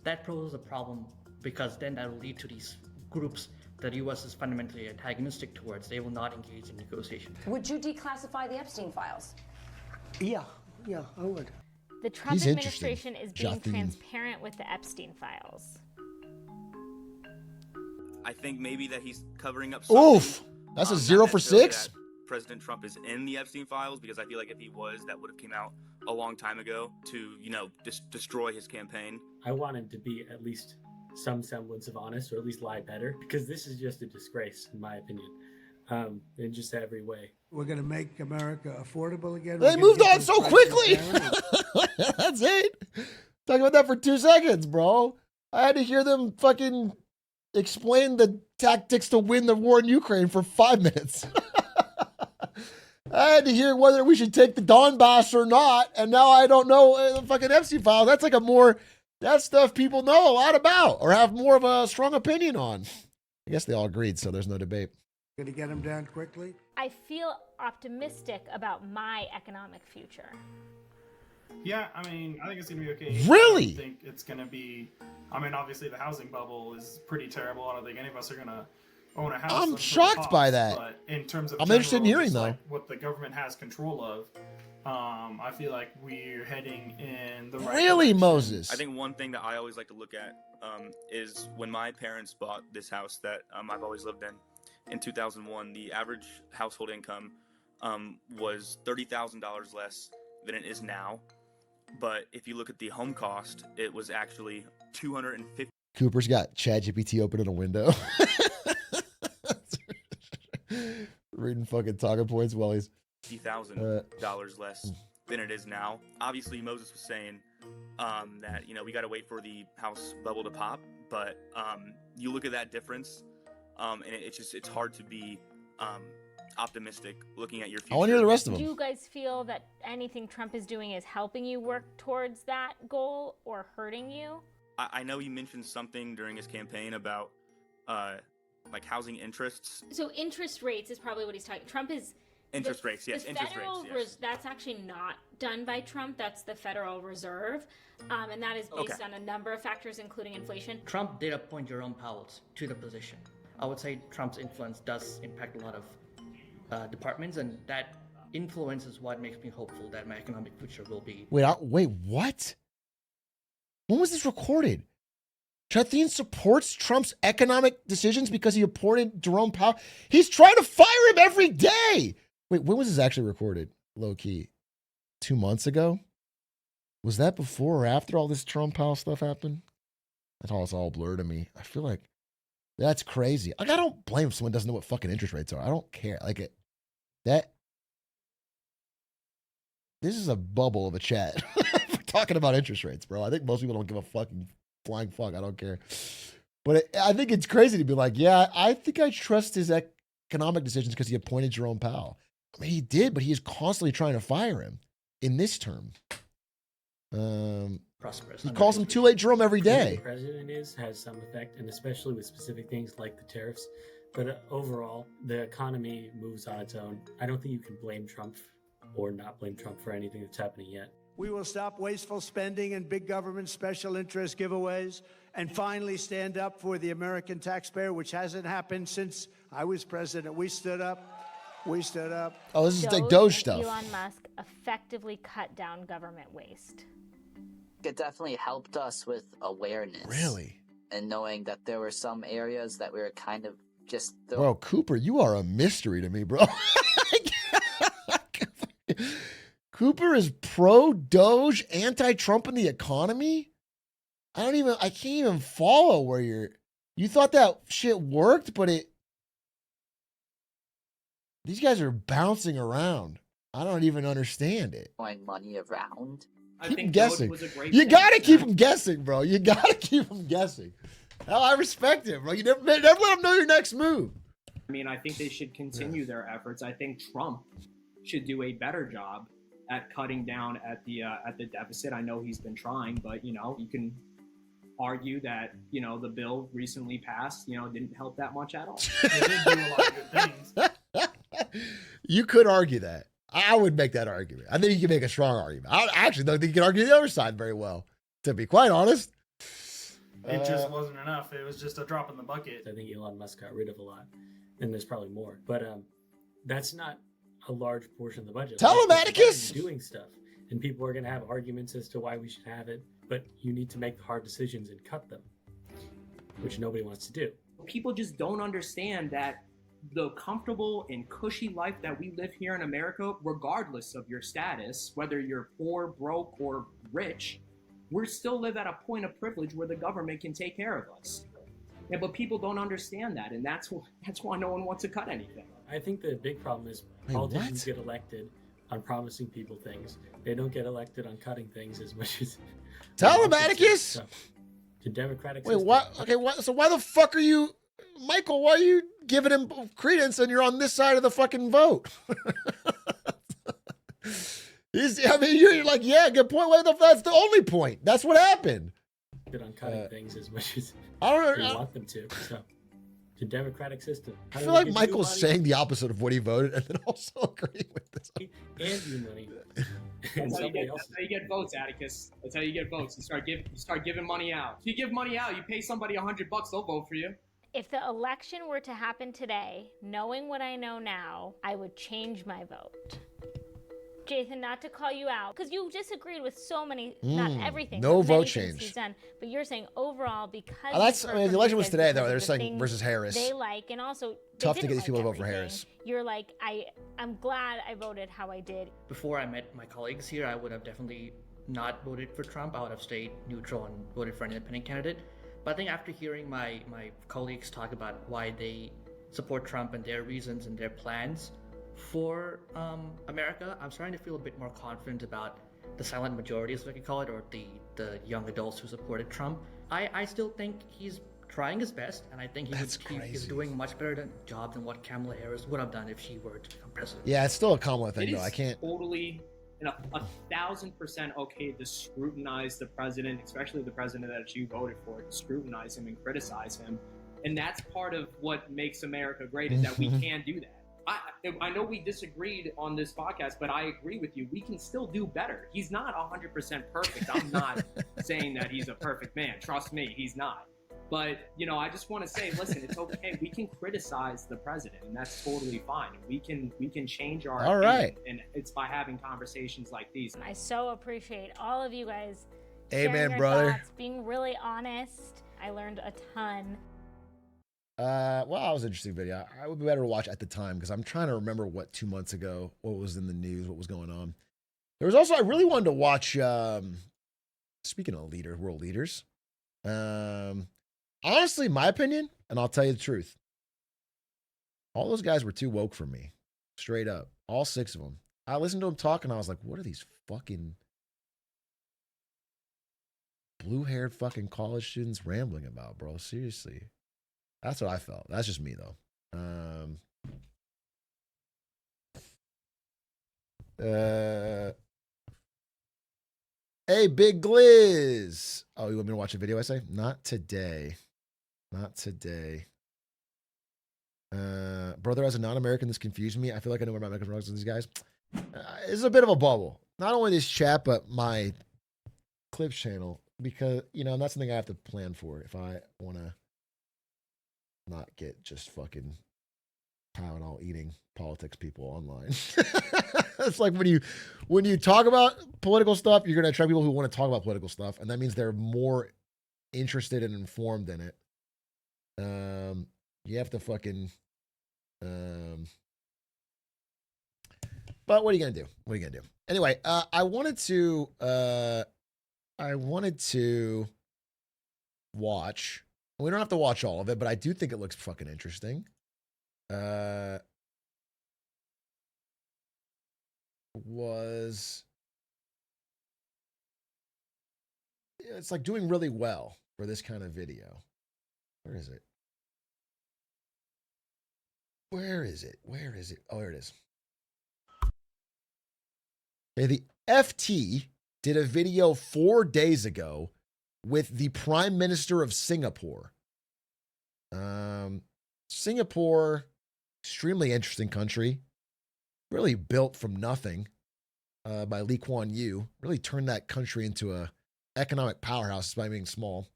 that poses a problem because then that will lead to these groups that the U.S. is fundamentally antagonistic towards. They will not engage in negotiation. Would you declassify the Epstein files? Yeah, I would. The Trump administration is being transparent with the Epstein files. I think maybe that he's covering up something. Oof! That's a 0 for 6? President Trump is in the Epstein files, because I feel like if he was, that would have came out a long time ago to, you know, destroy his campaign. I want him to be at least some semblance of honest, or at least lie better, because this is just a disgrace, in my opinion, in just every way. We're going to make America affordable again. They moved on so quickly. That's it. Talking about that for 2 seconds, bro. I had to hear them fucking explain the tactics to win the war in Ukraine for 5 minutes. I had to hear whether we should take the Donbass or not, and now I don't know the fucking Epstein file. That's like that stuff people know a lot about or have more of a strong opinion on. I guess they all agreed, so there's no debate. Going to get them down quickly? I feel optimistic about my economic future. Yeah, I mean, I think it's going to be okay. Really? I don't think it's going to be... I mean, obviously the housing bubble is pretty terrible. I don't think any of us are going to own a house. I'm shocked by that. But in terms of I'm interested in hearing, though. like what the government has control of, I feel like we're heading in the right direction. Moses? I think one thing that I always like to look at is when my parents bought this house that I've always lived in. in 2001, the average household income was $30,000 less than it is now. But if you look at the home cost, it was actually $250,000. Cooper's got ChatGPT open in a window. Reading fucking talking points while he's $50,000 less than it is now. Obviously, Moses was saying that, you know, we got to wait for the house bubble to pop. But you look at that difference, and it's hard to be optimistic looking at your future. I want to hear the rest of them. Do you guys feel that anything Trump is doing is helping you work towards that goal or hurting you? I know he mentioned something during his campaign about like housing interests. So interest rates is probably what he's talking. Trump is interest rates, yes. Interest rates, yes. That's actually not done by Trump. That's the Federal Reserve, and that is based on a number of factors, including inflation. Trump did appoint Jerome Powell to the position. I would say Trump's influence does impact a lot of departments, and that influence is what makes me hopeful that my economic future will be. Wait, what? When was this recorded? Chathian supports Trump's economic decisions because he appointed Jerome Powell. He's trying to fire him every day. Wait, when was this actually recorded? Low key, 2 months ago? Was that before or after all this Jerome Powell stuff happened? That's all, it's all blurred to me. I feel like that's crazy. Like, I don't blame if someone doesn't know what fucking interest rates are. I don't care. Like this is a bubble of a chat. We're talking about interest rates, bro. I think most people don't give a fucking flying fuck. I don't care. But I think it's crazy to be like, yeah, I think I trust his economic decisions because he appointed Jerome Powell. I mean, he did, but he is constantly trying to fire him in this term. Prosperous. He calls him too late Jerome every day. Who the president has some effect, and especially with specific things like the tariffs. But overall, the economy moves on its own. I don't think you can blame Trump or not blame Trump for anything that's happening yet. We will stop wasteful spending and big government special interest giveaways and finally stand up for the American taxpayer, which hasn't happened since I was president. We stood up. We stood up. Oh, this is like Doge stuff. Elon Musk effectively cut down government waste. It definitely helped us with awareness. Really? And knowing that there were some areas that we were kind of just... Bro, Cooper, you are a mystery to me, bro. Cooper is pro-Doge, anti-Trump in the economy? I can't even follow where you thought that shit worked, but these guys are bouncing around. I don't even understand it. Throwing money around. Keep them guessing. You gotta keep them guessing, bro. You gotta keep them guessing. Hell, I respect it, bro. You never let them know your next move. I mean, I think they should continue their efforts. I think Trump should do a better job at cutting down at the deficit. I know he's been trying, but you can argue that the bill recently passed didn't help that much at all. They did do a lot of good things. You could argue that. I would make that argument. I think you can make a strong argument. I actually don't think you can argue the other side very well, to be quite honest. It just wasn't enough. It was just a drop in the bucket. I think Elon Musk got rid of a lot, and there's probably more. But that's not a large portion of the budget. Telematicus! Doing stuff, and people are going to have arguments as to why we should have it, but you need to make the hard decisions and cut them, which nobody wants to do. People just don't understand that the comfortable and cushy life that we live here in America, regardless of your status, whether you're poor, broke, or rich, we still live at a point of privilege where the government can take care of us. Yeah, but people don't understand that, and that's why no one wants to cut anything. I think the big problem is politicians get elected on promising people things. They don't get elected on cutting things as much as... Telematicus? The Democratic Wait, system. what? Okay, so why the fuck are you... Michael, why are you giving him credence and you're on this side of the fucking vote? You're like, yeah, good point. That's the only point. That's what happened. On cutting things as much as I don't we know. want them to. So, the Democratic system. I feel like Michael's saying the opposite of what he voted and then also agreeing with this. And you money. That's how you get votes, Atticus. That's how you get votes. You start giving money out. If you give money out, you pay somebody $100, they'll vote for you. If the election were to happen today, knowing what I know now, I would change my vote. Jason, not to call you out, because you disagreed with so many, not everything. No but vote many things change. He's done, but you're saying overall because That's, you've I heard mean, the from election these was guys today, because though. of They're the saying things versus Harris. they like, and also they Tough to didn't get these people to like vote for everything. Harris. You're like, I'm glad I voted how I did. Before I met my colleagues here, I would have definitely not voted for Trump. I would have stayed neutral and voted for an independent candidate. But I think after hearing my colleagues talk about why they support Trump and their reasons and their plans for America, I'm starting to feel a bit more confident about the silent majority, as we could call it, or the young adults who supported Trump. I still think he's trying his best, and I think he's doing much better job than what Kamala Harris would have done if she were to become president. Yeah, it's still a Kamala thing, It though. is I can't. totally and 1,000% okay to scrutinize the president, especially the president that you voted for, to scrutinize him and criticize him. And that's part of what makes America great, is that we can do that. I know we disagreed on this podcast, but I agree with you. We can still do better. He's not 100% perfect. I'm not saying that he's a perfect man. Trust me, he's not. But, I just want to say, listen, it's okay. We can criticize the president, and that's totally fine. We can change our All right. opinion, and it's by having conversations like these. I so appreciate all of you guys Amen, sharing your brother. thoughts, being really honest. I learned a ton. Well, that was an interesting video. I would be better to watch at the time because I'm trying to remember what 2 months ago, what was in the news, what was going on. There was also, I really wanted to watch, speaking of world leaders, honestly, my opinion, and I'll tell you the truth, all those guys were too woke for me, straight up. All 6 of them. I listened to them talk and I was like, what are these fucking blue-haired fucking college students rambling about, bro? Seriously. That's what I felt. That's just me, though. Hey, Big Gliz. Oh, you want me to watch a video essay? Not today. Not today. Brother, as a non-American, this confused me. I feel like I know more about American drugs than these guys. This is a bit of a bubble. Not only this chat, but my clips channel. Because, that's something I have to plan for if I want to not get just fucking Tylenol eating politics people online. It's like when you talk about political stuff, you're going to attract people who want to talk about political stuff, and that means they're more interested and informed in it. You have to fucking but what are you going to do? What are you going to do? Anyway, I wanted to watch. We don't have to watch all of it, but I do think it looks fucking interesting. It's like doing really well for this kind of video. Where is it? Where is it? Where is it? Oh, there it is. Okay, the FT did a video 4 days ago with the Prime Minister of Singapore. Singapore, extremely interesting country, really built from nothing by Lee Kuan Yew, really turned that country into a economic powerhouse by being small.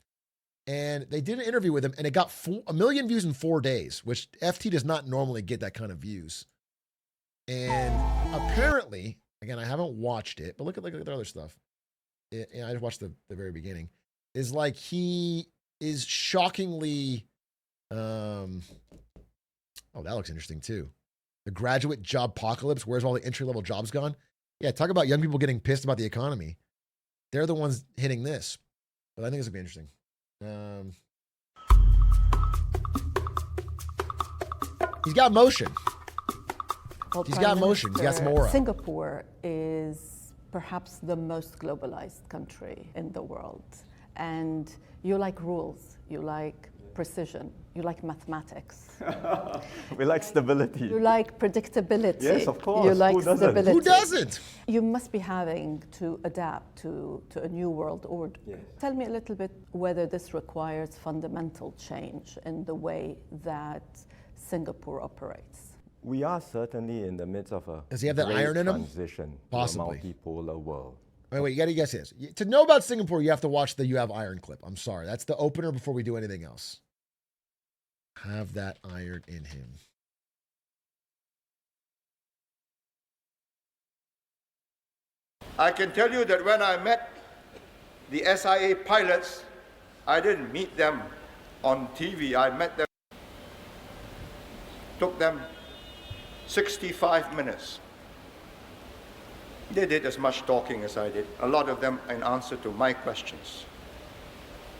And they did an interview with him, and it got 1 million views in 4 days, which FT does not normally get that kind of views. And apparently, again, I haven't watched it, but look at the other stuff. I just watched the very beginning. Is like he is shockingly. Oh, that looks interesting too. The graduate job apocalypse. Where's all the entry-level jobs gone? Yeah, talk about young people getting pissed about the economy. They're the ones hitting this. But I think this would be interesting. He's got motion. Well, He's Prime got motion. He's got some Minister, aura. Singapore is perhaps the most globalized country in the world. And you like rules, you like precision, you like mathematics. We like stability. You like predictability. Yes, of course. You like Who doesn't? stability. Who doesn't? You must be having to adapt to a new world order. Yes. Tell me a little bit whether this requires fundamental change in the way that Singapore operates. We are certainly in the midst of a Does he have that great iron in him? transition Possibly. to a multipolar world. Wait, you got to guess this. To know about Singapore, you have to watch the You Have Iron clip. I'm sorry. That's the opener before we do anything else. Have that iron in him. I can tell you that when I met the SIA pilots, I didn't meet them on TV. I met them, took them 65 minutes. They did as much talking as I did, a lot of them in answer to my questions.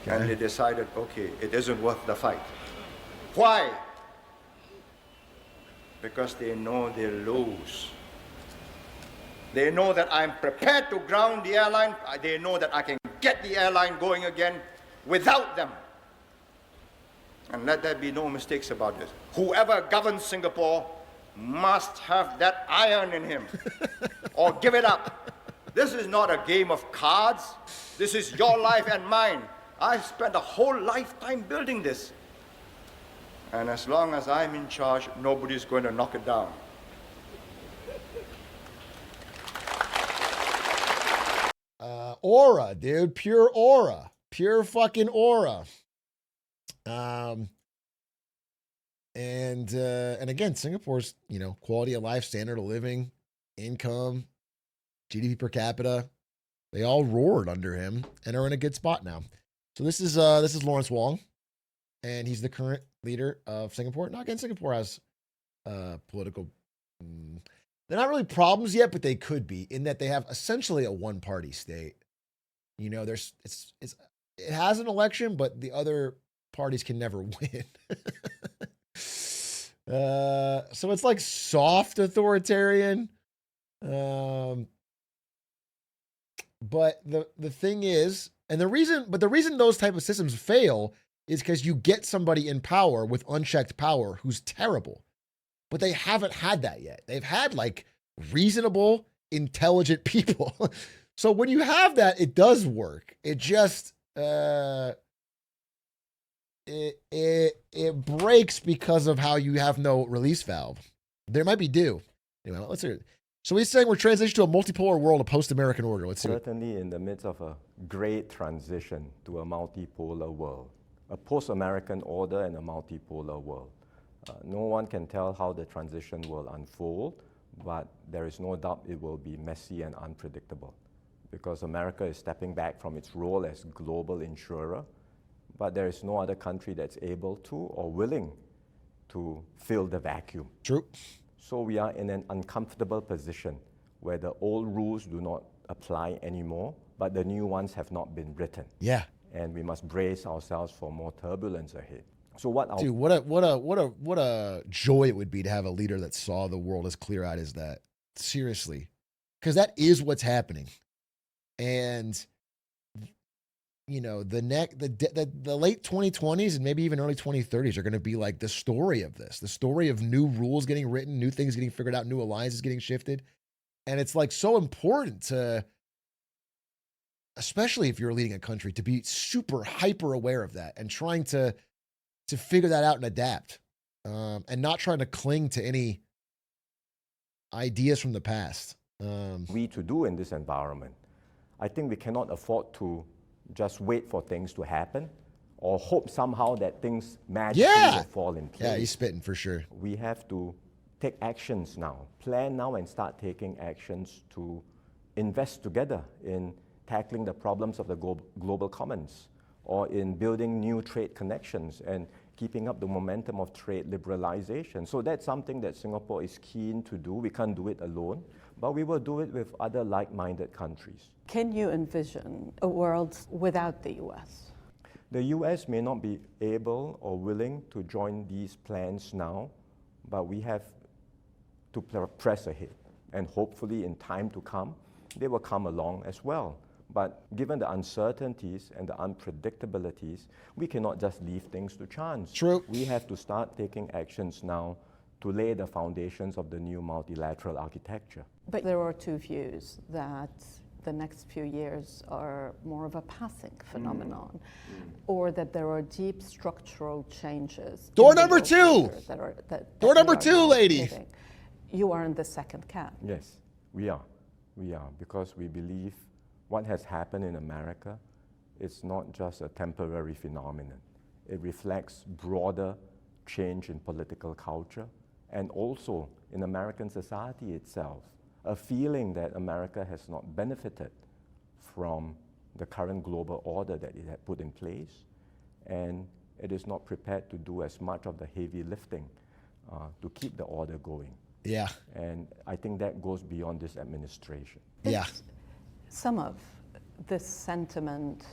Okay. And they decided, okay, it isn't worth the fight. Why? Because they know they'll lose. They know that I'm prepared to ground the airline. They know that I can get the airline going again without them. And let there be no mistakes about this. Whoever governs Singapore must have that iron in him or give it up. This is not a game of cards. This is your life and mine. I spent a whole lifetime building this. And as long as I'm in charge, nobody's going to knock it down. Aura, dude. Pure aura. Pure fucking aura. And again, Singapore's, quality of life, standard of living, income, GDP per capita, they all roared under him and are in a good spot now. So this is Lawrence Wong, and he's the current leader of Singapore. Now again, Singapore has political. They're not really problems yet, but they could be, in that they have essentially a one-party state. It has an election, but the other parties can never win. So it's like soft authoritarian. But the thing is, and the reason those type of systems fail is because you get somebody in power with unchecked power who's terrible. But they haven't had that yet. They've had like reasonable, intelligent people. So when you have that, it does work. It just it breaks because of how you have no release valve. There might be due. Anyway, let's hear it. So he's saying we're transitioning to a multipolar world, a post-American order. Let's see. Certainly in the midst of a great transition to a multipolar world, a post-American order and a multipolar world. No one can tell how the transition will unfold, but there is no doubt it will be messy and unpredictable because America is stepping back from its role as global insurer, but there is no other country that's able to or willing to fill the vacuum. True. So we are in an uncomfortable position where the old rules do not apply anymore, but the new ones have not been written. Yeah. And we must brace ourselves for more turbulence ahead. So Dude, what a joy it would be to have a leader that saw the world as clear-eyed as that. Seriously. Because that is what's happening. And the late 2020s and maybe even early 2030s are going to be like the story of this, the story of new rules getting written, new things getting figured out, new alliances getting shifted. And it's like so important to, especially if you're leading a country, to be super hyper aware of that and trying to figure that out and adapt, and not trying to cling to any ideas from the past. We to do in this environment. I think we cannot afford to just wait for things to happen or hope somehow that things magically will fall in place. Yeah, he's spitting for sure. We have to take actions now, plan now and start taking actions to invest together in tackling the problems of the global commons or in building new trade connections and keeping up the momentum of trade liberalization. So that's something that Singapore is keen to do. We can't do it alone, but we will do it with other like-minded countries. Can you envision a world without the US? The US may not be able or willing to join these plans now, but we have to press ahead. And hopefully in time to come, they will come along as well. But given the uncertainties and the unpredictabilities, we cannot just leave things to chance. True. We have to start taking actions now to lay the foundations of the new multilateral architecture. But there are two views that the next few years are more of a passing phenomenon, or that there are deep structural changes. Door number two! Door number two, lady! Living. You are in the second camp. Yes, we are. We are, because we believe what has happened in America is not just a temporary phenomenon. It reflects broader change in political culture and also in American society itself. a feeling that America has not benefited from the current global order that it had put in place, and it is not prepared to do as much of the heavy lifting to keep the order going. Yeah. And I think that goes beyond this administration. Yeah. Some of this sentiment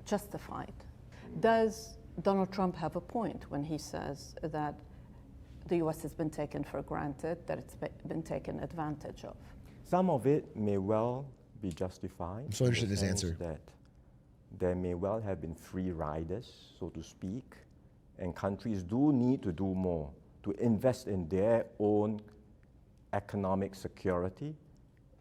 justified. Does Donald Trump have a point when he says that the US has been taken for granted, that it's been taken advantage of? Some of it may well be justified. I'm so interested in his sense answer. That there may well have been free riders, so to speak, and countries do need to do more to invest in their own economic security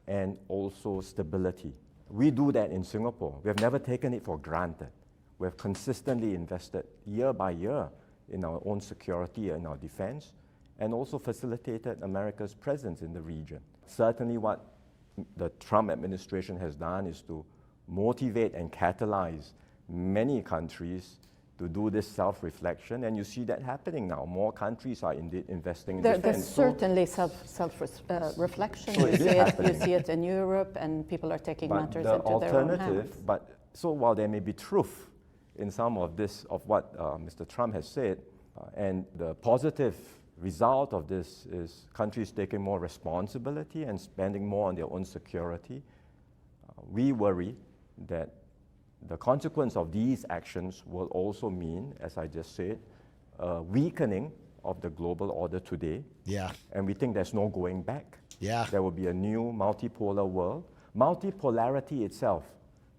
and also stability. We do that in Singapore. We have never taken it for granted. We have consistently invested year by year in our own security and our defense, and also facilitated America's presence in the region. Certainly what the Trump administration has done is to motivate and catalyze many countries to do this self-reflection, and you see that happening now. More countries are indeed investing in defense. There's certainly self-reflection. So you see it in Europe, and people are taking matters into their own hands. So while there may be truth in some of this, of what Mr. Trump has said, and the positive result of this is countries taking more responsibility and spending more on their own security, we worry that the consequence of these actions will also mean, as I just said, a weakening of the global order today. Yeah. And we think there's no going back. Yeah. There will be a new multipolar world. Multipolarity itself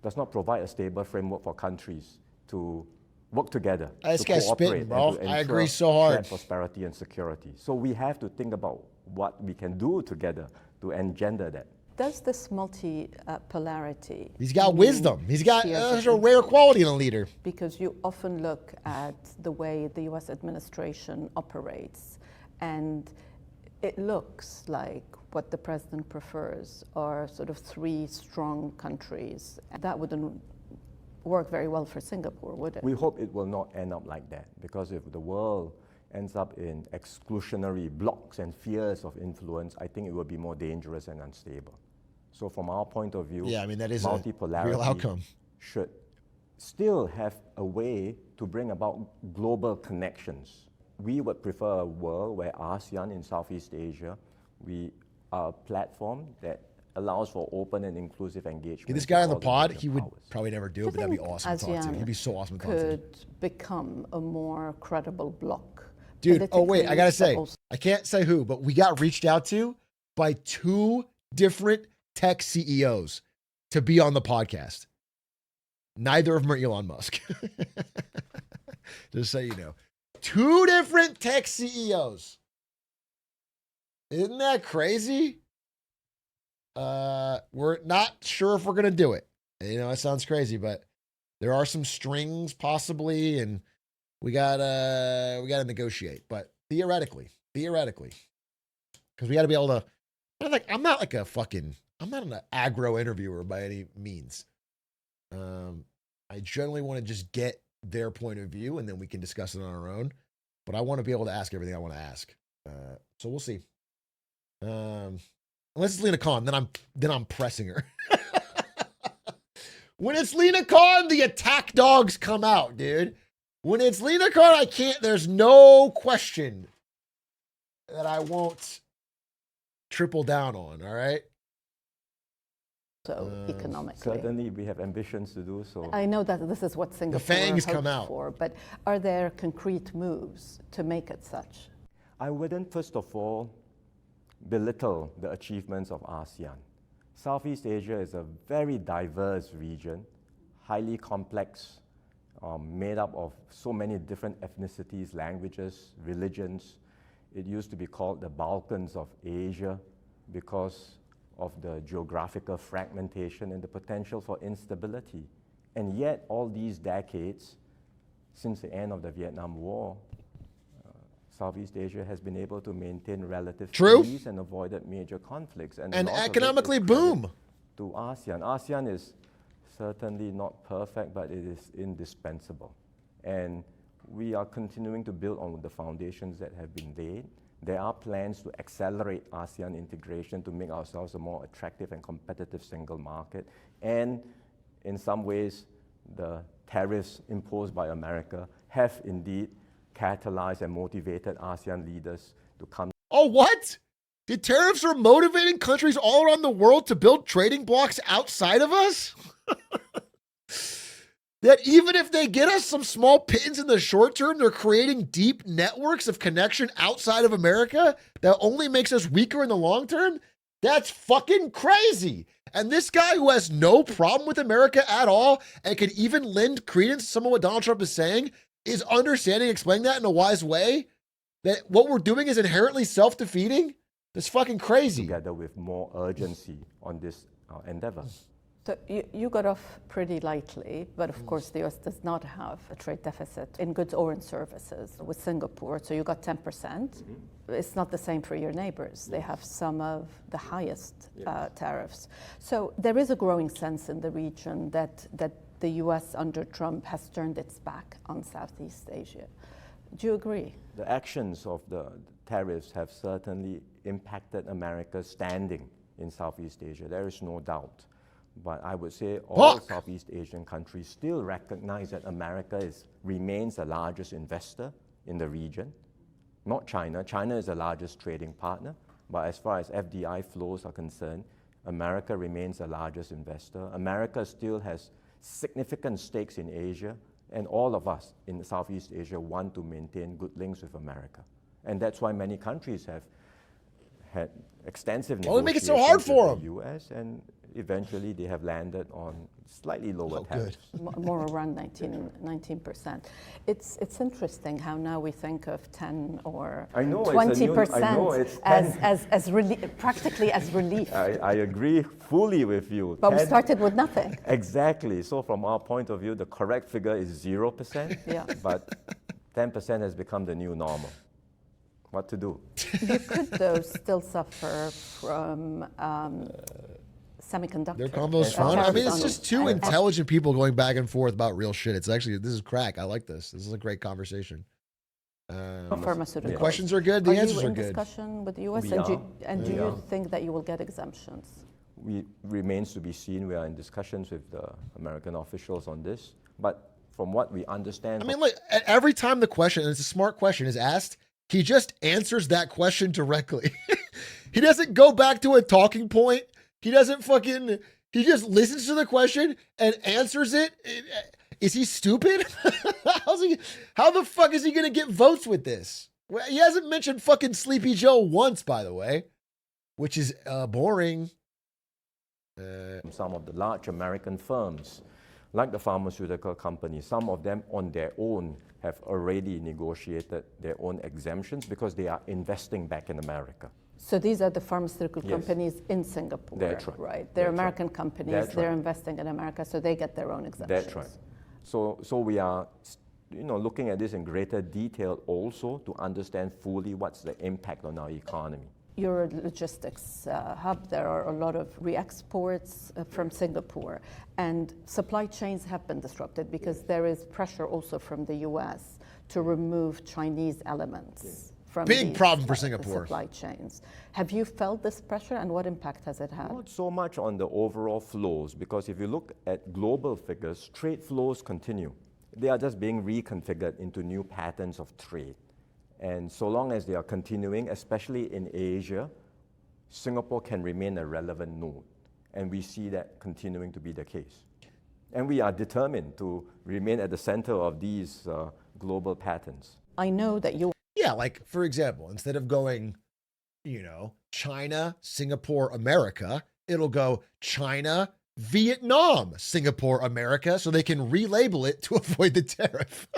does not provide a stable framework for countries to work together, This to guy's cooperate, spitting, and bro. to I agree ensure so hard. shared prosperity and security. So we have to think about what we can do together to engender that. Does this multipolarity... He's got wisdom. He's got a rare quality in a leader. Because you often look at the way the US administration operates, and it looks like what the president prefers are sort of three strong countries. That wouldn't work very well for Singapore, would it? We hope it will not end up like that, because if the world ends up in exclusionary blocks and fears of influence, I think it will be more dangerous and unstable. So from our point of view, yeah, I mean, that is a multipolarity real outcome. Should still have a way to bring about global connections. We would prefer a world where ASEAN in Southeast Asia, we are a platform that allows for open and inclusive engagement. Get this guy on the pod, he would probably never do it, but that'd be awesome to talk to. He'd be so awesome to talk to. Could become a more credible bloc. Dude, oh wait, I gotta say, I can't say who, but we got reached out to by 2 different tech CEOs to be on the podcast. Neither of them are Elon Musk. Just so you know. 2 different tech CEOs. Isn't that crazy? We're not sure if we're gonna do it. You know, it sounds crazy, but there are some strings possibly, and we gotta negotiate. But theoretically, because we gotta be able to. I'm not an aggro interviewer by any means. I generally want to just get their point of view, and then we can discuss it on our own. But I want to be able to ask everything I want to ask. So we'll see. Unless it's Lena Khan, then I'm pressing her. When it's Lena Khan, the attack dogs come out, dude. When it's Lena Khan, I can't. There's no question that I won't triple down on. All right. So economically, certainly we have ambitions to do so. I know that this is what Singapore the fangs hopes come out for, but are there concrete moves to make it such? I wouldn't, first of all, belittle the achievements of ASEAN. Southeast Asia is a very diverse region, highly complex, made up of so many different ethnicities, languages, religions. It used to be called the Balkans of Asia because of the geographical fragmentation and the potential for instability. And yet, all these decades, since the end of the Vietnam War, Southeast Asia has been able to maintain relative peace and avoided major conflicts. And economically boom. To ASEAN. ASEAN is certainly not perfect, but it is indispensable. And we are continuing to build on the foundations that have been laid. There are plans to accelerate ASEAN integration to make ourselves a more attractive and competitive single market. And in some ways, the tariffs imposed by America have indeed catalyzed and motivated ASEAN leaders to come. Oh, what? The tariffs are motivating countries all around the world to build trading blocks outside of us? That even if they get us some small pittance in the short term, they're creating deep networks of connection outside of America that only makes us weaker in the long term? That's fucking crazy. And this guy who has no problem with America at all and can even lend credence to some of what Donald Trump is saying is understanding, explaining that in a wise way, that what we're doing is inherently self-defeating? That's fucking crazy. Together with more urgency on this endeavor. So you got off pretty lightly, but of course the US does not have a trade deficit in goods or in services with Singapore, so you got 10%. It's not the same for your neighbors. They have some of the highest tariffs. So there is a growing sense in the region that the US under Trump has turned its back on Southeast Asia. Do you agree? The actions of the tariffs have certainly impacted America's standing in Southeast Asia. There is no doubt. But I would say all Southeast Asian countries still recognize that America remains the largest investor in the region, not China. China is the largest trading partner, but as far as FDI flows are concerned, America remains the largest investor. America still has significant stakes in Asia, and all of us in Southeast Asia want to maintain good links with America. And that's why many countries have had extensive negotiations make it so hard for with the US, and eventually they have landed on slightly lower tariffs. More around 19%. It's interesting how now we think of 10 or 20% as practically as relief. I agree fully with you. But we started with nothing. Exactly. So from our point of view, the correct figure is 0%, but 10% has become the new normal. What to do? You could, though, still suffer from semiconductor. Their convo's fun. I mean, it's just two intelligent people going back and forth about real shit. It's actually, this is crack. I like this. This is a great conversation. Pharmaceutical. The questions are good. The answers are good. Are you in discussion with the US? Do you think that you will get exemptions? Remains to be seen. We are in discussions with the American officials on this. But from what we understand... I mean, like, every time the question, and it's a smart question, is asked, he just answers that question directly. He doesn't go back to a talking point. He doesn't fucking, he just listens to the question and answers it. Is he stupid? How the fuck is he going to get votes with this? Well, he hasn't mentioned fucking Sleepy Joe once, by the way, which is boring. Some of the large American firms, like the pharmaceutical companies, some of them on their own have already negotiated their own exemptions because they are investing back in America. So these are the pharmaceutical companies in Singapore, that's right? They're American companies. They're investing in America, so they get their own exemptions. That's right. So we are, looking at this in greater detail also to understand fully what's the impact on our economy. You're a logistics hub. There are a lot of re-exports from Singapore, and supply chains have been disrupted because there is pressure also from the US to remove Chinese elements from big problem for Singapore supply chains. Have you felt this pressure, and what impact has it had? Not so much on the overall flows, because if you look at global figures, trade flows continue. They are just being reconfigured into new patterns of trade. And so long as they are continuing, especially in Asia, Singapore can remain a relevant node. And we see that continuing to be the case. And we are determined to remain at the center of these global patterns. I know that you... Yeah, like, for example, instead of going, China, Singapore, America, it'll go China, Vietnam, Singapore, America, so they can relabel it to avoid the tariff.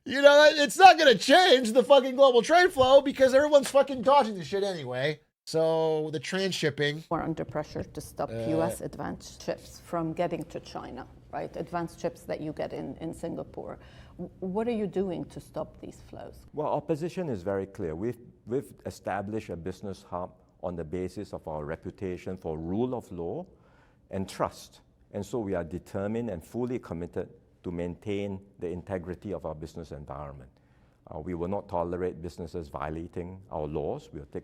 It's not going to change the fucking global trade flow because everyone's fucking dodging the shit anyway. So the transshipping. We're under pressure to stop US advanced chips from getting to China, right? Advanced chips that you get in Singapore. What are you doing to stop these flows? Well, our position is very clear. We've established a business hub on the basis of our reputation for rule of law and trust. And so we are determined and fully committed to maintain the integrity of our business environment. We will not tolerate businesses violating our laws. We'll take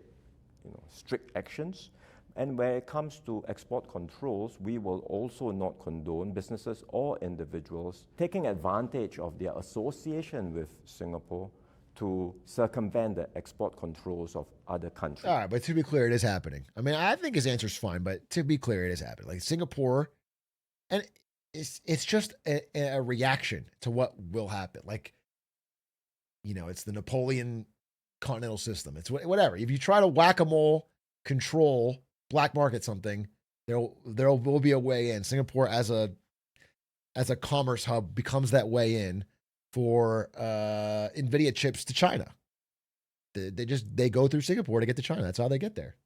strict actions. And when it comes to export controls, we will also not condone businesses or individuals taking advantage of their association with Singapore to circumvent the export controls of other countries. All right, but to be clear, it is happening. I mean, I think his answer's fine, but to be clear, it is happening. Like Singapore, and it's just a reaction to what will happen. Like, it's the Napoleon continental system. It's whatever. If you try to whack-a-mole, control, black market something, there will be a way in. Singapore as a commerce hub becomes that way in for NVIDIA chips to China. They go through Singapore to get to China. That's how they get there.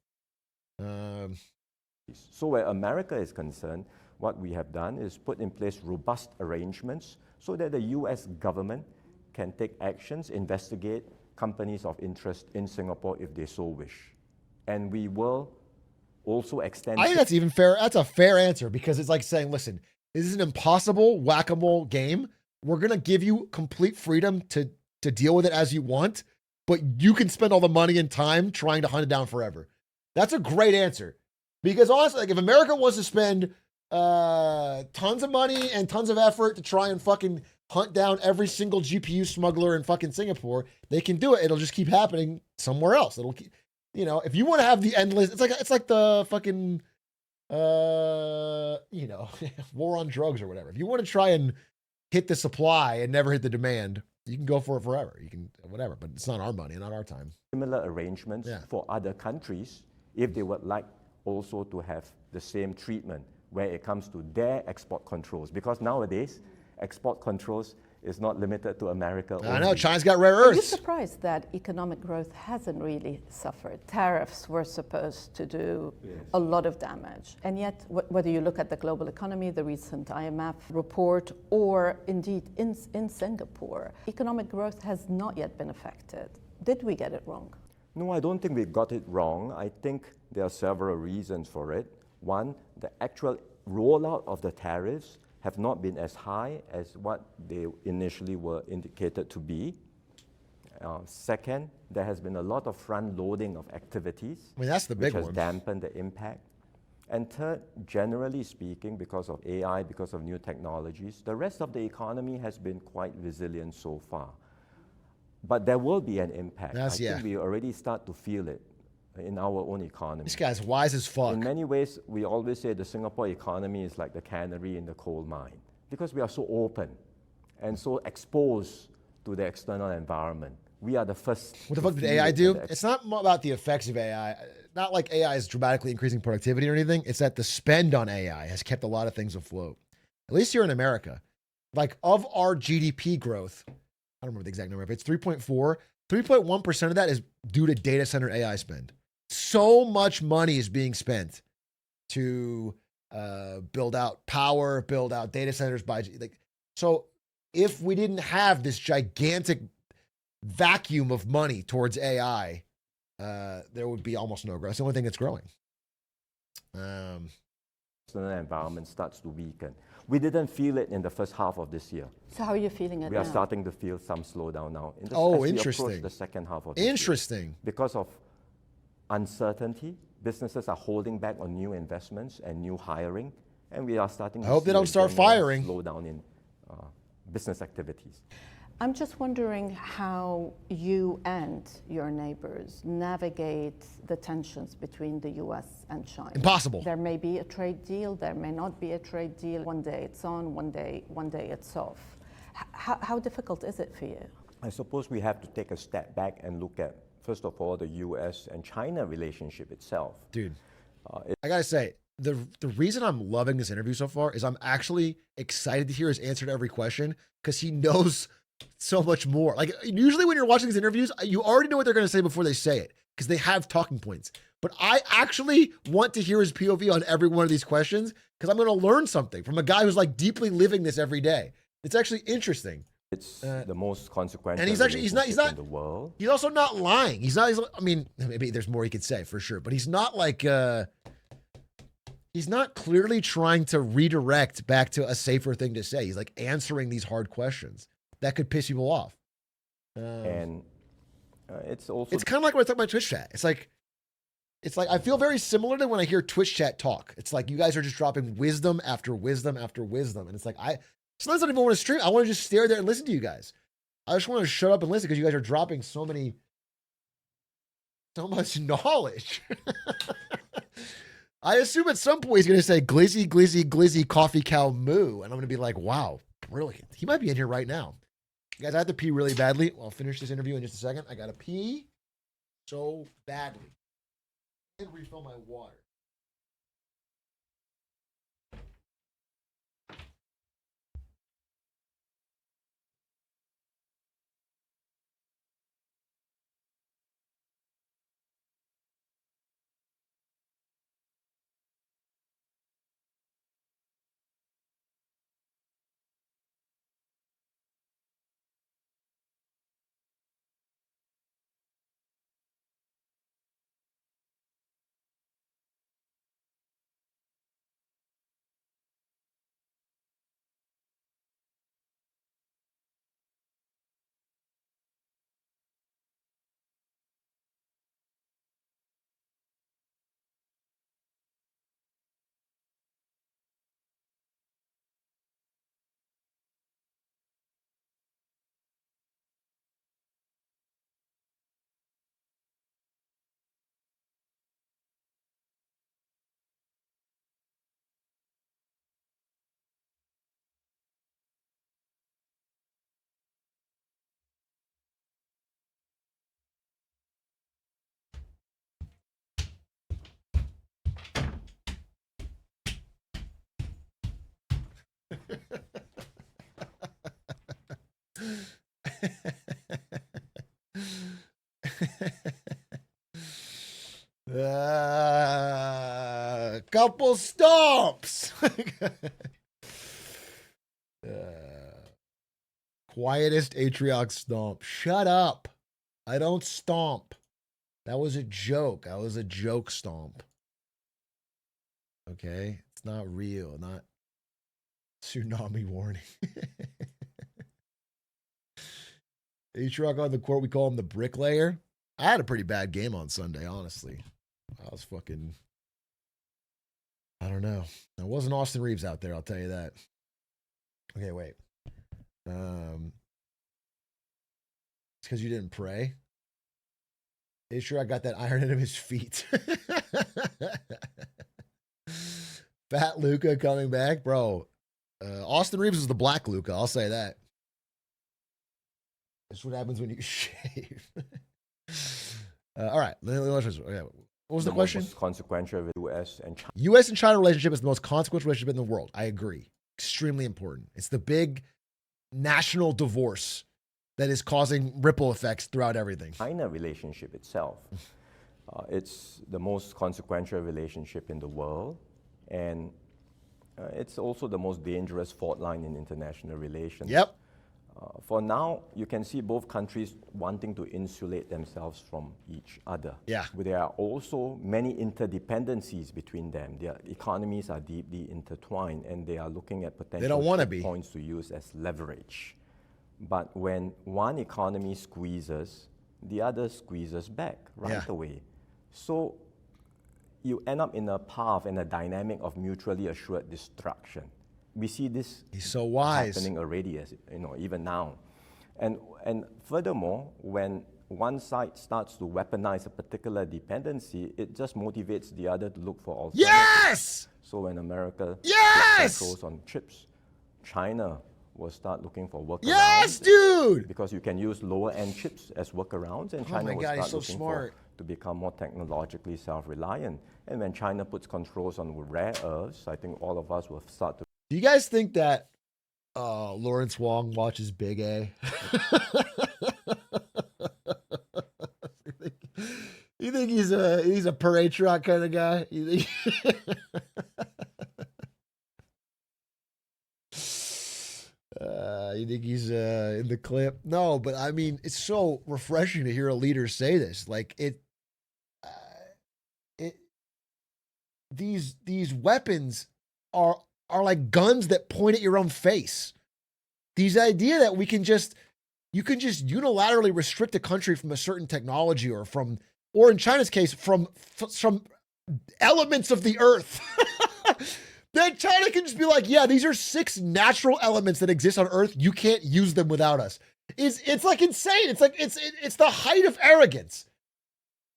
So where America is concerned, what we have done is put in place robust arrangements so that the US government can take actions, investigate companies of interest in Singapore if they so wish. And we will also extend... I think that's even fair. That's a fair answer because it's like saying, listen, this is an impossible whack-a-mole game. We're going to give you complete freedom to deal with it as you want, but you can spend all the money and time trying to hunt it down forever. That's a great answer. Because honestly, like if America wants to spend tons of money and tons of effort to try and fucking hunt down every single GPU smuggler in fucking Singapore, they can do it. It'll just keep happening somewhere else. It'll keep, if you want to have the endless, it's like the fucking, war on drugs or whatever. If you want to try and hit the supply and never hit the demand, you can go for it forever. You can, whatever, but it's not our money, not our time. Similar arrangements for other countries if they would like also to have the same treatment where it comes to their export controls. Because nowadays, export controls is not limited to America only. I know, China's got rare Are you earths. surprised that economic growth hasn't really suffered? Tariffs were supposed to do a lot of damage. And yet, whether you look at the global economy, the recent IMF report, or indeed in Singapore, economic growth has not yet been affected. Did we get it wrong? No, I don't think we got it wrong. I think there are several reasons for it. One, the actual rollout of the tariffs have not been as high as what they initially were indicated to be. Second, there has been a lot of front-loading of activities, I mean, that's the big which has one. dampened the impact. And third, generally speaking, because of AI, because of new technologies, the rest of the economy has been quite resilient so far. But there will be an impact. I think we already start to feel it in our own economy. This guy's wise as fuck. In many ways, we always say the Singapore economy is like the canary in the coal mine because we are so open and so exposed to the external environment. We are the first. What the fuck did AI do? It's not about the effects of AI. Not like AI is dramatically increasing productivity or anything. It's that the spend on AI has kept a lot of things afloat. At least here in America. Like of our GDP growth, I don't remember the exact number. If it's 3.1% of that is due to data center AI spend. So much money is being spent to build out power, build out data centers. So if we didn't have this gigantic vacuum of money towards AI, there would be almost no growth. It's the only thing that's growing. External environment starts to weaken. We didn't feel it in the first half of this year. So how are you feeling it We are now? starting to feel some slowdown now. As interesting. we approach the second half of this year. Interesting. Because of uncertainty, businesses are holding back on new investments and new hiring, and we are starting to I hope see they don't a start general firing. slowdown in business activities. I'm just wondering how you and your neighbors navigate the tensions between the US and China. Impossible. There may be a trade deal, there may not be a trade deal. One day it's on, one day it's off. How difficult is it for you? I suppose we have to take a step back and look at, first of all, the US and China relationship itself. Dude, I gotta say, the reason I'm loving this interview so far is I'm actually excited to hear his answer to every question because he knows so much more. Like usually when you're watching these interviews, you already know what they're going to say before they say it because they have talking points. But I actually want to hear his POV on every one of these questions because I'm going to learn something from a guy who's like deeply living this every day. It's actually interesting. It's the most consequential and he's not in the world. He's also not lying. I mean, maybe there's more he could say for sure, but he's not like he's not clearly trying to redirect back to a safer thing to say. He's like answering these hard questions that could piss people off. And it's also... It's kind of like when I talk about Twitch chat. It's like I feel very similar to when I hear Twitch chat talk. It's like you guys are just dropping wisdom after wisdom after wisdom. And it's like, sometimes I don't even want to stream. I want to just stare there and listen to you guys. I just want to shut up and listen because you guys are dropping so much knowledge. I assume at some point he's going to say glizzy, glizzy, glizzy, coffee cow moo. And I'm going to be like, wow, brilliant. He might be in here right now. Guys, I have to pee really badly. I'll finish this interview in just a second. I got to pee so badly. And refill my water. Couple stomps. Quietest Atrioc stomp. Shut up. I don't stomp. That was a joke. That was a joke stomp. Okay? It's not real. Not tsunami warning. Atrioc on the court, we call him the bricklayer. I had a pretty bad game on Sunday, honestly. I was fucking... I don't know. There wasn't Austin Reeves out there, I'll tell you that. Okay, wait. It's because you didn't pray. Atrioc got that iron into his feet. Fat Luca coming back. Bro, Austin Reeves is the black Luca, I'll say that. That's what happens when you shave. All right. What was the question? Most consequential of the U.S. and China. U.S. and China relationship is the most consequential relationship in the world. I agree. Extremely important. It's the big national divorce that is causing ripple effects throughout everything. China relationship itself. It's the most consequential relationship in the world. And it's also the most dangerous fault line in international relations. Yep. For now, you can see both countries wanting to insulate themselves from each other. Yeah. But there are also many interdependencies between them. Their economies are deeply intertwined, and they are looking at potential points to use as leverage. But when one economy squeezes, the other squeezes back right away. So you end up in a path and a dynamic of mutually assured destruction. We see this happening already, as even now. And furthermore, when one side starts to weaponize a particular dependency, it just motivates the other to look for alternatives. Yes! So when America yes! controls on chips, China will start looking for workarounds. Yes, dude! Because you can use lower-end chips as workarounds, and China will start looking to become more technologically self-reliant. And when China puts controls on rare earths, I think all of us will start to... Do you guys think that Lawrence Wong watches Big A? You think he's a per Atrioc kind of guy? You think? You think he's in the clip? No, but I mean, it's so refreshing to hear a leader say this. Like these weapons are like guns that point at your own face. These idea that we can just, you can just unilaterally restrict a country from a certain technology or in China's case, from elements of the earth. Then China can just be like, yeah, these are 6 natural elements that exist on Earth. You can't use them without us. It's like insane. It's like it's the height of arrogance.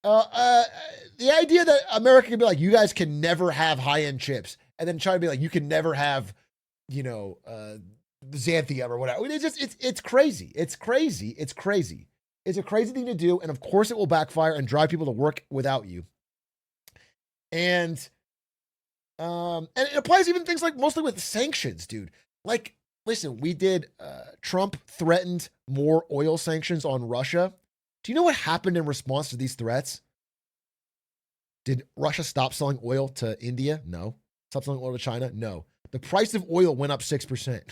The idea that America can be like, you guys can never have high-end chips, and then China be like, you can never have, xanthium or whatever. It's crazy. It's crazy. It's crazy. It's a crazy thing to do, and of course it will backfire and drive people to work without you. And it applies even things like mostly with sanctions, dude. Like, listen, Trump threatened more oil sanctions on Russia. Do you know what happened in response to these threats? Did Russia stop selling oil to India? No. Stop selling oil to China? No. The price of oil went up 6%.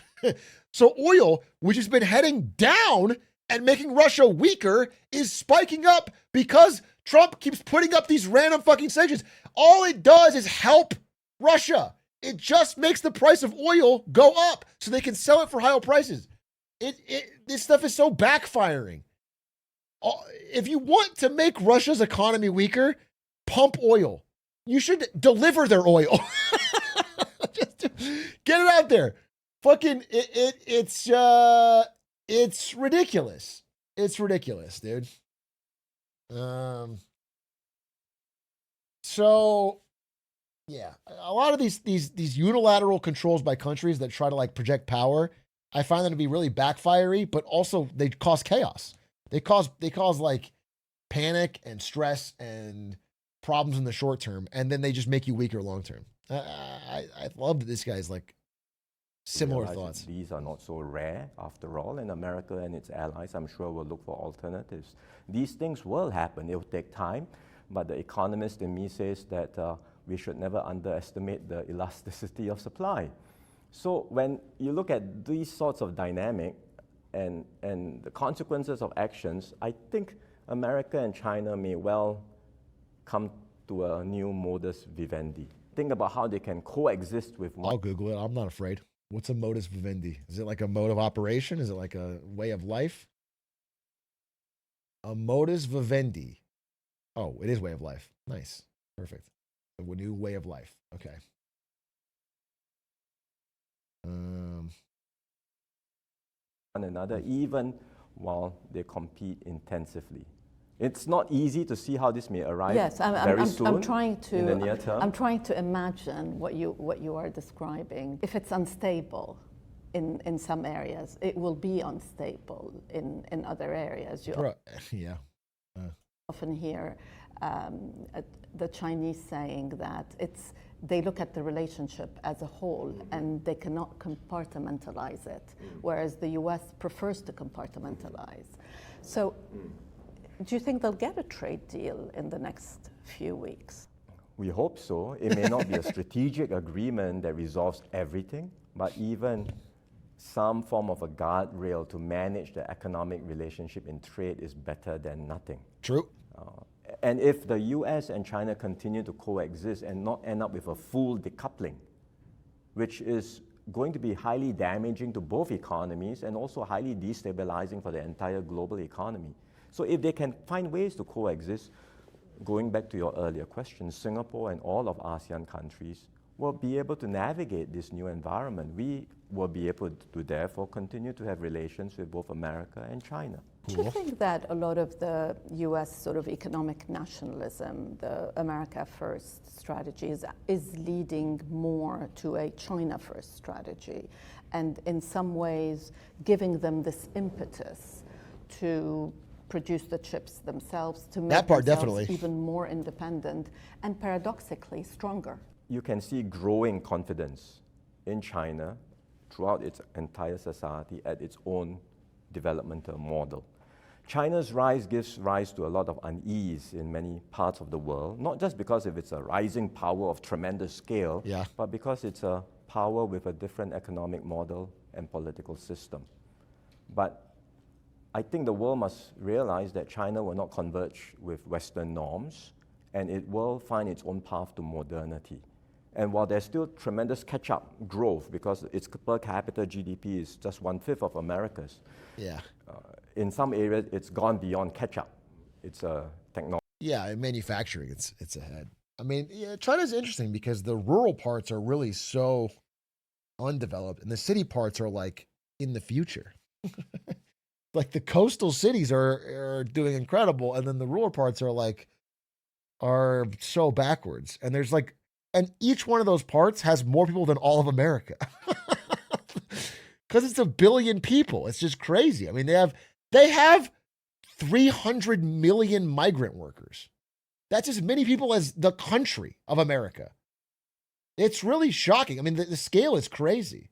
So oil, which has been heading down and making Russia weaker, is spiking up because Trump keeps putting up these random fucking sanctions. All it does is help Russia. It just makes the price of oil go up so they can sell it for higher prices. This stuff is so backfiring. If you want to make Russia's economy weaker, pump oil. You should deliver their oil. Just get it out there. Fucking it's ridiculous. It's ridiculous, dude. So yeah, a lot of these unilateral controls by countries that try to like project power, I find them to be really backfiery, but also they cause chaos. They cause like panic and stress and problems in the short term, and then they just make you weaker long term. I love that this guy's like similar thoughts. These are not so rare after all, and America and its allies, I'm sure, will look for alternatives. These things will happen. It will take time, but the economist in me says that we should never underestimate the elasticity of supply. So when you look at these sorts of dynamic and the consequences of actions, I think America and China may well come to a new modus vivendi. Think about how they can coexist with one. I'll Google it. I'm not afraid. What's a modus vivendi? Is it like a mode of operation? Is it like a way of life? A modus vivendi. Oh, it is way of life. Nice. Perfect. A new way of life. Okay. One another, even while they compete intensively. It's not easy to see how this may arrive very soon. I'm trying to, in the near term. I'm trying to imagine what you are describing. If it's unstable in some areas, it will be unstable in other areas. Yeah. Often hear the Chinese saying that they look at the relationship as a whole and they cannot compartmentalize it, whereas the US prefers to compartmentalize. So do you think they'll get a trade deal in the next few weeks? We hope so. It may not be a strategic agreement that resolves everything, but even some form of a guardrail to manage the economic relationship in trade is better than nothing. True. And if the US and China continue to coexist and not end up with a full decoupling, which is going to be highly damaging to both economies and also highly destabilizing for the entire global economy. So if they can find ways to coexist, going back to your earlier question, Singapore and all of ASEAN countries will be able to navigate this new environment. We will be able to therefore continue to have relations with both America and China. Do you think that a lot of the US sort of economic nationalism, the America First strategy is leading more to a China First strategy, and in some ways giving them this impetus to produce the chips themselves, to make themselves even more independent and paradoxically stronger? You can see growing confidence in China throughout its entire society at its own developmental model. China's rise gives rise to a lot of unease in many parts of the world, not just because of it's a rising power of tremendous scale, but because it's a power with a different economic model and political system. But I think the world must realize that China will not converge with Western norms, and it will find its own path to modernity. And while there's still tremendous catch-up growth because its per capita GDP is just 1/5 of America's, in some areas, it's gone beyond catch-up. It's a technology. Yeah, in manufacturing, it's ahead. I mean, yeah, China's interesting because the rural parts are really so undeveloped, and the city parts are like in the future. Like the coastal cities are doing incredible, and then the rural parts are so backwards. And there's like, and each one of those parts has more people than all of America. Because it's 1 billion people. It's just crazy. I mean, they have 300 million migrant workers. That's as many people as the country of America. It's really shocking. I mean, the scale is crazy.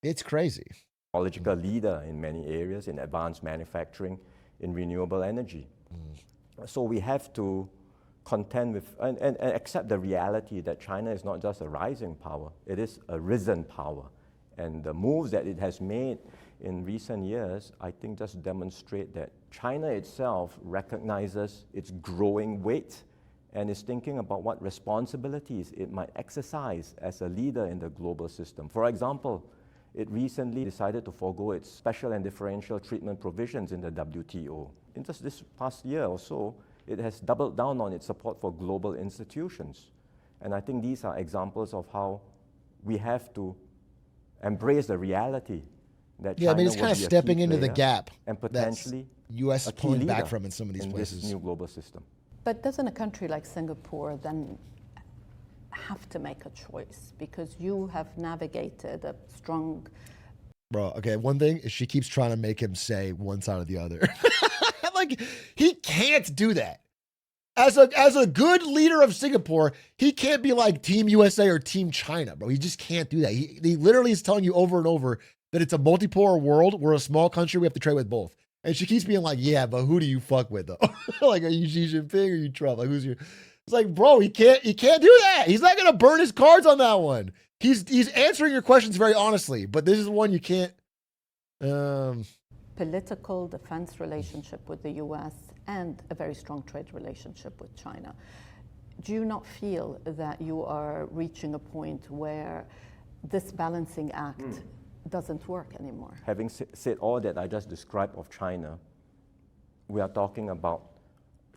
It's crazy. Technological leader in many areas, in advanced manufacturing, in renewable energy. So we have to contend with and accept the reality that China is not just a rising power, it is a risen power. And the moves that it has made in recent years, I think just demonstrate that China itself recognizes its growing weight and is thinking about what responsibilities it might exercise as a leader in the global system. For example, it recently decided to forego its special and differential treatment provisions in the WTO. In just this past year or so, it has doubled down on its support for global institutions. And I think these are examples of how we have to embrace the reality that Yeah, China I mean, it's will kind of be a stepping key into the player gap and that potentially U.S. a is key pulling back leader from in some of these in places. this new global system. But doesn't a country like Singapore then have to make a choice? Because you have navigated a strong... Bro, okay, one thing is she keeps trying to make him say one side or the other. Like, he can't do that. As a good leader of Singapore, he can't be like Team USA or Team China, bro. He just can't do that. He literally is telling you over and over that it's a multipolar world. We're a small country. We have to trade with both. And she keeps being like, yeah, but who do you fuck with, though? Like, are you Xi Jinping or are you Trump? Like, who's your... It's like, bro, he can't do that. He's not going to burn his cards on that one. He's answering your questions very honestly, but this is one you can't... Political defense relationship with the US and a very strong trade relationship with China. Do you not feel that you are reaching a point where this balancing act doesn't work anymore? Having said all that I just described of China, we are talking about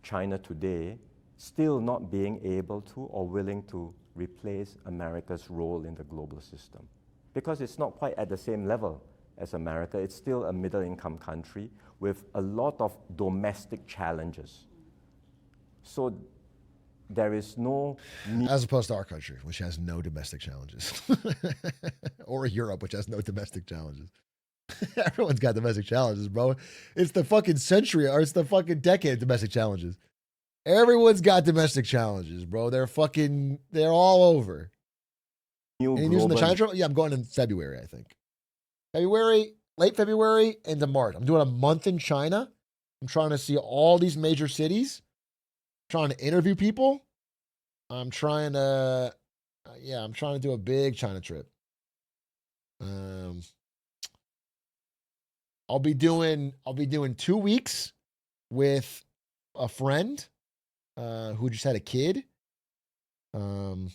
China today still not being able to or willing to replace America's role in the global system. Because it's not quite at the same level as America. It's still a middle-income country with a lot of domestic challenges. So there is no... As opposed to our country, which has no domestic challenges. Or Europe, which has no domestic challenges. Everyone's got domestic challenges, bro. It's the fucking century, or it's the fucking decade of domestic challenges. Everyone's got domestic challenges, bro. They're all over. Any news on the China trip? Yeah, I'm going in February, I think. Late February into March. I'm doing a month in China. I'm trying to see all these major cities. I'm trying to interview people. I'm trying to do a big China trip. I'll be doing 2 weeks with a friend who just had a kid. And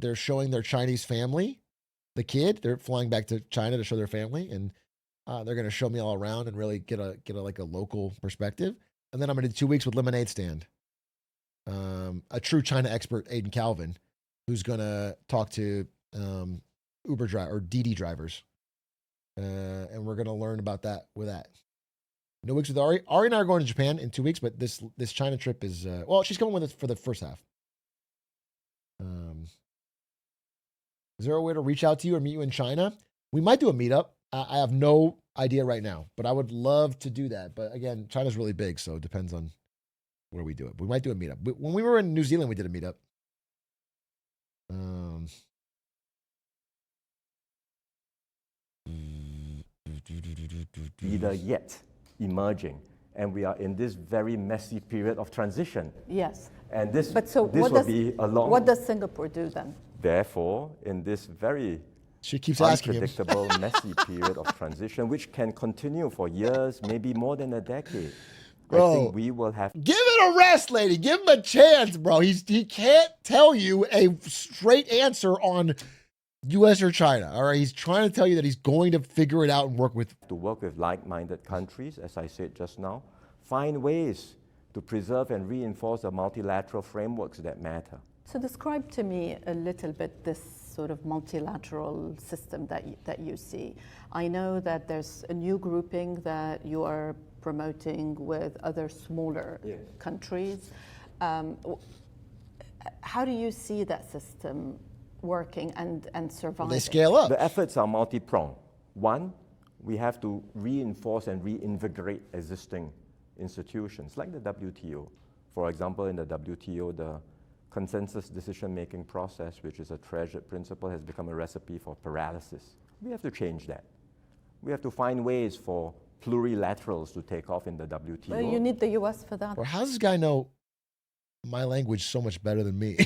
they're showing their Chinese family the kid. They're flying back to China to show their family, and they're going to show me all around and really get a local perspective. And then I'm going to do 2 weeks with Lemonade Stand. A true China expert, Aiden Calvin, who's going to talk to Uber driver or DD drivers, and we're going to learn about that with that. No weeks with Ari. Ari and I are going to Japan in 2 weeks, but this China trip is she's coming with us for the first half. Is there a way to reach out to you or meet you in China? We might do a meetup. I have no idea right now, but I would love to do that. But again, China's really big, so it depends on where we do it. We might do a meetup. When we were in New Zealand, we did a meetup. Leader yet emerging, and we are in this very messy period of transition. Yes. And this will be a long... What does Singapore do then? Therefore, in this very unpredictable, messy period of transition, which can continue for years, maybe more than a decade, Bro, I think we will have... Give it a rest, lady. Give him a chance, bro. He can't tell you a straight answer on U.S. or China. All right, he's trying to tell you that he's going to figure it out and work with. To work with like-minded countries, as I said just now, find ways to preserve and reinforce the multilateral frameworks that matter. So describe to me a little bit this sort of multilateral system that you see. I know that there's a new grouping that you are promoting with other smaller countries. How do you see that system working and surviving? They scale up. The efforts are multi-pronged. One, we have to reinforce and reinvigorate existing institutions like the WTO. For example, in the WTO, the consensus decision-making process, which is a treasured principle, has become a recipe for paralysis. We have to change that. We have to find ways for plurilaterals to take off in the WTO. Well, you need the US for that. Or how does this guy know my language so much better than me?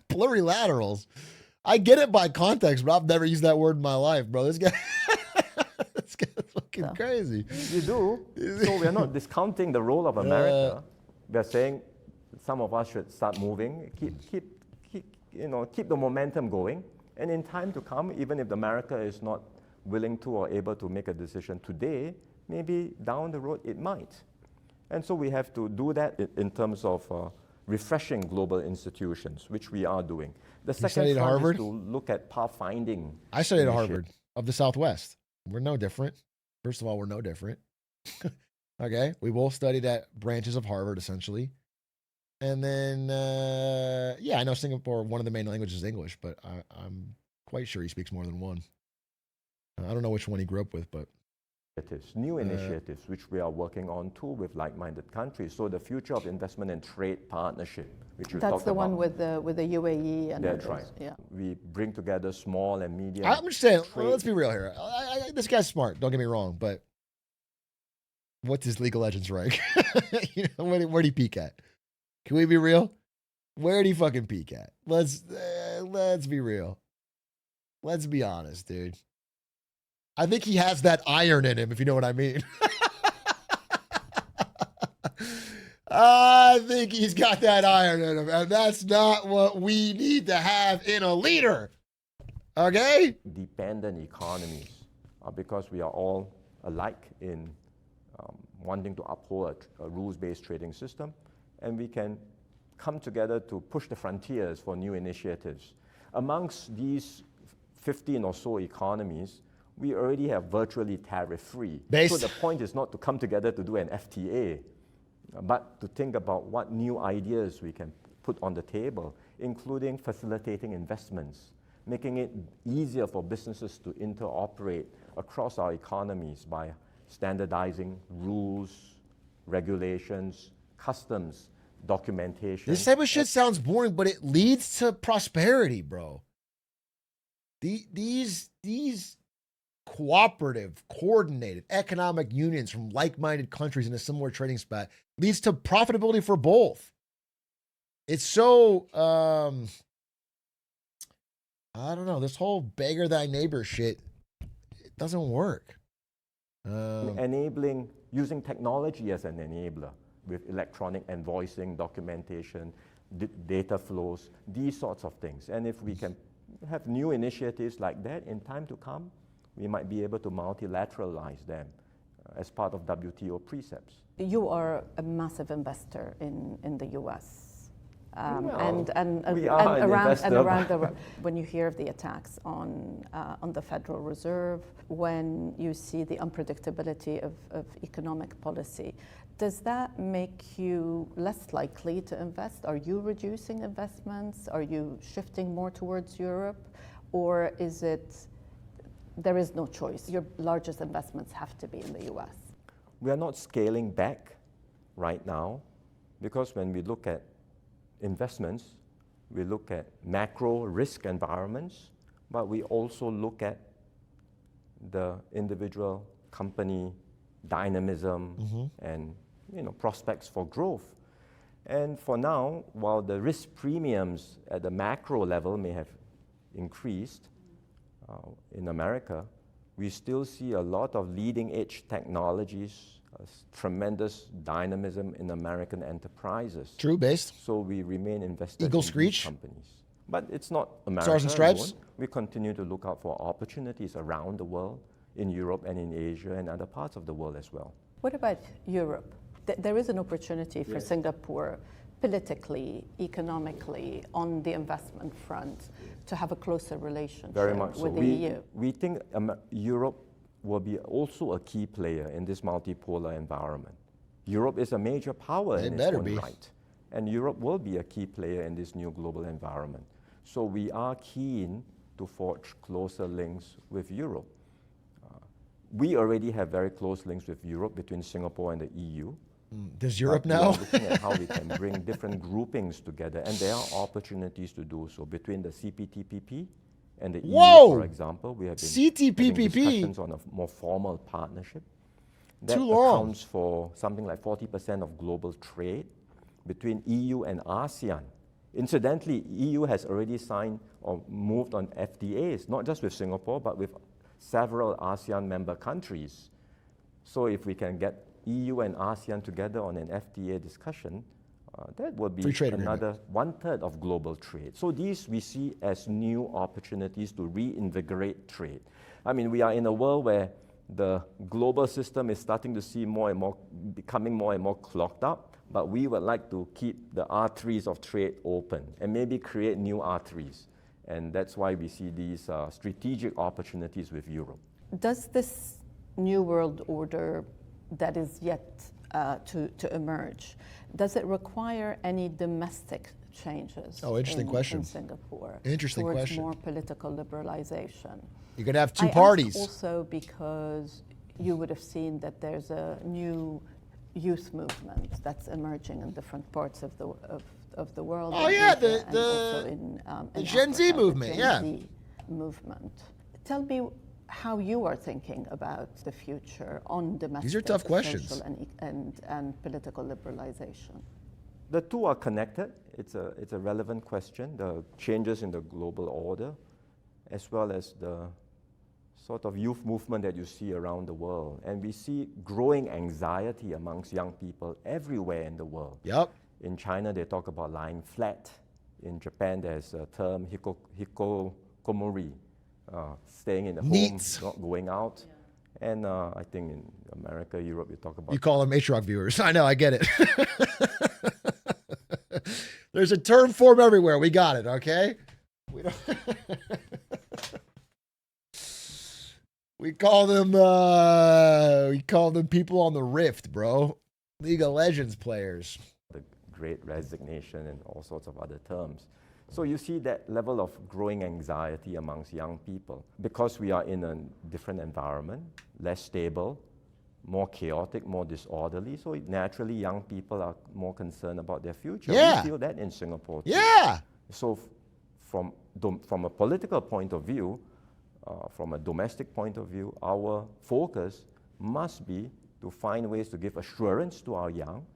Plurilaterals. I get it by context, but I've never used that word in my life, bro. This guy, this guy's fucking crazy. You do. So we're not discounting the role of America. We're saying some of us should start moving, keep the momentum going, and in time to come, even if America is not willing to or able to make a decision today, maybe down the road it might. And so we have to do that in terms of refreshing global institutions, which we are doing. The second part is to look at pathfinding. I studied at Harvard of the Southwest. We're no different. First of all, we're no different. Okay, we both studied at branches of Harvard, essentially. And then, yeah, I know Singapore, one of the main languages is English, but I'm quite sure he speaks more than one. I don't know which one he grew up with, but. New initiatives, which we are working on too with like-minded countries. So the future of investment and trade partnership, which you talked about. That's the one with the UAE and that's others. right. Yeah. We bring together small and medium. I'm just saying, let's be real here. This guy's smart, don't get me wrong, but what's his League of Legends rank? You know, where'd he peak at? Can we be real? Where'd he fucking peak at? Let's be real. Let's be honest, dude. I think he has that iron in him, if you know what I mean. I think he's got that iron in him, and that's not what we need to have in a leader. Okay? Dependent economies, because we are all alike in wanting to uphold a rules-based trading system, and we can come together to push the frontiers for new initiatives. Amongst these 15 or so economies, we already have virtually tariff-free. So the point is not to come together to do an FTA, but to think about what new ideas we can put on the table, including facilitating investments, making it easier for businesses to interoperate across our economies by standardizing rules, regulations, customs, documentation. This type of shit sounds boring, but it leads to prosperity, bro. These cooperative, coordinated economic unions from like-minded countries in a similar trading spot leads to profitability for both. It's so, I don't know, this whole beggar thy neighbor shit, it doesn't work. Enabling, using technology as an enabler with electronic invoicing, documentation, data flows, these sorts of things. And if we can have new initiatives like that in time to come, we might be able to multilateralize them as part of WTO precepts. You are a massive investor in the US. We And around when you hear of the attacks on the Federal Reserve, when you see the unpredictability of economic policy, does that make you less likely to invest? Are you reducing investments? Are you shifting more towards Europe? Or is it there is no choice? Your largest investments have to be in the US. We are not scaling back right now because when we look at investments, we look at macro risk environments, but we also look at the individual company dynamism and prospects for growth. And for now, while the risk premiums at the macro level may have increased in America, we still see a lot of leading edge technologies, tremendous dynamism in American enterprises. True based. So we remain invested Eagle in Screech these companies. But it's not America Stars and Stripes? alone. We continue to look out for opportunities around the world, in Europe and in Asia and other parts of the world as well. What about Europe? There is an opportunity for Singapore politically, economically, on the investment front, to have a closer relationship Very much with so. the EU. We think Europe will be also a key player in this multipolar environment. Europe is a major power in its own right, and Europe will be a key player in this new global environment. So we are keen to forge closer links with Europe. We already have very close links with Europe between Singapore and the EU. Does Europe We are now? looking at how we can bring different groupings together, and there are opportunities to do so between the CPTPP and the EU, for example. We have been having discussions on a more formal partnership. That accounts for something like 40% of global trade between EU and ASEAN. Incidentally, EU has already signed or moved on FTAs, not just with Singapore, but with several ASEAN member countries. So if we can get EU and ASEAN together on an FTA discussion, that would be another 1/3 of global trade. So these we see as new opportunities to reinvigorate trade. I mean, we are in a world where the global system is starting to see more and more, becoming more and more clogged up, but we would like to keep the arteries of trade open and maybe create new arteries. And that's why we see these strategic opportunities with Europe. Does this new world order that is yet to emerge, does it require any domestic changes in Singapore Interesting towards question. more political liberalization? You're going to have two I parties. ask also because you would have seen that there's a new youth movement that's emerging in different parts of the world. Oh, in yeah, Asia and also in Gen Z Africa, the movement, Gen Z movement. Tell me how you are thinking about the future on domestic, These are tough questions. social and political liberalization. The two are connected. It's a relevant question, the changes in the global order, as well as the sort of youth movement that you see around the world. And we see growing anxiety amongst young people everywhere in the world. Yep. In China, they talk about lying flat. In Japan, there's a term, hikikomori, staying in the home, not going out. Yeah. And I think in America, Europe, you talk about... You call them Atrioc viewers. I know, I get it. There's a term for them everywhere. We got it, okay? We don't... We call them people on the Rift, bro. League of Legends players. The Great Resignation and all sorts of other terms. So you see that level of growing anxiety amongst young people because we are in a different environment, less stable, more chaotic, more disorderly. So naturally, young people are more concerned about their future. Yeah. We feel that in Singapore too. Yeah. So from a political point of view, from a domestic point of view, our focus must be to find ways to give assurance to our young,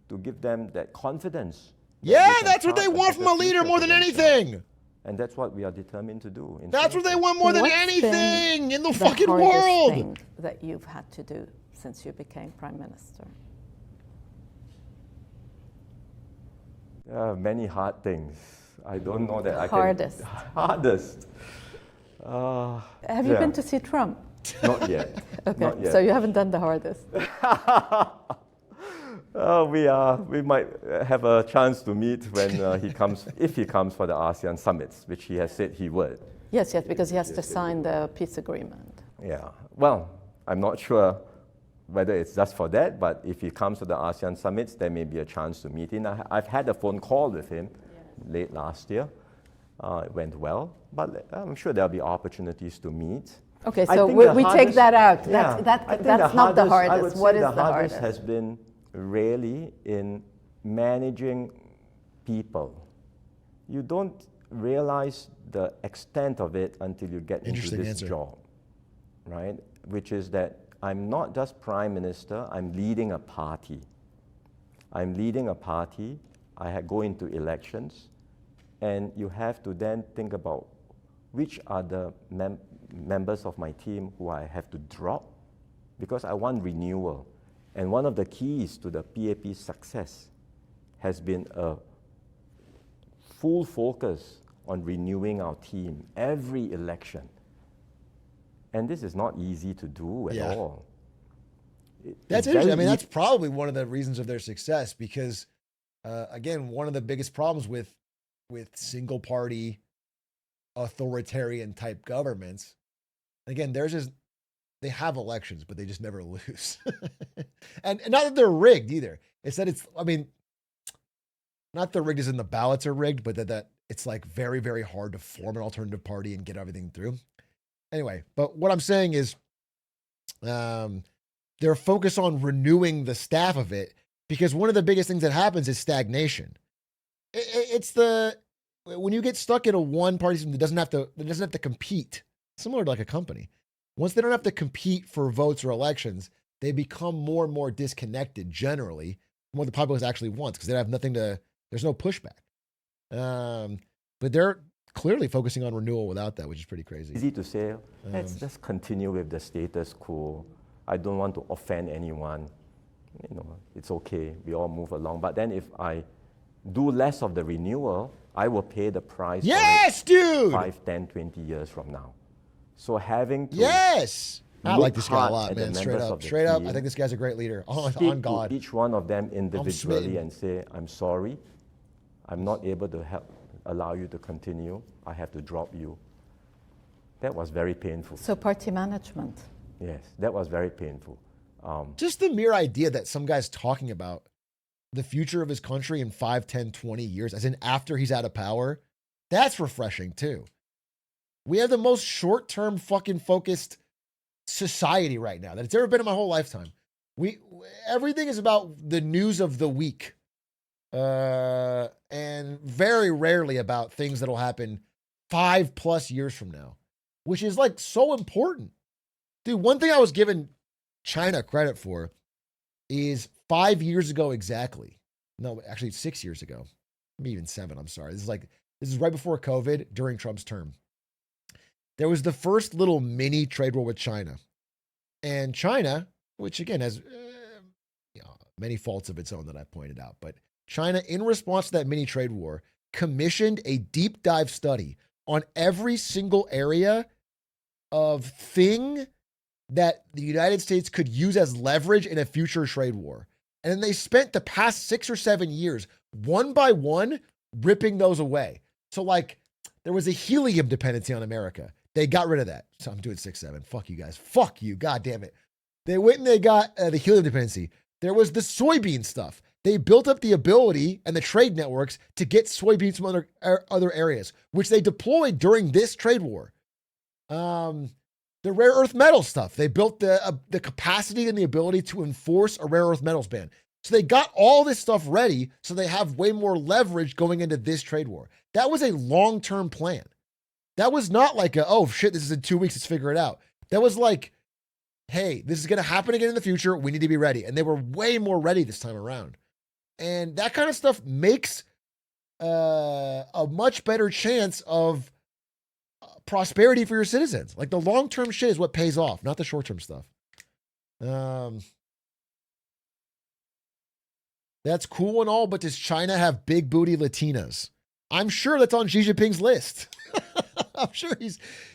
to give them that confidence. Yeah, that's what they want from a leader more than anything. And that's what we are determined to do. That's what they want more than anything in the fucking hardest world. Thing that you've had to do since you became prime minister? Many hard things. I don't know that I can... Hardest. Have you been to see Trump? Not yet. Okay, Not yet. so you haven't done the hardest. We might have a chance to meet when he comes, if he comes for the ASEAN summits, which he has said he would. Yes, because he has to sign the peace agreement. Yeah. Well, I'm not sure whether it's just for that, but if he comes to the ASEAN summits, there may be a chance to meet him. I've had a phone call with him late last year. It went well, but I'm sure there'll be opportunities to meet. Okay, so we take that out. That's not the hardest. What is the hardest? Has been really in managing people. You don't realize the extent of it until you get into this job, right? Which is that I'm not just prime minister, I'm leading a party. I'm leading a party, go into elections, and you have to then think about which are the members of my team who I have to drop, because I want renewal. And one of the keys to the PAP's success has been a full focus on renewing our team every election. And this is not easy to do at all. That's interesting. I mean, that's probably one of the reasons of their success because, again, one of the biggest problems with single party authoritarian type governments, again, theirs is they have elections, but they just never lose. and not that they're rigged either. It's that I mean, not the rigged as in the ballots are rigged, but that it's like very, very hard to form an alternative party and get everything through. Anyway, but what I'm saying is they're focused on renewing the staff of it because one of the biggest things that happens is stagnation. It's when you get stuck in a one party system that doesn't have to compete, similar to like a company. Once they don't have to compete for votes or elections, they become more and more disconnected generally from what the populace actually wants because they have there's no pushback. But they're clearly focusing on renewal without that, which is pretty crazy. Easy to say, let's just continue with the status quo. I don't want to offend anyone. You know, it's okay. We all move along. But then if I do less of the renewal, I will pay the price yes, for it dude! 5, 10, 20 years from now. So having to I like this guy a lot, man. Straight up. I think this guy's a great leader. On God. To each one of them individually and say, I'm sorry. I'm not able to allow you to continue. I have to drop you. That was very painful. So party management. Yes, that was very painful. Just the mere idea that some guy's talking about the future of his country in 5, 10, 20 years, as in after he's out of power, that's refreshing too. We have the most short-term fucking focused society right now that it's ever been in my whole lifetime. Everything is about the news of the week. And very rarely about things that'll happen 5+ years from now, which is like so important. Dude, one thing I was giving China credit for is 5 years ago exactly. No, actually 6 years ago. Maybe even 7, I'm sorry. This is right before COVID during Trump's term. There was the first little mini trade war with China. And China, which again has many faults of its own that I pointed out, but China, in response to that mini trade war, commissioned a deep dive study on every single area of thing that the United States could use as leverage in a future trade war. And then they spent the past 6 or 7 years, one by one, ripping those away. So like there was a helium dependency on America. They got rid of that. So I'm doing 6, 7. Fuck you guys. Fuck you. God damn it. They went and they got the helium dependency. There was the soybean stuff. They built up the ability and the trade networks to get soybeans from other areas, which they deployed during this trade war. The rare earth metal stuff. They built the capacity and the ability to enforce a rare earth metals ban. So they got all this stuff ready so they have way more leverage going into this trade war. That was a long-term plan. That was not like oh shit, this is in 2 weeks, let's figure it out. That was like, hey, this is going to happen again in the future. We need to be ready. And they were way more ready this time around. And that kind of stuff makes a much better chance of prosperity for your citizens. Like the long-term shit is what pays off, not the short-term stuff. That's cool and all, but does China have big booty Latinas? I'm sure that's on Xi Jinping's list. I'm sure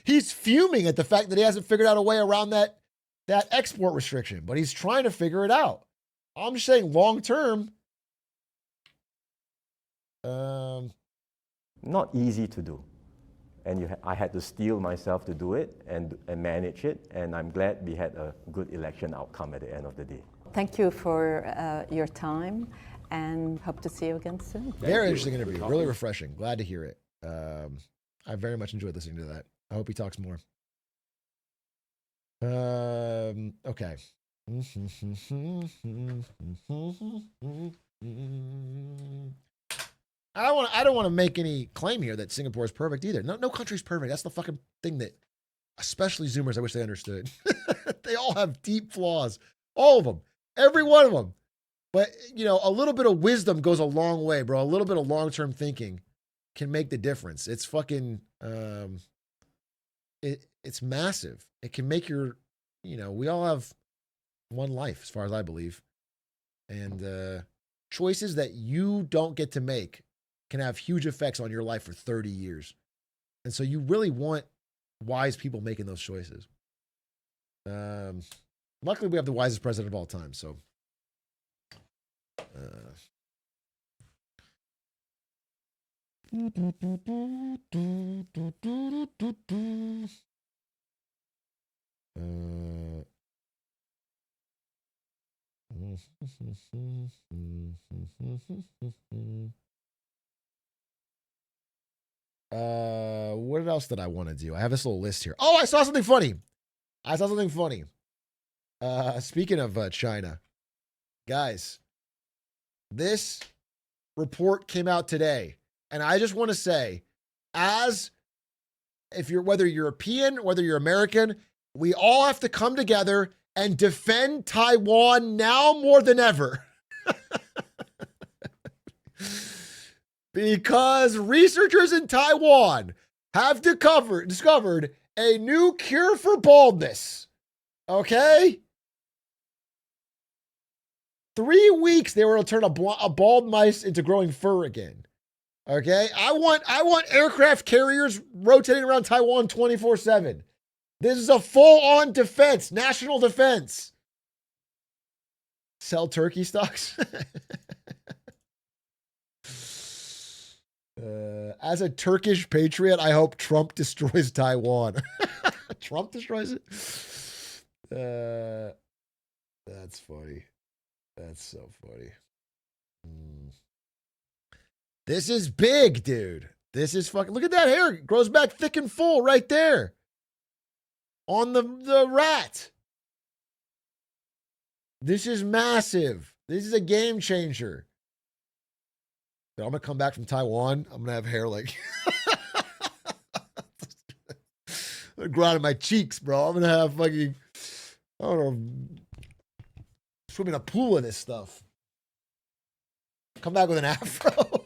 he's fuming at the fact that he hasn't figured out a way around that export restriction, but he's trying to figure it out. I'm just saying long-term. Not easy to do. And I had to steel myself to do it and manage it. And I'm glad we had a good election outcome at the end of the day. Thank you for your time and hope to see you again soon. Very interesting interview. Really refreshing. Glad to hear it. I very much enjoyed listening to that. I hope he talks more. Okay. I don't want to make any claim here that Singapore is perfect either. No country's perfect. That's the fucking thing that, especially Zoomers, I wish they understood. They all have deep flaws. All of them. Every one of them. But, a little bit of wisdom goes a long way, bro. A little bit of long-term thinking can make the difference. It's fucking, it's massive. It can make we all have one life, as far as I believe. And choices that you don't get to make can have huge effects on your life for 30 years. And so you really want wise people making those choices. Luckily, we have the wisest president of all time. So, what else did I want to do? I have this little list here. Oh, I saw something funny. Speaking of China, guys, this report came out today, and I just want to say, if you're whether European, whether you're American, we all have to come together and defend Taiwan now more than ever. Because researchers in Taiwan have discovered a new cure for baldness. Okay? 3 weeks they were able to turn a bald mice into growing fur again. Okay? I want aircraft carriers rotating around Taiwan 24/7. This is a full-on defense, national defense. Sell turkey stocks. As a Turkish patriot, I hope Trump destroys Taiwan. Trump destroys it? That's funny. That's so funny. This is big, dude. This is fucking... Look at that hair. It grows back thick and full right there. On the rat. This is massive. This is a game changer. I'm going to come back from Taiwan. I'm going to have hair like... I'm going to grow out of my cheeks, bro. I'm going to have fucking... I don't know... Swim in a pool of this stuff. Come back with an afro.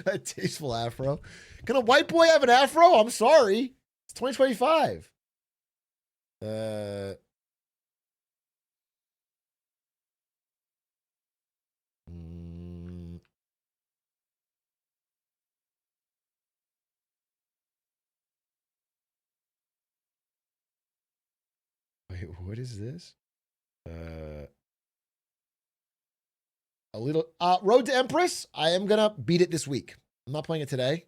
A tasteful afro. Can a white boy have an afro? I'm sorry. It's 2025. Wait, what is this? A little Road to Empress. I am gonna beat it this week. I'm not playing it today.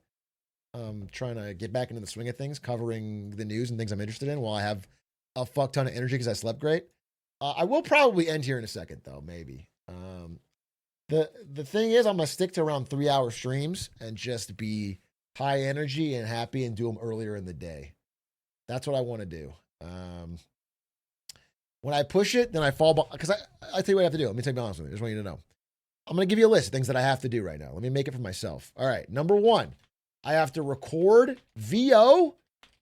I'm trying to get back into the swing of things, covering the news and things I'm interested in while I have a fuck ton of energy because I slept great. I will probably end here in a second though, maybe. The thing is, I'm gonna stick to around 3-hour streams and just be high energy and happy and do them earlier in the day. That's what I want to do. When I push it, then I fall behind. Because I tell you what I have to do. Let me be honest with you. I just want you to know. I'm going to give you a list of things that I have to do right now. Let me make it for myself. All right. Number 1, I have to record VO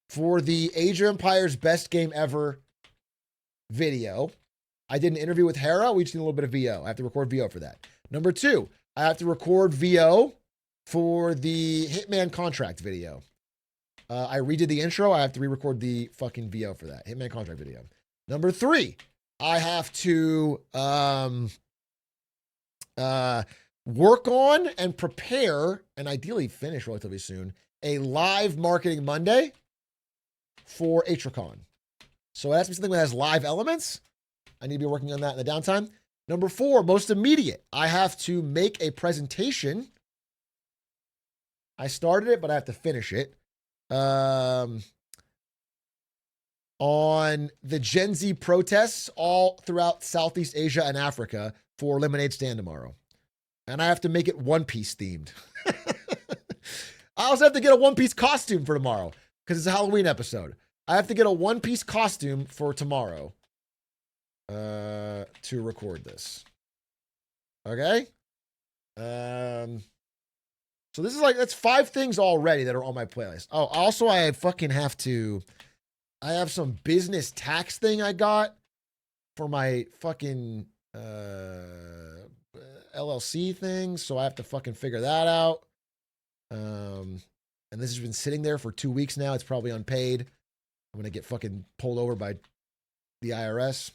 for the Age of Empires Best Game Ever video. I did an interview with Hera. We just need a little bit of VO. I have to record VO for that. Number 2, I have to record VO for the Hitman contract video. I redid the intro. I have to re-record the fucking VO for that. Hitman contract video. Number 3, I have to work on and prepare, and ideally finish relatively soon, a live Marketing Monday for Atrioc. So it has to be something that has live elements. I need to be working on that in the downtime. Number 4, most immediate, I have to make a presentation. I started it, but I have to finish it. On the Gen Z protests all throughout Southeast Asia and Africa for Lemonade Stand tomorrow. And I have to make it One Piece themed. I also have to get a One Piece costume for tomorrow because it's a Halloween episode. I have to get a One Piece costume for tomorrow to record this. Okay? So this is that's 5 things already that are on my playlist. Oh, also I fucking have to... I have some business tax thing I got for my fucking LLC thing, so I have to fucking figure that out. And this has been sitting there for 2 weeks now. It's probably unpaid. I'm gonna get fucking pulled over by the IRS.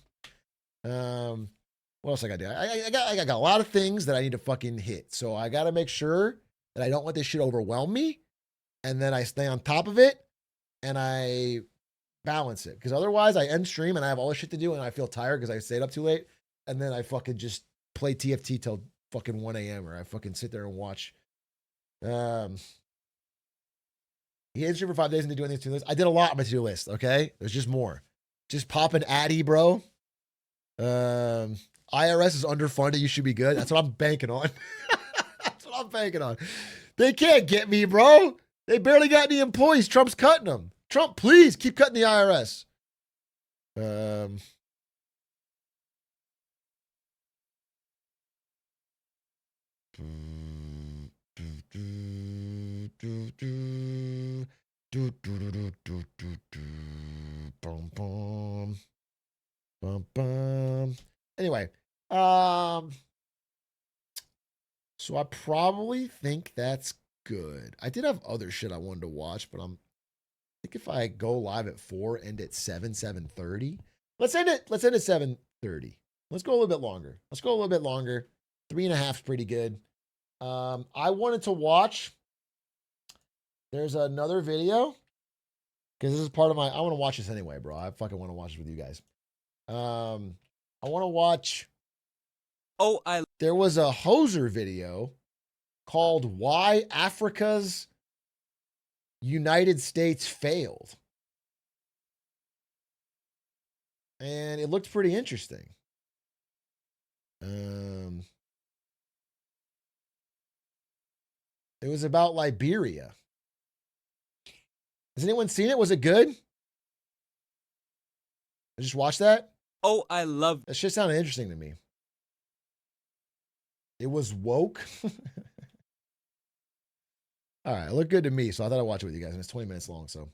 What else I got to do? I got a lot of things that I need to fucking hit. So I got to make sure that I don't let this shit overwhelm me. And then I stay on top of it and I balance it. Because otherwise I end stream and I have all this shit to do and I feel tired because I stayed up too late. And then I fucking just play TFT till fucking 1 a.m. or I fucking sit there and watch. He didn't stream for 5 days and did do anything to do list. I did a lot on my to-do list, okay? There's just more. Just pop an Addy, bro. IRS is underfunded. You should be good. That's what I'm banking on. That's what I'm banking on. They can't get me, bro. They barely got any employees. Trump's cutting them. Trump, please keep cutting the IRS. Anyway, so I probably think that's good. I did have other shit I wanted to watch, but I think if I go live at 4, end at 7:30. Let's end at 7:30. Let's go a little bit longer. 3.5 is pretty good. I wanted to watch. There's another video because this is part of my. I want to watch this anyway, bro. I fucking want to watch this with you guys. I want to watch. There was a Hoser video called "Why Africa's United States Failed," and it looked pretty interesting. It was about Liberia. Has anyone seen it? Was it good? I just watched that. I love that shit. Sounded interesting to me. It was woke. All right, it looked good to me, so I thought I'd watch it with you guys. And it's 20 minutes long, so.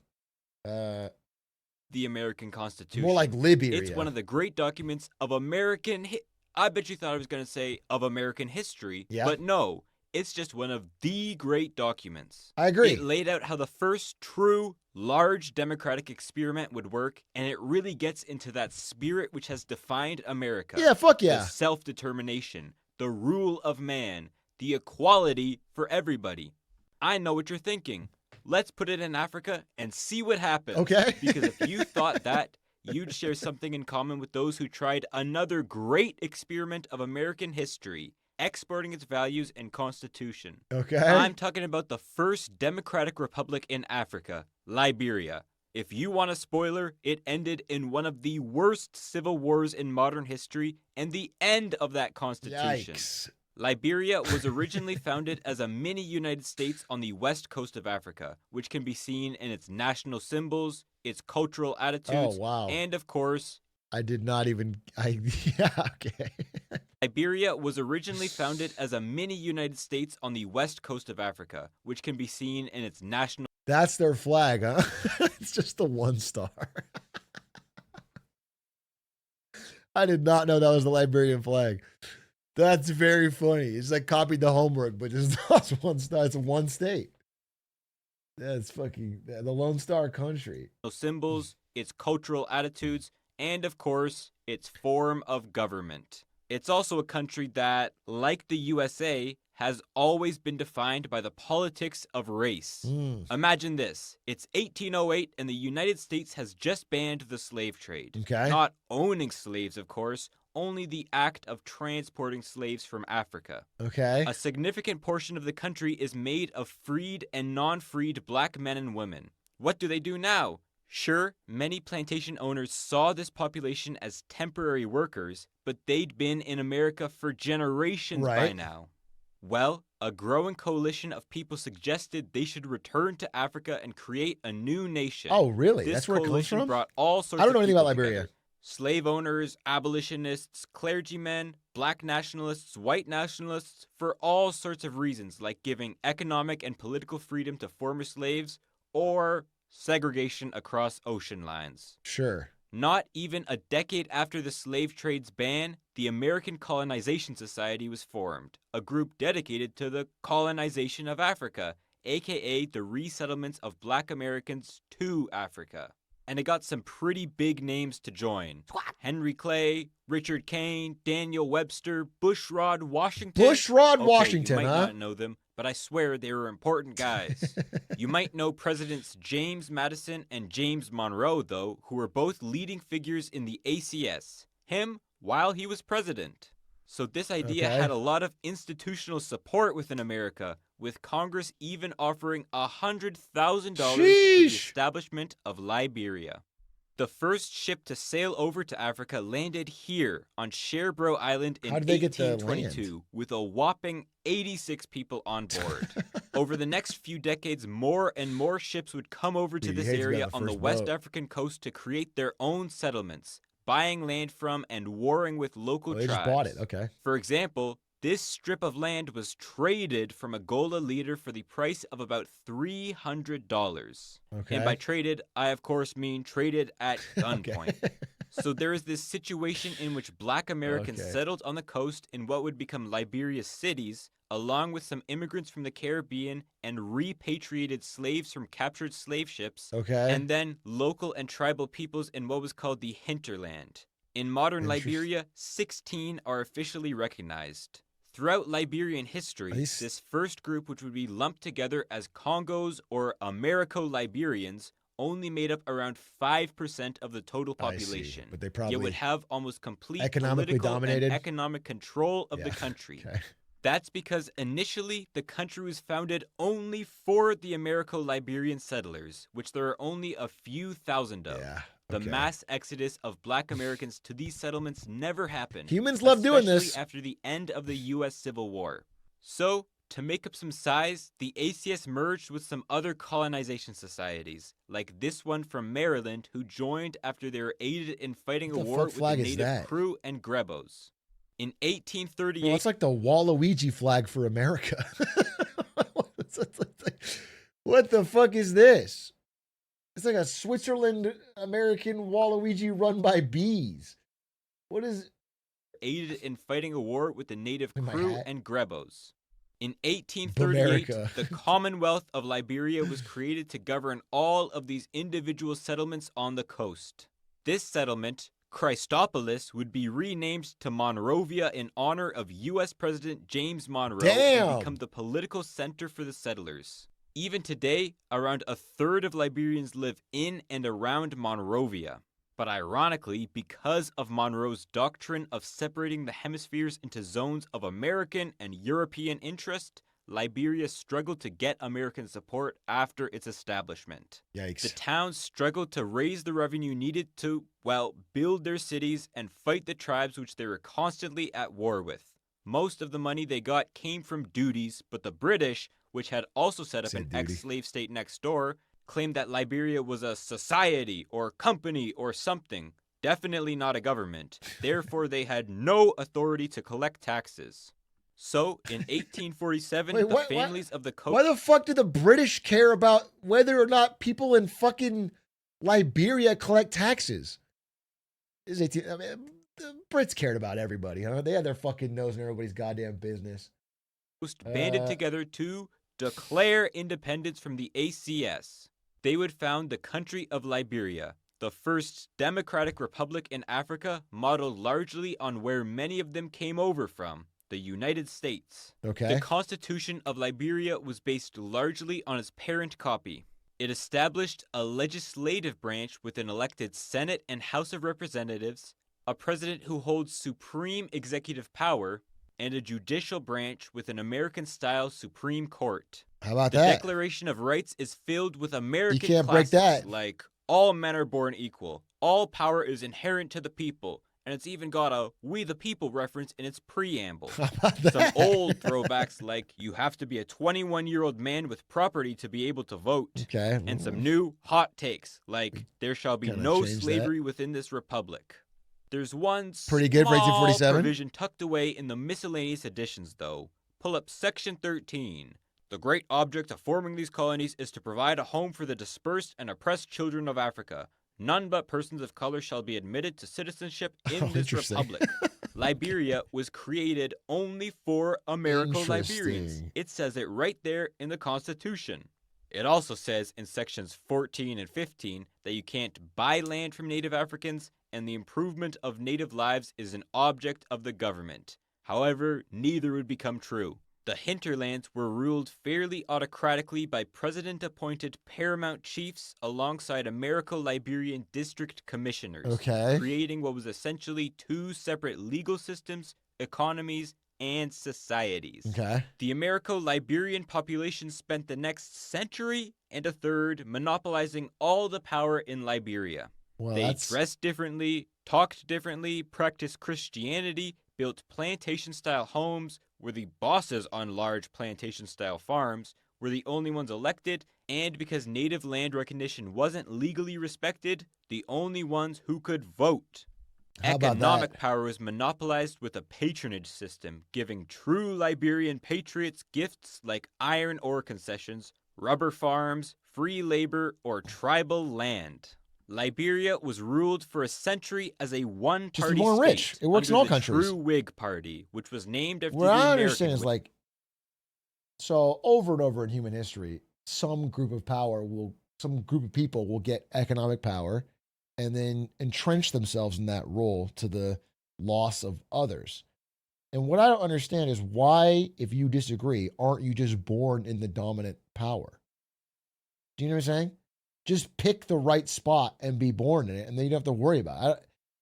The American Constitution. More like Liberia. It's one of the great documents of American. I bet you thought I was going to say of American history, but no. It's just one of the great documents. I agree. It laid out how the first true large democratic experiment would work, and it really gets into that spirit which has defined America. Yeah, fuck yeah. The self-determination, the rule of man, the equality for everybody. I know what you're thinking. Let's put it in Africa and see what happens. Okay. Because if you thought that, you'd share something in common with those who tried another great experiment of American history, exporting its values and constitution. Okay. I'm talking about the first democratic republic in Africa, Liberia. If you want a spoiler, it ended in one of the worst civil wars in modern history and the end of that constitution. Yikes. Liberia was originally founded as a mini United States on the west coast of Africa, which can be seen in its national symbols, its cultural attitudes, and of course, I did not even. Yeah, okay. Liberia was originally founded as a mini United States on the west coast of Africa, which can be seen in its national. That's their flag, huh? It's just the 1 star. I did not know that was the Liberian flag. That's very funny. It's like copied the homework, but just lost 1 star. It's 1 state. That's fucking the Lone Star country. Symbols, its cultural attitudes, and of course, its form of government. It's also a country that, like the USA, has always been defined by the politics of race. Imagine this. It's 1808 and the United States has just banned the slave trade. Okay. Not owning slaves, of course, only the act of transporting slaves from Africa. Okay. A significant portion of the country is made of freed and non-freed black men and women. What do they do now? Sure, many plantation owners saw this population as temporary workers, but they'd been in America for generations by now. Well, a growing coalition of people suggested they should return to Africa and create a new nation. Oh, really? This That's where it comes coalition from? brought all sorts I don't of know anything people about Liberia. together. Slave owners, abolitionists, clergymen, black nationalists, white nationalists, for all sorts of reasons, like giving economic and political freedom to former slaves, or segregation across ocean lines. Sure. Not even a decade after the slave trade's ban, the American Colonization Society was formed, a group dedicated to the colonization of Africa, aka the resettlements of black Americans to Africa. And it got some pretty big names to join. Henry Clay, Richard Kane, Daniel Webster, Bushrod Washington. Bushrod Okay, Washington, you might huh? not know them, but I swear they were important guys. You might know Presidents James Madison and James Monroe, though, who were both leading figures in the ACS. Him, while he was president. So this idea Okay. had a lot of institutional support within America, with Congress even offering $100,000 for the Sheesh. establishment of Liberia. The first ship to sail over to Africa landed here on Sherbro Island in How did they get the 1822 with a whopping 86 people on board. Over the next few decades, more and more ships would come over to Dude, he this hates being area on the on the first West boat. African coast to create their own settlements, buying land from and warring with local Oh, they tribes. just bought it. Okay. For example, this strip of land was traded from a Gola leader for the price of about $300. Okay. And by traded, I of course mean traded at gunpoint. So there is this situation in which black Americans Okay. settled on the coast in what would become Liberia's cities, along with some immigrants from the Caribbean and repatriated slaves from captured slave ships, Okay. and then local and tribal peoples in what was called the hinterland. In modern Liberia, 16 are officially recognized. Throughout Liberian history, this first group, which would be lumped together as Congos or Americo-Liberians, only made up around 5% of the total I see, population. but they Yet probably would have almost complete economically political dominated? and economic control of the Yeah, country. okay. That's because initially the country was founded only for the Americo-Liberian settlers, which there are only a few thousand of. The okay. mass exodus of black Americans to these settlements never happened. Humans love doing especially this. after the end of the U.S. Civil War. So, to make up some size, the ACS merged with some other colonization societies, like this one from Maryland, who joined after they were aided in fighting a What the war fuck with the flag is native that? Crew and Grebos. In 1838, Well, it's like the Waluigi flag for America. What the fuck is this? It's like a Switzerland American Waluigi run by bees. What is aided in fighting a war with the native my Crew hat? and Grebos. In 1838, Bamerica. the Commonwealth of Liberia was created to govern all of these individual settlements on the coast. This settlement, Christopolis, would be renamed to Monrovia in honor of U.S. President James Monroe Damn. and become the political center for the settlers. Even today, around a third of Liberians live in and around Monrovia. But ironically, because of Monroe's doctrine of separating the hemispheres into zones of American and European interest, Liberia struggled to get American support after its establishment. Yikes. The towns struggled to raise the revenue needed to, well, build their cities and fight the tribes which they were constantly at war with. Most of the money they got came from duties, but the British, which had also set up Say an duty. ex-slave state next door, claimed that Liberia was a society or company or something, definitely not a government. Therefore, they had no authority to collect taxes. So, in 1847, Wait, the what- families of the coast... Why the fuck do the British care about whether or not people in fucking Liberia collect taxes? This is 18, I mean, the Brits cared about everybody, huh? They had their fucking nose in everybody's goddamn business. banded together to declare independence from the ACS. They would found the country of Liberia, the first democratic republic in Africa, modeled largely on where many of them came over from, the United States. Okay. The Constitution of Liberia was based largely on its parent copy. It established a legislative branch with an elected Senate and House of Representatives, a president who holds supreme executive power, and a judicial branch with an American-style Supreme Court. How about the that? Declaration of Rights is filled with American can't break classics that. like all men are born equal, all power is inherent to the people, and it's even got a "We the People" reference in its preamble. Some old throwbacks like you have to be a 21-year-old man with property to be able to vote. Okay. And some new hot takes like there shall be Kinda no changed that. slavery within this republic. There's one Pretty good for small 1847. provision tucked away in the miscellaneous editions, though. Pull up section 13. The great object of forming these colonies is to provide a home for the dispersed and oppressed children of Africa. None but persons of color shall be admitted to citizenship in Oh, this interesting. republic. Liberia was created only for Americo-Liberians. Interesting. It says it right there in the Constitution. It also says in sections 14 and 15 that you can't buy land from Native Africans and the improvement of native lives is an object of the government. However, neither would become true. The hinterlands were ruled fairly autocratically by president-appointed paramount chiefs alongside Americo-Liberian district commissioners, Okay. creating what was essentially two separate legal systems, economies, and societies. Okay. The Americo-Liberian population spent the next century and a third monopolizing all the power in Liberia. Well, They that's dressed differently, talked differently, practiced Christianity, built plantation-style homes, were the bosses on large plantation-style farms, were the only ones elected, and because native land recognition wasn't legally respected, the only ones who could vote. How about Economic that? power was monopolized with a patronage system, giving true Liberian patriots gifts like iron ore concessions, rubber farms, free labor, or tribal land. Liberia was ruled for a century as a one-party more state. rich. It works in under all the countries. True Whig Party, which was named after what the I American understand is Whig. like, so over and over in human history, some group of people will get economic power and then entrench themselves in that role to the loss of others. And what I don't understand is why, if you disagree, aren't you just born in the dominant power? Do you know what I'm saying? Just pick the right spot and be born in it, and then you don't have to worry about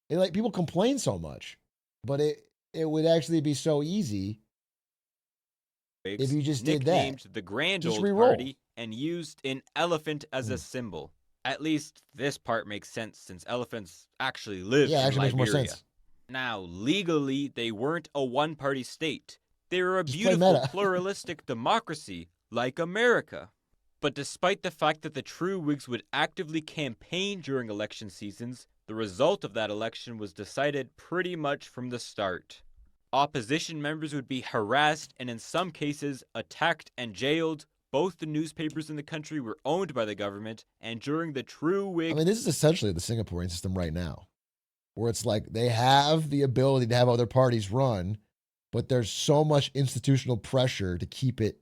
it. Like, people complain so much, but it would actually be so easy if you just did that. Nicknamed the Grand Just Old re-roll. Party and used an elephant as a symbol. At least this part makes sense since elephants actually live Yeah, it in actually makes more Liberia. sense. Now, legally, they weren't a one-party state. They were a Just play beautiful, meta. pluralistic democracy like America. But despite the fact that the true Whigs would actively campaign during election seasons, the result of that election was decided pretty much from the start. Opposition members would be harassed and in some cases attacked and jailed. Both the newspapers in the country were owned by the government, and during the true Whig... I mean, this is essentially the Singaporean system right now, where it's like they have the ability to have other parties run, but there's so much institutional pressure to keep it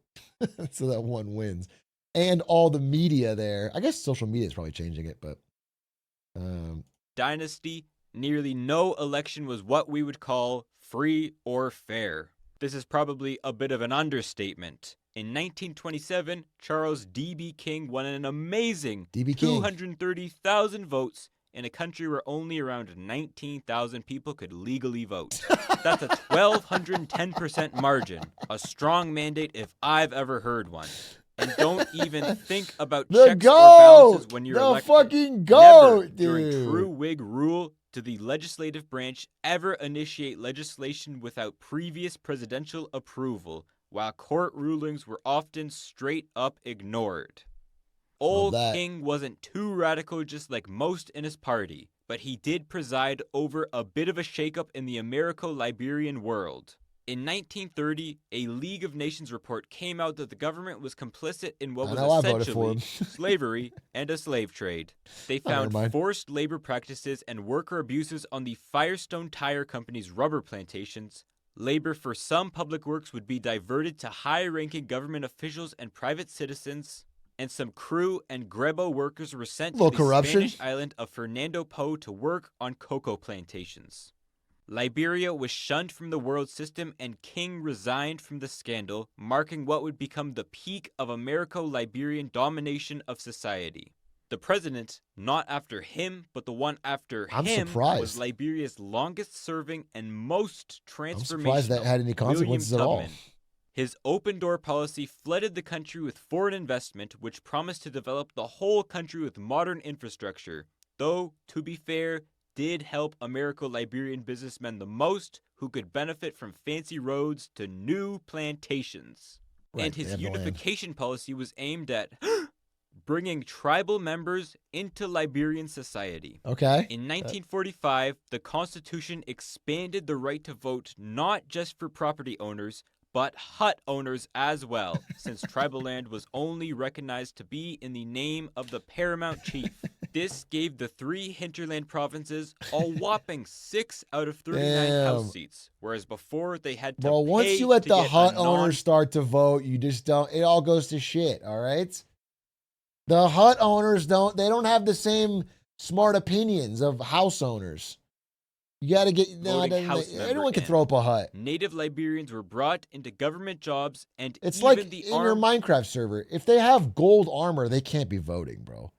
so that one wins. And all the media there. I guess social media is probably changing it, but... dynasty, nearly no election was what we would call free or fair. This is probably a bit of an understatement. In 1927, Charles D.B. King won an amazing 230,000 votes in a country where only around 19,000 people could legally vote. That's a 1,210% margin, a strong mandate if I've ever heard one. And don't even think about The checks goat! or balances when you're The elected. fucking goat, Never during dude. true Whig rule did the legislative branch ever initiate legislation without previous presidential approval, while court rulings were often straight up ignored. Old that- King wasn't too radical just like most in his party, but he did preside over a bit of a shakeup in the Americo-Liberian world. In 1930, a League of Nations report came out that the government was complicit in what I was know I voted for essentially him. slavery and a slave trade. They Oh, never found mind. forced labor practices and worker abuses on the Firestone Tire Company's rubber plantations. Labor for some public works would be diverted to high-ranking government officials and private citizens, and some crew and grebo workers were sent to Little the corruption. Spanish island of Fernando Po to work on cocoa plantations. Liberia was shunned from the world system and King resigned from the scandal, marking what would become the peak of Americo-Liberian domination of society. The president, not after him, but the one after I'm him, surprised. was Liberia's longest-serving and most transformational, surprised that had any consequences at William all. Tubman. His open-door policy flooded the country with foreign investment, which promised to develop the whole country with modern infrastructure, though, to be fair, did help Americo-Liberian businessmen the most, who could benefit from fancy roads to new plantations. Right, And they his have no land. unification policy was aimed at bringing tribal members into Liberian society. Okay. In 1945, the Constitution expanded the right to vote not just for property owners, but hut owners as well, since tribal land was only recognized to be in the name of the paramount chief. This gave the three hinterland provinces a whopping 6 out of 39 Damn. house seats, whereas before they had to Bro, once pay you let to the get a hut non- owners start to vote, you just don't, it all goes to shit, all right? The hut owners don't have the same smart opinions of house owners. You got to get voting House member anyone can in. throw up a hut. Native Liberians were brought into government jobs, and It's even like the in your armed Minecraft server. If they have gold armor, they can't be voting, bro.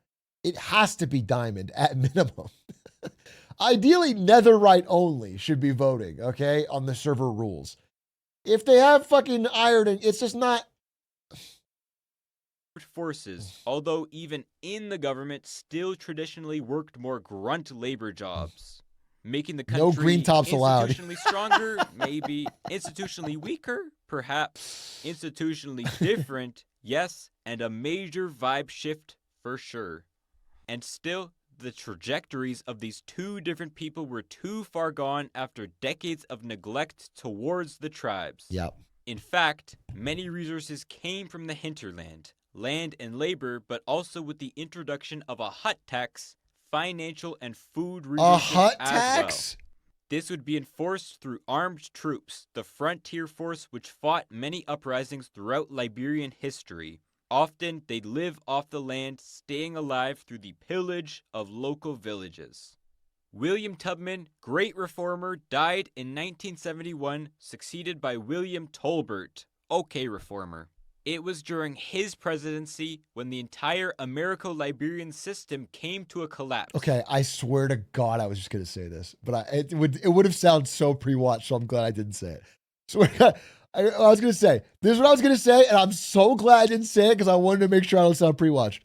It has to be diamond at minimum. Ideally, netherite only should be voting, okay, on the server rules. If they have fucking iron, it's just not. forces, although even in the government, still traditionally worked more grunt labor jobs, making the country No green tops allowed. institutionally stronger, maybe institutionally weaker, perhaps institutionally different, yes, and a major vibe shift for sure. And still, the trajectories of these two different people were too far gone after decades of neglect towards the tribes. Yep. In fact, many resources came from the hinterland, land and labor, but also with the introduction of a hut tax, financial and food resources hut as tax? well. This would be enforced through armed troops, the frontier force which fought many uprisings throughout Liberian history. Often, they'd live off the land, staying alive through the pillage of local villages. William Tubman, great reformer, died in 1971, succeeded by William Tolbert, okay reformer. It was during his presidency when the entire Americo-Liberian system came to a collapse. Okay, I swear to God, I was just gonna say this, but it would have sounded so pre-watched, so I'm glad I didn't say it. Swear to God, I was gonna say this is what I was gonna say, and I'm so glad I didn't say it because I wanted to make sure I don't sound pre-watched.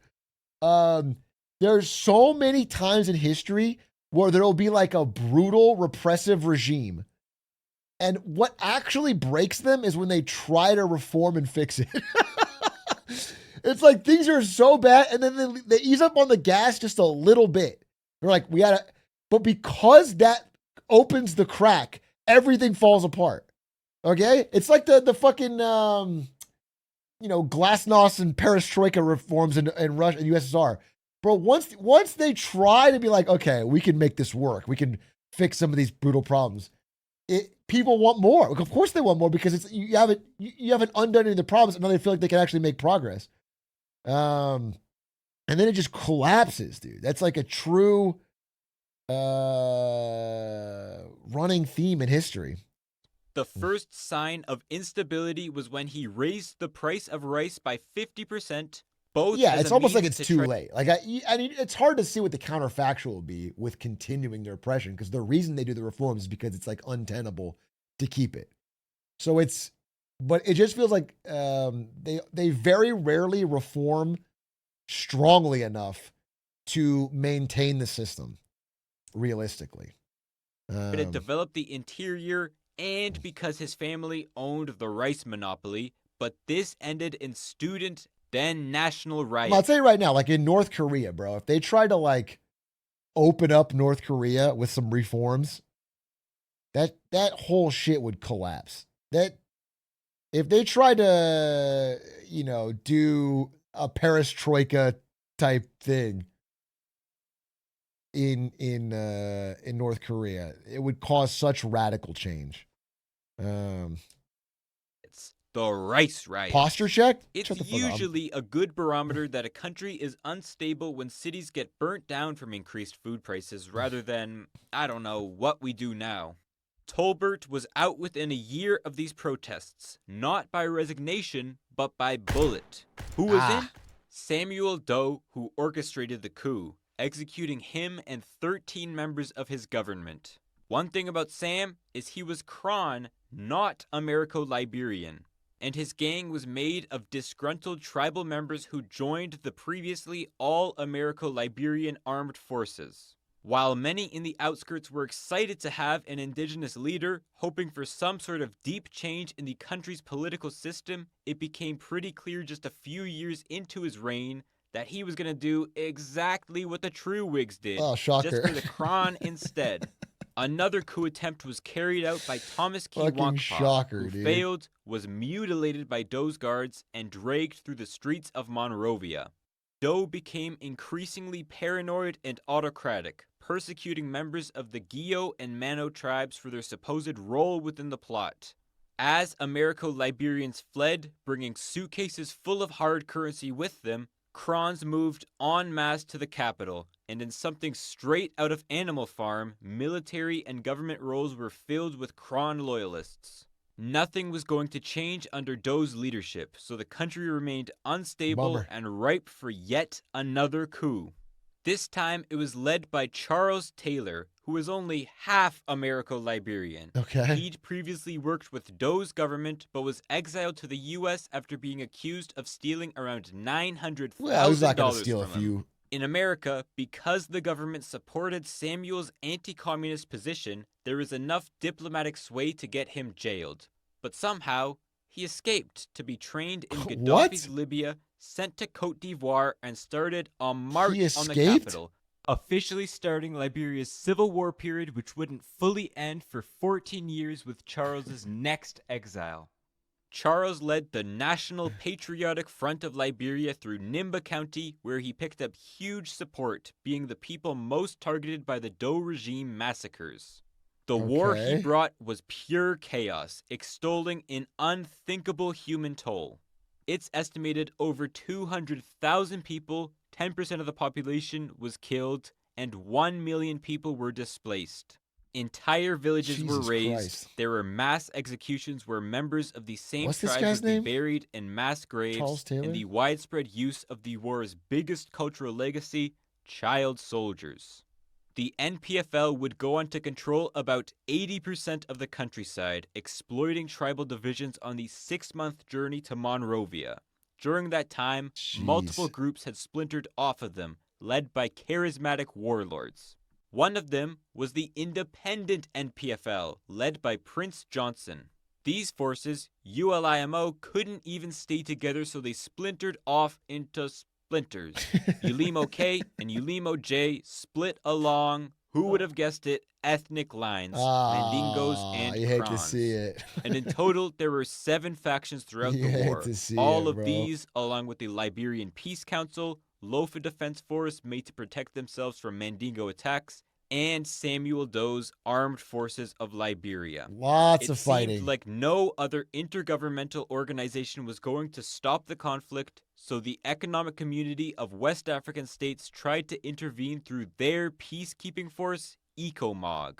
There's so many times in history where there'll be like a brutal, repressive regime. And what actually breaks them is when they try to reform and fix it. It's like things are so bad, and then they ease up on the gas just a little bit. They're like, we gotta, but because that opens the crack, everything falls apart. Okay? It's like the fucking, glasnost and perestroika reforms in Russia and USSR. Bro, once they try to be like, okay, we can make this work. We can fix some of these brutal problems. People want more. Of course they want more because you haven't undone any of the problems, and now they feel like they can actually make progress. And then it just collapses, dude. That's like a true running theme in history. The first sign of instability was when he raised the price of rice by 50%. It's almost like it's too late. Like I mean, it's hard to see what the counterfactual will be with continuing their oppression, because the reason they do the reforms is because it's like untenable to keep it. So but it just feels like they very rarely reform strongly enough to maintain the system realistically. But it developed the interior, and because his family owned the rice monopoly, but this ended in student then national riots. I'll tell you right now, like in North Korea, bro, if they try to like open up North Korea with some reforms, that whole shit would collapse. That if they try to, do a perestroika type thing in North Korea, it would cause such radical change. It's the rice riot. Posture check? It's usually a good barometer that a country is unstable when cities get burnt down from increased food prices rather than, I don't know, what we do now. Tolbert was out within a year of these protests, not by resignation, but by bullet. Who was in? Samuel Doe, who orchestrated the coup, executing him and 13 members of his government. One thing about Sam is he was Kron, not Americo-Liberian, and his gang was made of disgruntled tribal members who joined the previously all Americo-Liberian armed forces. While many in the outskirts were excited to have an indigenous leader, hoping for some sort of deep change in the country's political system, it became pretty clear just a few years into his reign that he was going to do exactly what the true Whigs did, Oh, shocker. just for the Kron instead. Another coup attempt was carried out by Thomas Fucking Kiwankpa, shocker, who dude. failed, was mutilated by Doe's guards, and dragged through the streets of Monrovia. Doe became increasingly paranoid and autocratic, persecuting members of the Gio and Mano tribes for their supposed role within the plot. As Americo-Liberians fled, bringing suitcases full of hard currency with them, Krons moved en masse to the capital, and in something straight out of Animal Farm, military and government roles were filled with Kron loyalists. Nothing was going to change under Doe's leadership, so the country remained unstable Bummer. and ripe for yet another coup. This time, it was led by Charles Taylor, who was only half Americo-Liberian. Okay. He'd previously worked with Doe's government, but was exiled to the U.S. after being accused of stealing around $900,000 Well, he's not going to from steal a him. few. In America, because the government supported Samuel's anti-communist position, there was enough diplomatic sway to get him jailed. But somehow, he escaped to be trained in Gaddafi's Libya, sent to Cote d'Ivoire, and started a march on the escaped? capital, officially starting Liberia's civil war period, which wouldn't fully end for 14 years with Charles's next exile. Charles led the National Patriotic Front of Liberia through Nimba County, where he picked up huge support, being the people most targeted by the Doe regime massacres. The war he Okay. brought was pure chaos, extolling an unthinkable human toll. It's estimated over 200,000 people, 10% of the population, was killed, and 1 million people were displaced. Entire villages were Jesus razed. Christ. There were mass executions where members of the same What's this tribe guy's would be name? buried in mass graves, Charles Taylor? and the widespread use of the war's biggest cultural legacy, child soldiers. The NPFL would go on to control about 80% of the countryside, exploiting tribal divisions on the 6-month journey to Monrovia. During that time, multiple groups had splintered off of them, led by charismatic warlords. One of them was the independent NPFL, led by Prince Johnson. These forces, ULIMO, couldn't even stay together, so they splintered off into splinters. Ulimo K and Ulimo J split along, who would have guessed it, ethnic lines, Mandingos and you hate to Krons. see it. And in total, there were 7 factions throughout You the hate war. to see All it, of bro. these, along with the Liberian Peace Council, Lofa Defense Force made to protect themselves from Mandingo attacks, and Samuel Doe's Armed Forces of Liberia. Lots It of fighting. seemed like no other intergovernmental organization was going to stop the conflict, so the Economic Community of West African States tried to intervene through their peacekeeping force, ECOMOG.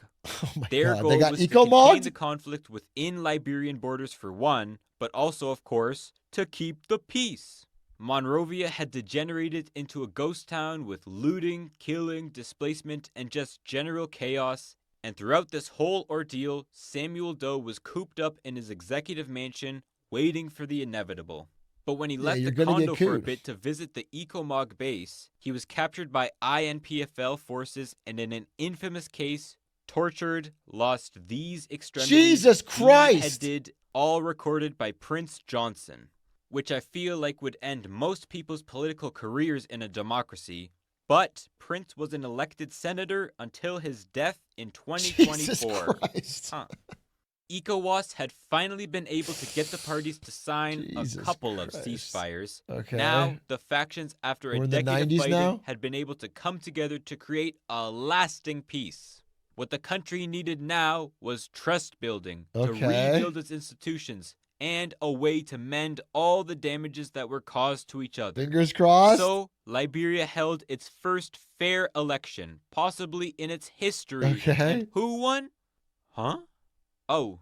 Their God, goal they got was to contain ECOMOG'd? the conflict within Liberian borders for one, but also, of course, to keep the peace. Monrovia had degenerated into a ghost town with looting, killing, displacement, and just general chaos. And throughout this whole ordeal, Samuel Doe was cooped up in his executive mansion, waiting for the inevitable. But when he left you're the gonna get condo for a cooed. bit to visit the ECOMOG base, he was captured by INPFL forces and in an infamous case, tortured, lost these extremities. Jesus Christ! Beheaded, all recorded by Prince Johnson, which I feel like would end most people's political careers in a democracy. But Prince was an elected senator until his death in 2024. Jesus Christ. ECOWAS had finally been able to get the parties to sign Jesus a couple of Christ. ceasefires. Okay. Now, the factions, after We're a in the decade of 90s fighting, now? had been able to come together to create a lasting peace. What the country needed now was trust building, to Okay. rebuild its institutions, and a way to mend all the damages that were caused to each other. Fingers crossed. So, Liberia held its first fair election, possibly in its history. Okay. And who won? Huh? Oh,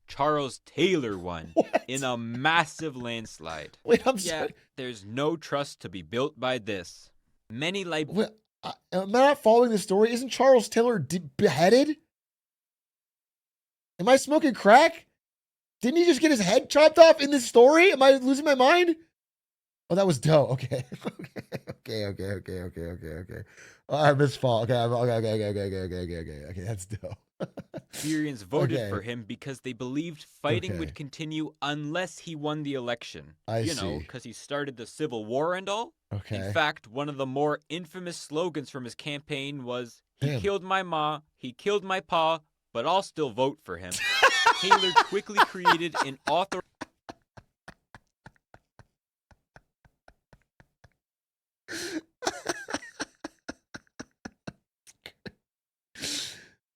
Charles Taylor won in a massive landslide. Wait, I'm yeah, sorry. there's no trust to be built by this. Many Wait, am I not following the story? Isn't Charles Taylor beheaded? Am I smoking crack? Didn't he just get his head chopped off in this story? Am I losing my mind? Oh, that was Doe. Okay. Okay. Oh, I misfall. Okay. That's Doe. Liberians voted Okay. for him because they believed fighting Okay. would continue unless he won the election. I you know, see. because he started the Civil War and all. Okay. In fact, one of the more infamous slogans from his campaign was, "He Damn. killed my ma, he killed my pa, but I'll still vote for him." Taylor quickly created an author.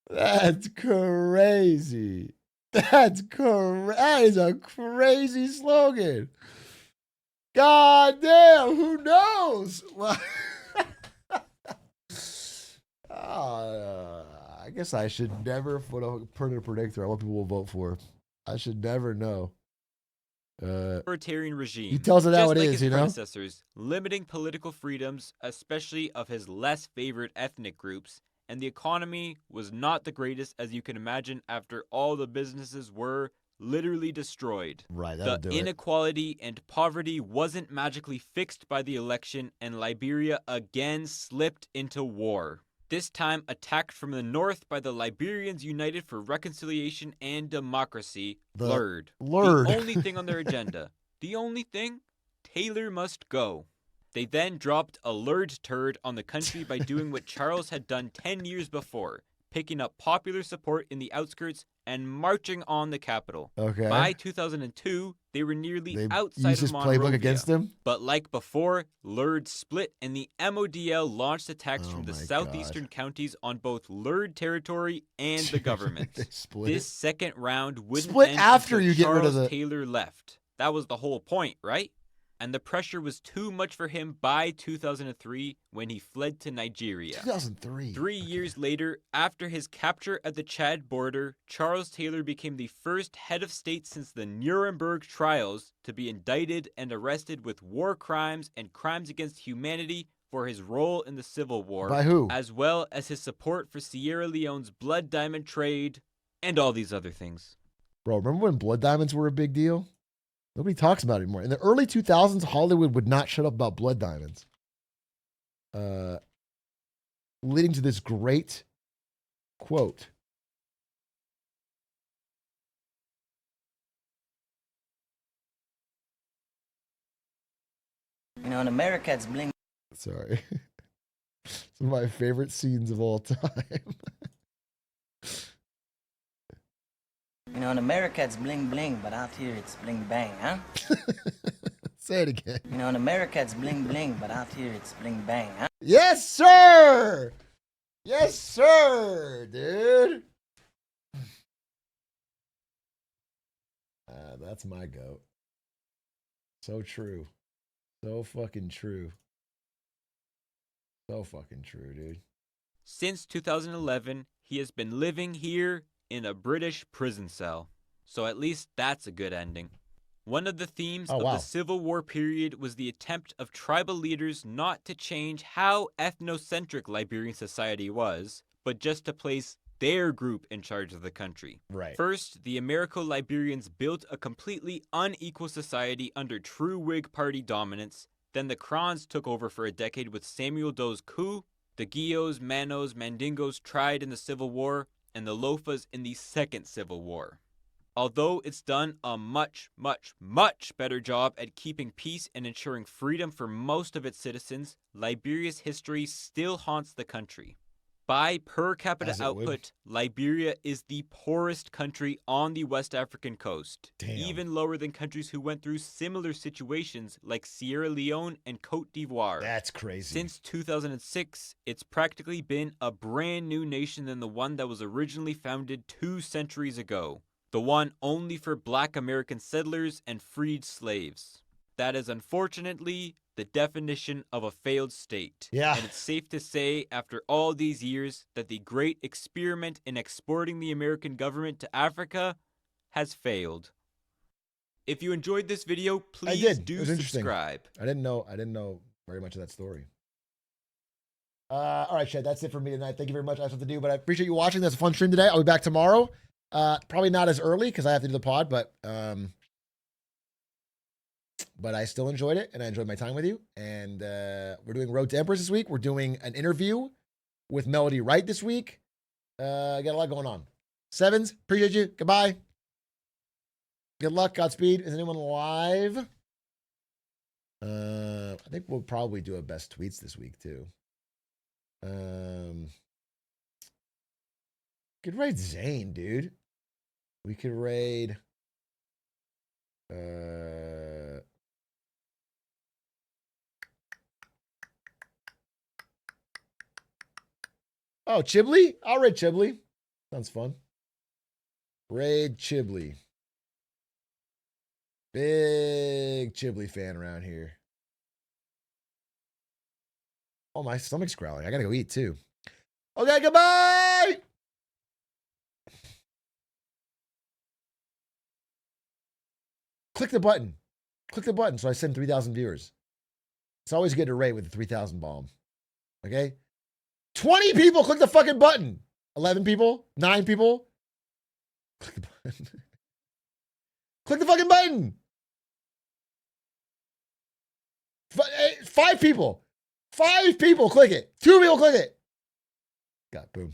That's crazy. That is a crazy slogan. God damn, who knows? I guess I should never put a predictor on what people will vote for. I should never know. Authoritarian regime. He tells it just how it like is, his you know? predecessors, limiting political freedoms, especially of his less favored ethnic groups, and the economy was not the greatest as you can imagine after all the businesses were literally destroyed. Right, that'll The do it. inequality and poverty wasn't magically fixed by the election, and Liberia again slipped into war. This time attacked from the north by the Liberians United for Reconciliation and Democracy, LURD. LURD. The only thing on their agenda. The only thing? Taylor must go. They then dropped a LURD turd on the country by doing what Charles had done 10 years before, picking up popular support in the outskirts and marching on the capital. Okay. By 2002, they were nearly They outside used of his playbook Monrovia. against him? But like before, LURD split and the MODL launched attacks from the southeastern counties on both LURD territory and the government. They split This second round wouldn't Split end after until you get rid of Charles the- Taylor left. That was the whole point, right? And the pressure was too much for him by 2003 when he fled to Nigeria. 2003. 3 years later, after his capture at the Chad border, Charles Taylor became the first head of state since the Nuremberg trials to be indicted and arrested with war crimes and crimes against humanity for his role in the Civil War. By who? As well as his support for Sierra Leone's blood diamond trade and all these other things. Bro, remember when blood diamonds were a big deal? Nobody talks about it anymore. In the early 2000s, Hollywood would not shut up about blood diamonds. Leading to this great quote. You know, in America, it's bling. Sorry. Some of my favorite scenes of all time. You know, in America, it's bling bling, but out here, it's bling bang, huh? Say it again. You know, in America, it's bling bling, but out here, it's bling bang, huh? Yes, sir. Yes, sir, dude. That's my goat. So true. So fucking true. So fucking true, dude. Since 2011, he has been living here in a British prison cell. So at least that's a good ending. One of the themes of the Civil War period was the attempt of tribal leaders not to change how ethnocentric Liberian society was, but just to place their group in charge of the country. Right. First, the Americo-Liberians built a completely unequal society under true Whig Party dominance. Then the Crons took over for a decade with Samuel Doe's coup. The Guios, Manos, Mandingos tried in the Civil War, and the Lofas in the Second Civil War. Although it's done a much, much, much better job at keeping peace and ensuring freedom for most of its citizens, Liberia's history still haunts the country. By per capita output, Liberia is the poorest country on the West African coast, even lower than countries who went through similar situations like Sierra Leone and Cote d'Ivoire. That's crazy. Since 2006, it's practically been a brand new nation than the one that was originally founded 2 centuries ago, the one only for Black American settlers and freed slaves. That is unfortunately the definition of a failed state. Yeah. And it's safe to say, after all these years, that the great experiment in exporting the American government to Africa has failed. If you enjoyed this video, please do subscribe. I didn't know very much of that story. All right, Shed, that's it for me tonight. Thank you very much. I have stuff to do, but I appreciate you watching. That's a fun stream today. I'll be back tomorrow. Probably not as early because I have to do the pod, but I still enjoyed it, and I enjoyed my time with you. And we're doing Road to Empress this week. We're doing an interview with Melody Wright this week. Got a lot going on. Sevens, appreciate you. Goodbye. Good luck. Godspeed. Is anyone live? I think we'll probably do a best tweets this week too. Could raid Zane, dude. We could raid. Oh, Chibley? I'll raid Chibley. Sounds fun. Raid Chibley. Big Chibley fan around here. Oh, my stomach's growling. I gotta go eat too. Okay, goodbye. Click the button. Click the button so I send 3,000 viewers. It's always good to rate with the 3,000 bomb. Okay? 20 people click the fucking button. 11 people? 9 people? Click the button. Click the fucking button. 5 people. 5 people click it. 2 people click it. God, boom.